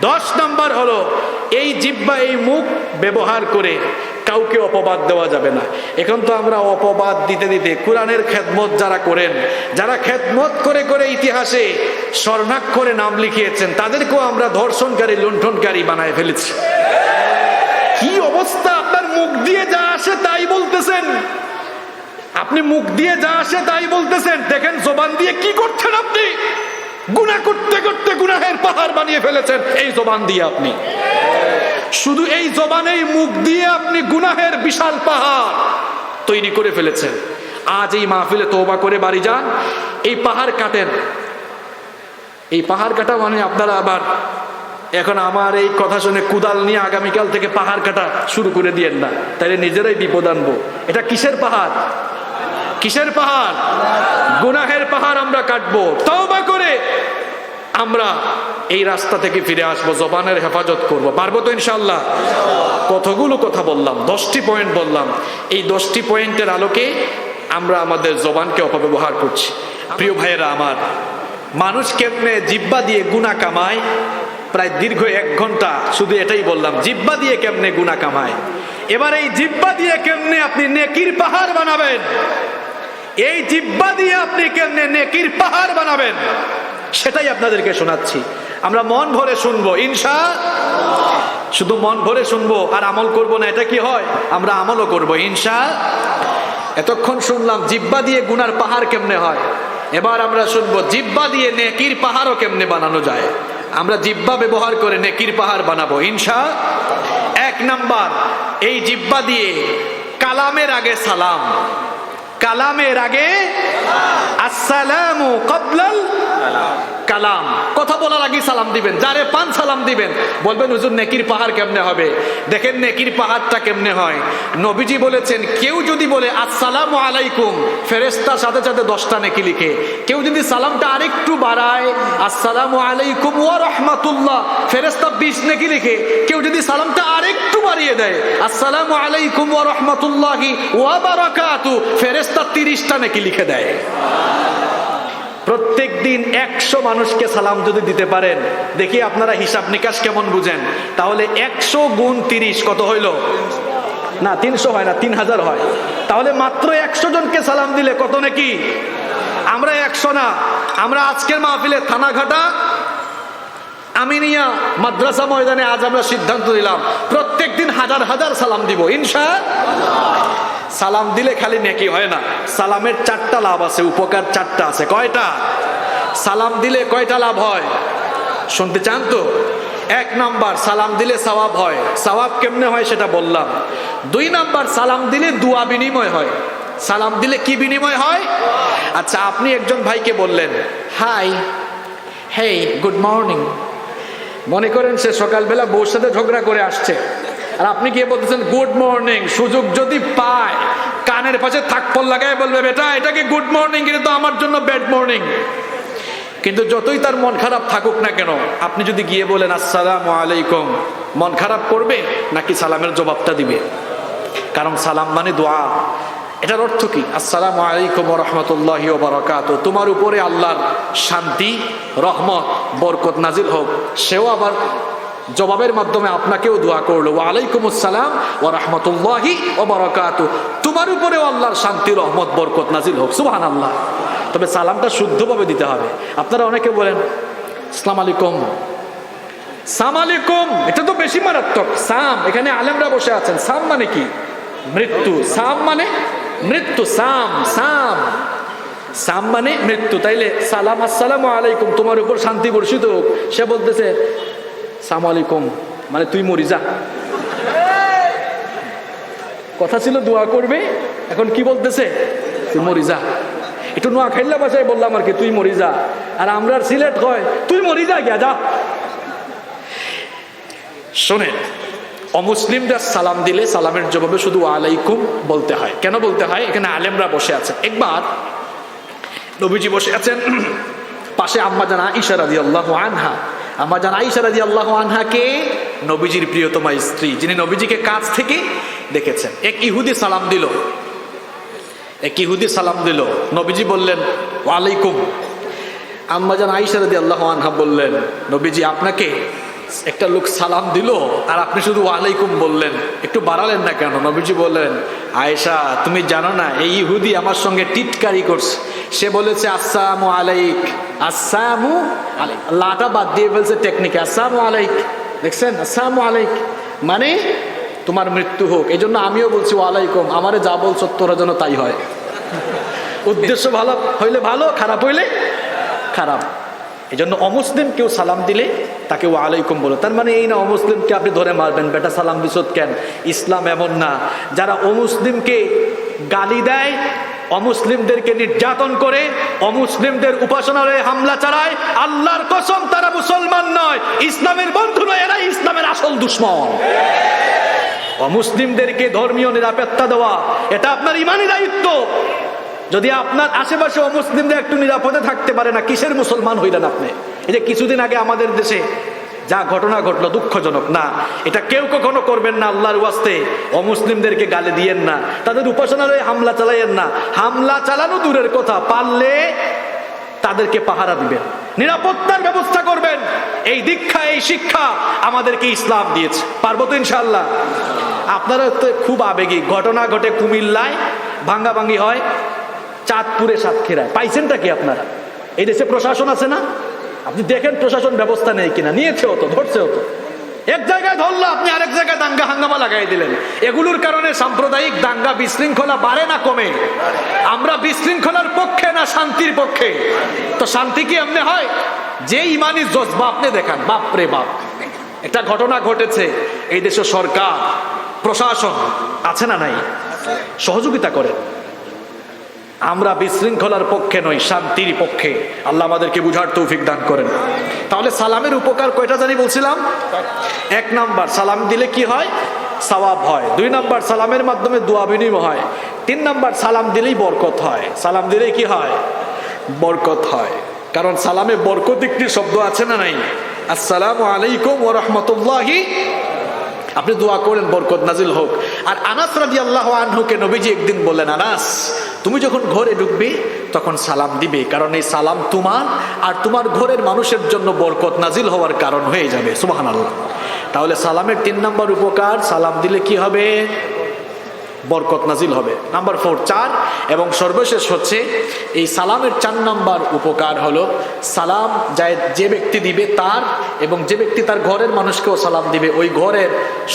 10 নম্বর হলো এই জিহ্বা, এই মুখ ব্যবহার করে কাউকে অপবাদ দেওয়া যাবে না। এখন তো আমরা অপবাদ দিতে দিতে কোরআনের খেদমত যারা করেন, যারা খেদমত করে করে ইতিহাসে স্বর্ণাক্ষরে নাম লিখিয়েছেন, তাদেরকেও আমরা ধর্ষণকারী, লুণ্ঠনকারী বানায় ফেলেছি। কি অবস্থা! আপনার মুখ দিয়ে যা আসে তাই বলতেছেন, আপনি মুখ দিয়ে যা আসে তাই বলতেছেন। দেখেন জবান দিয়ে কি করছেন আপনি? গুনাহ করতে করতে গুনাহের পাহাড় বানিয়ে ফেলেছেন এই জবান দিয়ে। আপনি শুধু এই জবানেই, মুখ দিয়ে আপনি গুনাহের বিশাল পাহাড় তৈরি করে ফেলেছেন। আজ এই মাহফিলে তওবা করে বাড়ি যান, এই পাহাড় কাটেন। এই পাহাড় কাটা মানে আপনারা আবার এখন আমার এই কথা শুনে কুদাল নিয়ে আগামীকাল থেকে পাহাড় কাটা শুরু করে দিয়েন না, তাইলে নিজেরাই বিপদ আনবো। এটা কিসের পাহাড়? কিসের পাহাড়? গুনাহের পাহাড় আমরা কাটবো। তওবা করে আমরা এই রাস্তা থেকে ফিরে আসবো, জবানের হেফাজত করব। পারবো তো ইনশাআল্লাহ? কতগুলো কথা বললাম, 10টি পয়েন্ট বললাম। এই 10টি পয়েন্টের আলোকে আমরা আমাদের জবানকে অপব্যবহার করছি। প্রিয় ভাইয়েরা আমার, মানুষ কেমনে জিহ্বা দিয়ে গুনাহ কামায়, প্রায় দীর্ঘ 1 ঘন্টা শুধু এটাই বললাম, জিহ্বা দিয়ে কেমনে গুনাহ কামায়। এবার এই জিহ্বা দিয়ে কেমনে আপনি নেকির পাহাড় বানাবেন, এই জিহ্বা দিয়ে আপনি কেমনে নেকির পাহাড় বানাবেন, সেটাই আপনাদেরকে শোনাচ্ছি। আমরা মন ভরে শুনবো ইনশাআল্লাহ। শুধু মন ভরে শুনবো আর আমল করব না, এটা কি হয়? আমরা আমলও করবো ইনশাআল্লাহ। এতক্ষণ শুনলাম জিহ্বা দিয়ে গুনার পাহাড় কেমনে হয়, এবার আমরা শুনবো জিহ্বা দিয়ে নেকির পাহাড়ও কেমনে বানানো যায়। আমরা জিহ্বা ব্যবহার করে নেকির পাহাড় বানাবো ইনশাআল্লাহ। 1 নাম্বার, এই জিহ্বা দিয়ে কালামের আগে সালাম, কালামের আগে আসসালামু ক্বাবলাল কালাম, কথা বলার আগে সালাম দিবেন। যারে পান সালাম দিবেন, বলবেন হুজুর নেকির পাহাড় কেমনে হবে? দেখেন নেকির পাহাড়টা কেমনে হয়। নবীজি বলেছেন, কেউ যদি বলে আসসালামু আলাইকুম, ফেরেশতার সাথে সাথে 10টা নেকি লিখে। কেউ যদি সালামটা আরেকটু বাড়ায়, আসসালামু আলাইকুম ওয়া রাহমাতুল্লাহ, ফেরেশতা 20 নেকি লিখে। কেউ যদি সালামটা আরেকটু বাড়িয়ে দেয়, আসসালামু আলাইকুম ওয়া রাহমাতুল্লাহি ওয়া বারাকাতু, ফেরেশতা 30টা নেকি লিখে দেয়। প্রত্যেক দিন 100 মানুষকে সালাম যদি দিতে পারেন, দেখি আপনারা হিসাব নিকাশ কেমন বুঝেন। তাহলে 100 গুণ 30 কত হইল? না 300 হয় না, 3000 হয়। তাহলে মাত্র 100 জনকে সালাম দিলে কত নাকি? আমরা 100 না, আমরা আজকের মাহফিলে থানাঘাটা আমিনিয়া মাদ্রাসা ময়দানে আজ আমরা সিদ্ধান্ত নিলাম প্রত্যেক দিন হাজার হাজার সালাম দিব ইনশাআল্লাহ। সালাম দিলে খালি নেকি হয় না, সালামের 4টা লাভ আছে, উপকার 4টা আছে। কয়টা? সালাম দিলে কয়টা লাভ হয় শুনতে চান তো? 1 নাম্বার, সালাম দিলে সওয়াব হয়। সওয়াব কেমনে হয় সেটা বললাম। 2 নাম্বার, সালাম দিলে দোয়া বিনিময় হয়। সালাম দিলে কি বিনিময় হয়? আচ্ছা, আপনি একজন ভাইকে বললেন হাই, হেই, গুড মর্নিং। মনে করেন সে সকালবেলা বউর সাথে ঝগড়া করে আসছে, আর আপনি গিয়ে বলতেছেন গুড মর্নিং। সুযোগ যদি পায় কানের পাশে থাকপল লাগায় বলবে, বেটা এটাকে গুড মর্নিং, কিন্তু আমার জন্য ব্যাড মর্নিং। কিন্তু যতই তার মন খারাপ থাকুক না কেন, আপনি যদি গিয়ে বলেন আসসালামু আলাইকুম, মন খারাপ করবে নাকি সালামের জবাবটা দিবে? কারণ সালাম মানে দোয়া। এটার অর্থ কি? আসসালামু আলাইকুম ওয়া রাহমাতুল্লাহি ওয়া বারাকাতুহু, তোমার উপরে আল্লাহর শান্তি, রহমত, বরকত নাজিল হোক। সেও আবার জবাবের মাধ্যমে আপনাকেও দোয়া করলো, ওয়া আলাইকুমুস সালাম ওয়া রাহমাতুল্লাহি ওয়া বারাকাতুহু, তোমার উপরেও আল্লাহর শান্তি, রহমত, বরকত নাজিল হোক। সুবহানাল্লাহ। তবে সালামটা শুদ্ধভাবে দিতে হবে। আপনারা অনেকে বলেন আসসালামু আলাইকুম, সাম আলাইকুম, এটা তো বেশি মারাত্মক। সাম, এখানে আলেমরা বসে আছেন, সাম মানে কি? মৃত্যু। সাম মানে মৃত্যু। সাম সাম সাম মানে মৃত্যু। তাইলে সালাম আসসালামু আলাইকুম, তোমার উপর শান্তি বর্ষিত হোক, সে বলতেছে সালাম আলাইকুম মানে তুই মরি যা। কথা ছিল দোয়া করবে, এখন কি বলতেছে? তুই মরি যা। একটু নোয়াখাইল্লা ভাষায় বললাম আর কি, তুই মরি যা। আর আমরা সিলেট কয় তুই মরি যা, গিয়া যা। শোনেন, অমুসলিমরা সালাম দিলে সালামের জবাবে শুধু আলাইকুম বলতে হয়। কেন বলতে হয়? এখানে আলেমরা বসে আছেন। একবার নবীজি বসে আছেন, পাশে আম্মাজান আয়েশা রাদিয়াল্লাহু আনহা। আম্মাজান আয়েশা রাদিয়াল্লাহু আনহা কে? নবীজির প্রিয়তমা স্ত্রী, যিনি নবীজিকে কাছ থেকে দেখেছেন। এক ইহুদি সালাম দিল, নবীজি বললেন ওয়ালাইকুম। আম্মাজান আয়েশা রাদিয়াল্লাহু আনহা বললেন, নবীজি আপনাকে একটা লোক সালাম দিল আর আপনি শুধু ওয়ালাইকুম বললেন, একটু বাড়ালেন না কেন? নবীজি বললেন, আয়েশা তুমি জানো না এই ইহুদি আমার সঙ্গে টিটকারি করছে। সে বলেছে আসসালামু আলাইক, আসসালামু আলাইক, লাটা বাদ দিয়ে ফেলছে টেকনিকে, আসসালামু আলাইক। দেখছেন, আসসালামু আলাইক মানে তোমার মৃত্যু হোক। এই জন্য আমিও বলছি ওয়ালাইকুম, আমারে যা বলছো তোরা যেন তাই হয়। উদ্দেশ্য ভালো হইলে ভালো, খারাপ হইলে খারাপ। এই জন্য অমুসলিম কেউ সালাম দিলে তাকে ওয়ালাইকুম বলো। তার মানে এই না অমুসলিমকে আপনি ধরে মারবেন, বেটা সালাম দিছত কেন। ইসলাম এমন না। যারা অমুসলিমকে গালি দেয়, অমুসলিমদেরকে নির্যাতন করে, অমুসলিমদের উপাসনালয়ে হামলা চালায়, আল্লাহর কসম তারা মুসলমান নয়, ইসলামের বন্ধু নয়, এরা ইসলামের আসল দুশমন। অমুসলিমদেরকে ধর্মীয় নিরাপত্তা দেওয়া এটা আপনার ইমানি দায়িত্ব। যদি আপনার আশেপাশে অমুসলিমরা একটু নিরাপদে থাকতে পারে না, কিসের মুসলমান হইলেন আপনি? এই যে কিছুদিন আগে আমাদের দেশে যা ঘটনা ঘটলো, দুঃখজনক না, এটা কেউ কখনো করবেন না। আল্লাহর ওয়াস্তে অমুসলিমদেরকে গালি দিয়েন না, তাদের উপাসনালয়ে হামলা চালাইয়েন না। হামলা চালানো দূরের কথা, পারলে তাদেরকে পাহারা দিবেন, নিরাপত্তার ব্যবস্থা করবেন। এই দীক্ষা, এই শিক্ষা আমাদেরকে ইসলাম দিয়েছে। পারবো তো ইনশাআল্লাহ? আপনারা তো খুব আবেগী। ঘটনা ঘটে কুমিল্লায়, ভাঙ্গাভাঙ্গি হয় চাঁদপুরে, সাতক্ষীরায়। পাইছেনটা কি আপনারা? এই দেশে প্রশাসন আছে না? আপনি দেখেন প্রশাসন ব্যবস্থা নেই কিনা। নিয়েছেও তো, ধরছেও তো। এক জায়গায় ধরলো, আপনি আরেক জায়গায় দাঙ্গা হাঙ্গামা লাগাই দিলেন। এগুলোর কারণে সাম্প্রদায়িক দাঙ্গা, বিশৃঙ্খলা বাড়ে না কমে? আমরা বিশৃঙ্খলার পক্ষে না শান্তির পক্ষে? তো শান্তি কি এমনি হয়? যে ইমানি জজবা আপনি দেখান, বাপরে বাপ। একটা ঘটনা ঘটেছে, এই দেশে সরকার, প্রশাসন আছে না নাই? সহযোগিতা করেন। আমরা বিশৃঙ্খলার পক্ষে নই, শান্তির পক্ষে। আল্লাহ আমাদেরকে বুঝার তৌফিক দান করেন। তাহলে সালামের উপকার কয়টা জানি বলছিলাম? 1 নাম্বার, সালাম দিলে কি হয়? সওয়াব হয়। 2 নাম্বার, সালামের মাধ্যমে দোয়া বিনিময় হয়। 3 নাম্বার, সালাম দিলেই বরকত হয়। সালাম দিলেই কি হয়? বরকত হয়। কারণ সালামে বরকত একটি শব্দ আছে না নাই? আসসালামু আলাইকুম ওয়া রাহমাতুল্লাহি। আপনি দোয়া করেন বরকত নাজিল হোক। আর আনাস রাদিয়াল্লাহু আনহুকে নবীজি একদিন বললেন, আনাস তুমি যখন ঘরে ঢুকবে তখন সালাম দিবে, কারণ এই সালাম তোমার আর তোমার ঘরের মানুষের জন্য বরকত নাজিল হওয়ার কারণ হয়ে যাবে। সুবহানাল্লাহ। তাহলে সালামের 3 নম্বর উপকার, সালাম দিলে কি হবে? বরকত নাজিল হবে। নাম্বার 4, 4 এবং সর্বশেষ হচ্ছে এই সালামের 4 নম্বর উপকার হলো, সালাম যে ব্যক্তি দিবে তার এবং যে ব্যক্তি তার ঘরের মানুষকেও সালাম দিবে, ওই ঘরের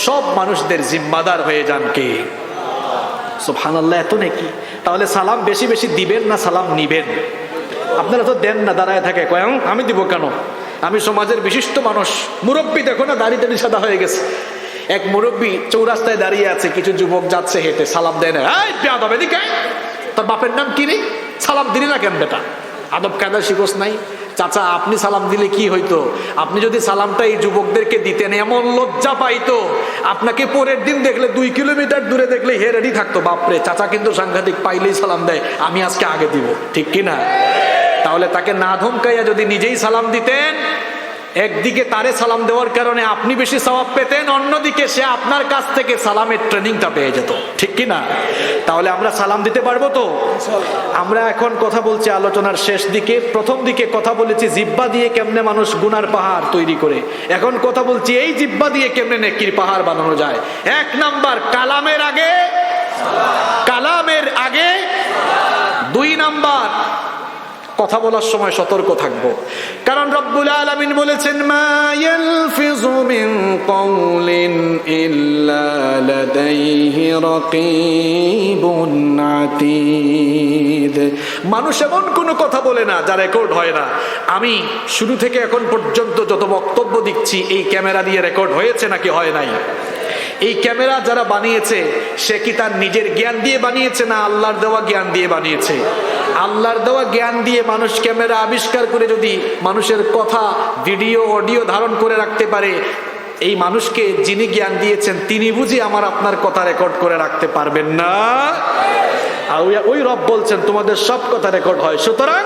সব মানুষদের জিম্মাদার হয়ে যান কে? সুবহানাল্লাহ। এত নাকি? তাহলে সালাম বেশি বেশি দিবেন না সালাম নিবেন? আপনারা তো দেন না, দাঁড়ায় থাকে, কয় আমি দিব কেন? আমি সমাজের বিশিষ্ট মানুষ, মুরব্বী, দেখো না দাড়ি টাড়ি সাদা হয়ে গেছে। এক মুরব্বী চৌরাস্তায় দাঁড়িয়ে আছে, কিছু যুবক যাচ্ছে হেঁটে, সালাম দেয় না। এই বেয়াদব, এদিকে আয়। তোর বাপের নাম কি রে? সালাম দিলি না কেন বেটা? আদব কায়দা শিখোস নাই? চাচা আপনি সালাম দিলে কি হইতো? আপনি যদি সালামটা এই যুবকদেরকে দিতেন, এমন লজ্জা পাইতো, আপনাকে পরের দিন দেখলে 2 কিলোমিটার দূরে দেখলে হে রেডি থাকতো, বাপরে চাচা কিন্তু সাংঘাতিক, পাইলেই সালাম দেয়, আমি আজকে আগে দিব। ঠিক কিনা? তাহলে তাকে না ধমকাইয়া যদি নিজেই সালাম দিতেন, একদিকে তারে সালাম দেওয়ার কারণে আপনি বেশি সওয়াব পেতেন, অন্যদিকে সে আপনার কাছ থেকে সালামের ট্রেনিংটা পেয়ে যেত, ঠিক কি না? তাহলে আমরা সালাম দিতে পারবো তো? আমরা এখন কথা বলছি আলোচনার শেষ দিকে। প্রথম দিকে কথা বলেছি জিহ্বা দিয়ে কেমনে মানুষ গুনার পাহাড় তৈরি করে, এখন কথা বলছি এই জিহ্বা দিয়ে কেমনে নেকির পাহাড় বানানো যায়। এক নাম্বার কালামের আগে, কালামের আগে। দুই নাম্বার কথা বলার সময় সতর্ক থাকবো, কারণ রব্বুল আলামিন বলেছেন মা ইয়ালফিযু মিন কাওলিন ইল্লা লাদাইহি রাকীবুন আতীদ। মানুষ এমন কোনো কথা বলে না যা রেকর্ড হয় না। আমি শুরু থেকে এখন পর্যন্ত যত বক্তব্য দিচ্ছি এই ক্যামেরা দিয়ে রেকর্ড হয়েছে নাকি হয় নাই? এই ক্যামেরা যারা বানিয়েছে সে কি তার নিজের জ্ঞান দিয়ে বানিয়েছে না আল্লাহর দেওয়া জ্ঞান দিয়ে বানিয়েছে? আল্লাহর দেওয়া জ্ঞান দিয়ে মানুষ ক্যামেরা আবিষ্কার করে যদি মানুষের কথা ভিডিও অডিও ধারণ করে রাখতে পারে, এই মানুষকে যিনি জ্ঞান দিয়েছেন তিনি বুঝি আমার আপনার কথা রেকর্ড করে রাখতে পারবেন না? আর ওই রব বলছেন তোমাদের সব কথা রেকর্ড হয়। সুতরাং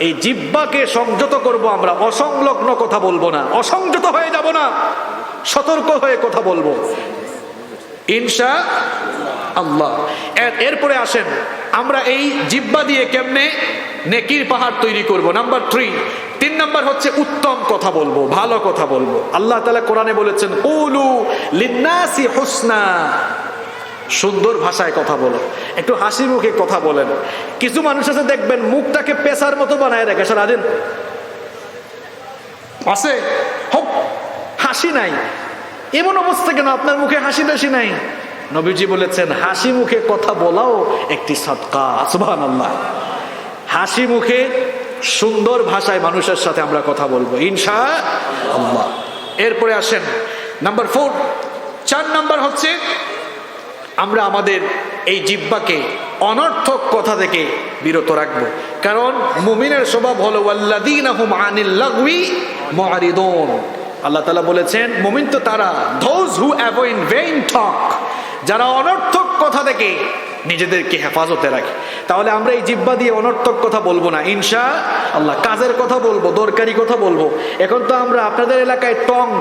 এই জিহ্বাকে সংযত করব আমরা, অসংলগ্ন কথা বলবো না, অসংযত হয়ে যাব না, সতর্ক হয়ে কথা বলবো ইনশাআল্লাহ। এরপরে আসেন আমরা এই জিহ্বা দিয়ে কেমনে নেকির পাহাড় তৈরি করব। নাম্বার 3, 3 নাম্বার হচ্ছে উত্তম কথা বলবো, ভালো কথা বলবো। আল্লাহ তাআলা কোরআনে বলেছেন কুলু লিন্নাসি হুসনা, সুন্দর ভাষায় কথা বলো, একটু হাসি মুখে কথা বলেন। কিছু মানুষ আছে দেখবেন মুখটাকে পেশার মতো বানায় রেখে সারাদিন আছে, হোক হাসি নাই। এমন অবস্থা কেন? আপনার মুখে হাসি টাসি নাই? নবীজি বলেছেন হাসি মুখে কথা বলাও একটি সদকা। সুবহানাল্লাহ। হাসি মুখে সুন্দর ভাষায় মানুষের সাথে আমরা কথা বলবো ইনশাআল্লাহ। এরপরে আসেন নাম্বার 4, 4 নাম্বার হচ্ছে আমরা আমাদের এই জিহ্বাকে অনর্থক কথা থেকে বিরত রাখবো, কারণ মুমিনের স্বভাব হলো ওয়াল্লাযীনা হুম আনিল লাগওয়ি মুআরিদুন। আল্লাহ তাআলা বলেছেন মুমিন তো তারা, those who avoid vain talk, যারা অনর্থক কথা থেকে নিজেদেরকে হেফাজতে রাখে। তাহলে আমরা এই জিহ্বা দিয়ে অনর্থক কথা বলবো না ইনশাআল্লাহ। কাজের কথা বলবো, দরকারি কথা বলবো। এখন তো আমরা আপনাদের এলাকায়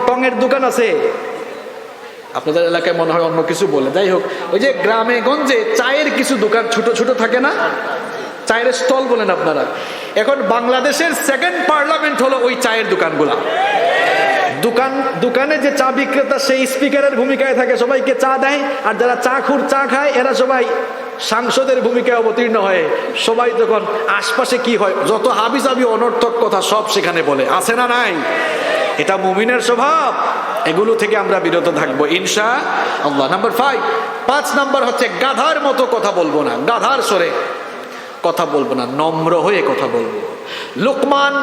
টঙের দোকান আছে, আপনাদের এলাকায় মনে হয় অন্য কিছু বলে, যাই হোক, ওই যে গ্রামে গঞ্জে চায়ের কিছু দোকান ছোট ছোট থাকে না, চায়ের স্টল বলেন আপনারা। এখন বাংলাদেশের সেকেন্ড পার্লামেন্ট হলো ওই চায়ের দোকানগুলা। দোকানে যে চা বিক্রেতা সেই স্পিকারের ভূমিকায় থাকে, সবাইকে চা দেয়, আর যারা চা খায় এরা সবাই সাংসদের ভূমিকায় অবতীর্ণ হয়ে সবাই তখন আশপাশে কি হয় যত হাবিজাবি অনর্থক কথা সব সেখানে বলে, আছে না নাই? এটা মুমিনের স্বভাব। এগুলো থেকে আমরা বিরত থাকবো ইনশাআল্লাহ। নাম্বার 5 নাম্বার হচ্ছে গাধার মতো কথা বলবো না, গাধার স্বরে কথা বলবো না, নম্র হয়ে কথা বলবো। লুকমান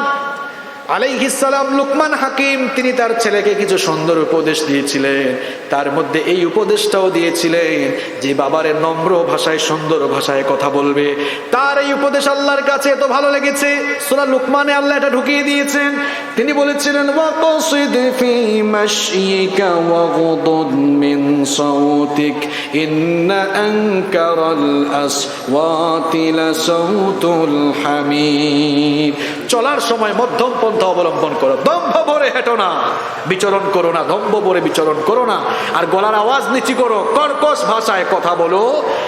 আলাইহিস সালাম, লুকমান হাকিম, তিনি তার ছেলেকে কিছু সুন্দর উপদেশ দিয়েছিলেন। তার মধ্যে এই উপদেশটাও দিয়েছিলেন যে বাবারে নম্র ভাষায় সুন্দর ভাষায় কথা বলবে। তার এই উপদেশ আল্লাহর কাছে এত ভালো লেগেছে, সূরা লুকমানে আল্লাহ এটা ঢুকিয়ে দিয়েছেন। তিনি বলেছিলেন ওয়াকসিদ ফি মাশয়িকা ওয়াগদুদ মিন সাউতিক ইন্না আনকারাল আসওয়াতি লাসাউতুল হামির। চলার সময় মধ্যম পন্থা অবলম্বন করো, দম্ভ ভরে হেঁটো না, বিচরণ করো না, দম্ভ ভরে বিচরণ করো না, আর গলার আওয়াজ নিচু করো, কর্কশ ভাষায় কথা বলো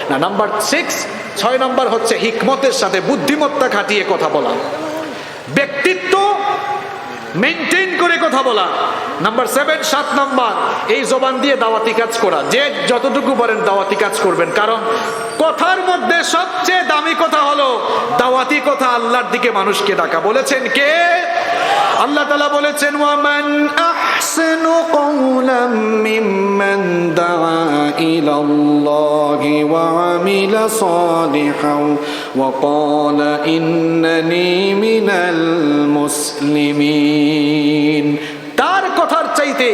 না। নাম্বার 6 নাম্বার হচ্ছে হিকমতের সাথে বুদ্ধিমত্তা খাটিয়ে কথা বলা, ব্যক্তিত্ব মেইনটেইন করে কথা বলা। নাম্বার 7 নাম্বার এই জবান দিয়ে দাওয়াতি কাজ করা, যে যতটুকু পারেন দাওয়াতি কাজ করবেন, কারণ কথার মধ্যে সবচেয়ে দামি কথা হলো দাওয়াতি কথা, আল্লাহর দিকে মানুষকে ডাকা। বলেছেন কে? আল্লাহ তাআলা বলেছেন ওয়ামান আহসানু কওলাম মিম্মান দাআ ইলাল্লাহি ওয়া আমিলা সালিহান ওয়া ক্বালা ইন্নানি মিনাল মুসলিমিন। কার কথার চাইতে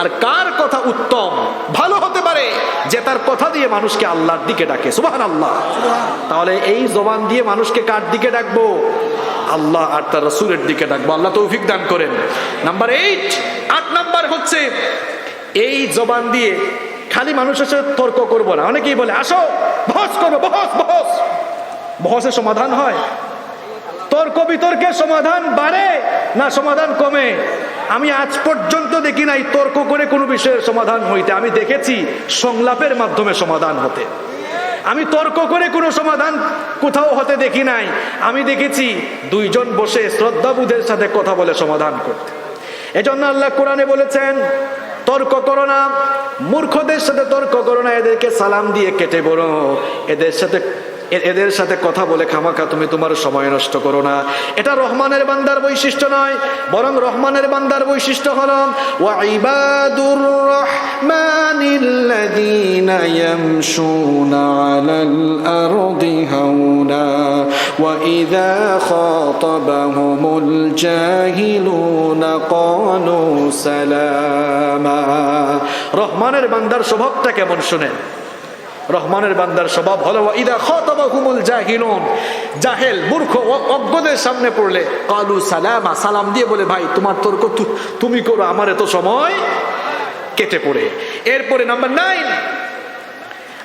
আর কার কথা উত্তম ভালো হতে পারে যে তার কথা দিয়ে মানুষকে আল্লাহর দিকে ডাকে। সুবহানাল্লাহ। তাহলে এই জবান দিয়ে মানুষকে কার দিকে ডাকবো? আল্লাহ আর তার রাসূলের দিকে ডাকবো। আল্লাহ তৌফিক দান করেন। নাম্বার 8 নাম্বার হচ্ছে এই জবান দিয়ে খালি মানুষের সাথে তর্ক করবো না। অনেকেই বলে আসো বহস করবো, বহসের সমাধান হয়? তর্ক বিতর্কে সমাধান বাড়ে না সমাধান কমে? আমি আজ পর্যন্ত দেখি নাই তর্ক করে কোনো বিষয়ের সমাধান হইতে। আমি দেখেছি সংলাপের মাধ্যমে সমাধান হতে। আমি তর্ক করে কোনো সমাধান কোথাও হতে দেখি নাই। আমি দেখেছি দুইজন বসে শ্রদ্ধাবোধের সাথে কথা বলে সমাধান করতে। এজন্য আল্লাহ কোরআনে বলেছেন, তর্ক করো না, মূর্খদের সাথে তর্ক করো না, এদেরকে সালাম দিয়ে কেটে বলো, এদের সাথে কথা বলে খামাখা তুমি তোমার সময় নষ্ট করো না। এটা রহমানের বান্দার বৈশিষ্ট্য নয়, বরং রহমানের বান্দার বৈশিষ্ট্য হলো ওয়া ইবাদুর রাহমানিল্লাযীনা ইয়ামশুনা আলাল আরদি হাওনা ওয়া ইযা খাতাবাহুমুল জাহিলুনা ক্বালু সালামা। রহমানের বান্দার স্বভাবটা কেমন শুনেন। রহমানের বান্দার স্বভাব হলো ইদা খাতাবাহুমুল জাহিলুন, জাহেল মূর্খ অজ্ঞদের সামনে পড়লে কালু সালামা, সালাম দিয়ে বলে ভাই তোমার তর্ক তুমি করো, আমার এত সময় কেটে পড়ে। এরপরে নাম্বার 9,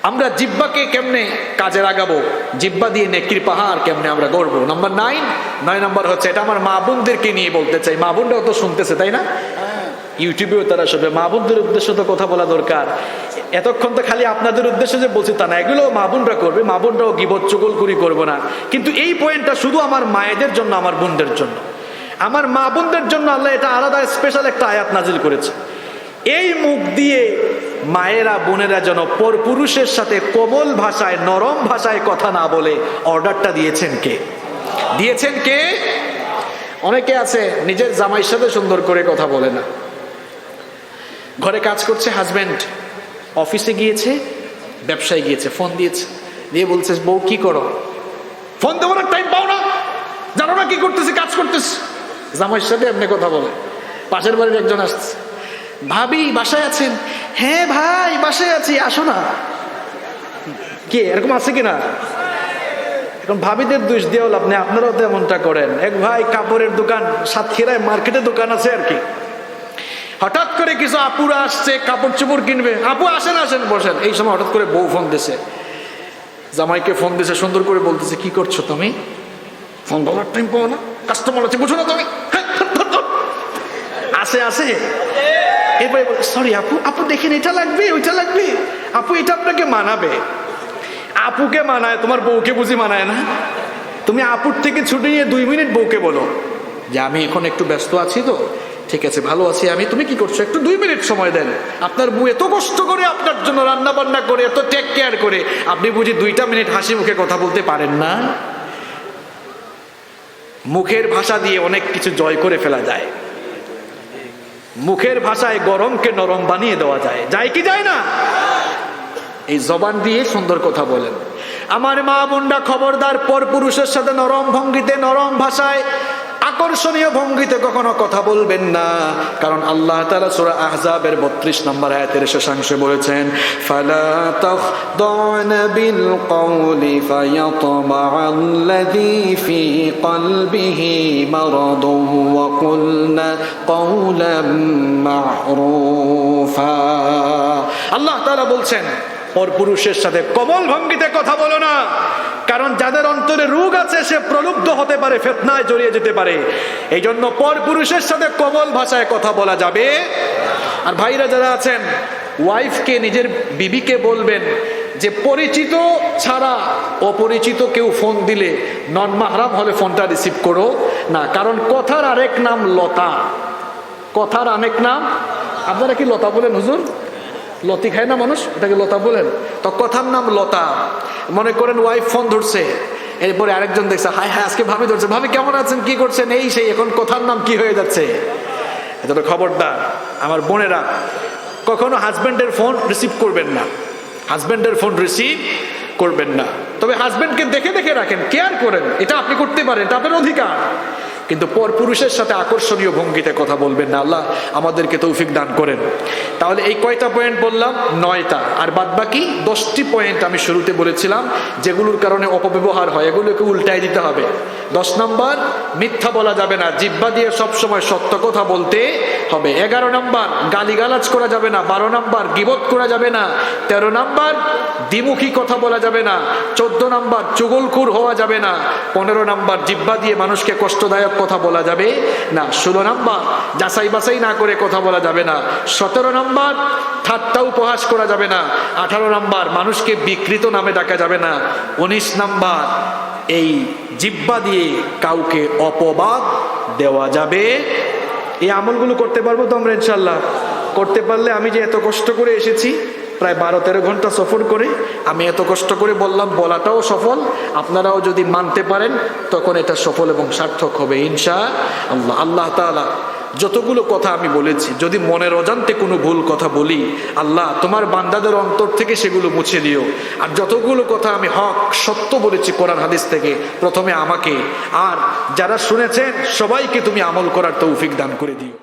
আমরা জিহ্বাকে কেমনে কাজে লাগাবো, জিহ্বা দিয়ে নেকির পাহাড় কেমনে আমরা গড়বো। নাম্বার 9 নাম্বার হচ্ছে, এটা আমার মা বোনদেরকে নিয়ে বলতে চাই। মা বোনরাও তো শুনতেছে তাই না, ইউটিউবেও তারা শুনবে। মা বোনদের উদ্দেশ্যে তো কথা বলা দরকার। এতক্ষণ তো খালি আপনাদের উদ্দেশ্যে যে বলছি তা না, এগুলো মা বোনরা করবে, মা বোনরাও গীবত চুগলখড়ি করবো না। কিন্তু এই পয়েন্টটা শুধু আমার মায়েদের জন্য, আমার বোনদের জন্য, আমার মা বোনদের জন্য আল্লাহ এটা আলাদা স্পেশাল একটা আয়াত নাজিল করেছে। এই মুখ দিয়ে মায়েরা বোনেরা যেন পরপুরুষের সাথে কোমল ভাষায় নরম ভাষায় কথা না বলে অর্ডারটা দিয়েছেন কে? দিয়েছেন কে? অনেকে আছে নিজের জামাইয়ের সাথে সুন্দর করে কথা বলে না। ঘরে কাজ করছে হাজবেন্ড, অফিসে গিয়েছে, ব্যবসায় গিয়েছে, ফোন দিয়েছে, দিয়ে বলছে বউ কি করো? ফোন দেবো না, টাইম পাও না, জানো না কি করতেছি, কাজ করতেছি। জামাইয়ের সাথে এমনি কথা বলে। পাশের বাড়ির একজন আসছে, ভাবি বাসায় আছেন? হ্যাঁ ভাই বাসায় আছি, আসো না। কে এরকম আছে কিনা? এখন ভাবিদের দোষ দিয়েও লাভ নেই, আপনারাও তো এমনটা করেন। এক ভাই কাপড়ের দোকান, সাতক্ষীরায় মার্কেটে দোকান আছে আর কি। হঠাৎ করে কিছু আপুরা আসছে কাপড় চোপড় কিনবে, আপু আসেন আসেন বসেন। এই সময় হঠাৎ করে বউ ফোন দিছে, জামাইকে ফোন দিছে, সুন্দর করে বলতেছে কি করছো তুমি? ফোন বলার টাইম পাও না, কাস্টমার আছে বুঝো না তুমি? আসে আসে এরপরে সরি আপু, আপু দেখেন এটা লাগবে ওইটা লাগবে, আপু এটা আপনাকে মানাবে। আপুকে মানায়, তোমার বউকে বুঝি মানায় না? তুমি আপুর থেকে ছুটে নিয়ে 2 মিনিট বউকে বলো যে আমি এখন একটু ব্যস্ত আছি, তো ঠিক আছে ভালো আছি আমি, তুমি কি করছো, একটু 2 মিনিট সময় দেন। আপনার বউ এত কষ্ট করে আপনার জন্য রান্না বান্না করে, এত টেক কেয়ার করে, আপনি বুঝি 2টা মিনিট হাসি মুখে কথা বলতে পারেন না? মুখের ভাষা দিয়ে অনেক কিছু জয় করে ফেলা যায়। মুখের ভাষায় গরমকে নরম বানিয়ে দেওয়া যায়, যায় কি যায় না? এই জবান দিয়ে সুন্দর কথা বলেন। আমার মা বোনরা খবরদার, পরপুরুষের সাথে নরম ভঙ্গিতে, নরম ভাষায়, আকর্ষণীয় ভঙ্গিতে কখনো কথা বলবেন না। কারণ আল্লাহ তাআলা সূরা আহজাবের 32 নম্বর আয়াতের শেষাংশে বলেছেন, ফালা তাখদানা বিল কওলি ফায়াতমাআল্লাযী ফী কলবিহি মারাদুন ওয়া কুলনা কওলাম মা'রুফা। আল্লাহ তাআলা বলছেন পরপুরুষের সাথে কোমল ভঙ্গিতে কথা বলো না, কারণ যাদের অন্তরে রোগ আছে সে প্রলুব্ধ হতে পারে, ফিতনায় জড়িয়ে যেতে পারে। এই জন্য পরপুরুষের সাথে কোমল ভাষায় কথা বলা যাবে। আর ভাইরা যারা আছেন, ওয়াইফকে, নিজের বিবিকে বলবেন যে পরিচিত ছাড়া অপরিচিত কেউ ফোন দিলে, নন মাহরাম হলে ফোনটা রিসিভ করো না। কারণ কথার আরেক নাম লতা, কথার আরেক নাম, আপনারা কি লতা বলেন হুজুর? লতি খায় না মানুষ, এটাকে লতা বলেন তো। কথার নাম লতা। মনে করেন ওয়াইফ ফোন ধরছে, এরপরে আরেকজন দেখছে, হায় হায় আজকে ভাবি ধরছে, ভাবি কেমন আছেন, কি করছেন, এই সেই, এখন কথার নাম কি হয়ে যাচ্ছে। এটা খবরদার আমার বোনেরা, কখনো হাজব্যান্ডের ফোন রিসিভ করবেন না, হাজব্যান্ডের ফোন রিসিভ করবেন না। তবে হাজব্যান্ডকে দেখে দেখে রাখেন, কেয়ার করেন, এটা আপনি করতে পারেন, এটা আপনার অধিকার। কিন্তু পরপুরুষের সাথে আকর্ষণীয় ভঙ্গিতে কথা বলবেন না। আল্লাহ আমাদেরকে তৌফিক দান করেন। তাহলে এই কয়টা পয়েন্ট বললাম? 9টা। আর বাদ বাকি 10টি পয়েন্ট আমি শুরুতে বলেছিলাম যেগুলোর কারণে অপব্যবহার হয়, এগুলোকে উল্টাই দিতে হবে। 10 নম্বর, মিথ্যা বলা যাবে না, জিহ্বা দিয়ে সবসময় সত্য কথা বলতে হবে। 11 নম্বর, গালিগালাজ করা যাবে না। 12 নম্বর, গীবত করা যাবে না। 13 নম্বর, দ্বিমুখী কথা বলা যাবে না। 14 নম্বর, চুগলখোর হওয়া যাবে না। 15 নম্বর, জিহ্বা দিয়ে মানুষকে কষ্টদায়ক কথা বলা যাবে না। 16 নম্বর, যাচাই বাছাই না করে কথা বলা যাবে না। 17 নম্বর, ঠাট্টা উপহাস করা যাবে না। 18 নম্বর, মানুষকে বিকৃত নামে ডাকা যাবে না। 19 নম্বর, এই জিহ্বা দিয়ে কাউকে অপবাদ দেওয়া যাবে। এই আমলগুলো করতে পারবো তো আমরা ইনশাল্লাহ? করতে পারলে আমি যে এত কষ্ট করে এসেছি, প্রায় 12-13 ঘন্টা সফর করে আমি এত কষ্ট করে বললাম, বলাটাও সফল। আপনারাও যদি মানতে পারেন তখন এটা সফল এবং সার্থক হবে ইনশাআল্লাহ। আল্লাহ তাআলা যতগুলো কথা আমি বলেছি, যদি মনের অজান্তে কোনো ভুল কথা বলি, আল্লাহ তোমার বান্দাদের অন্তর থেকে সেগুলো মুছে দিও। আর যতগুলো কথা আমি হক সত্য বলেছি কোরআন হাদিস থেকে, প্রথমে আমাকে আর যারা শুনেছেন সবাইকে তুমি আমল করার তৌফিক দান করে দিও।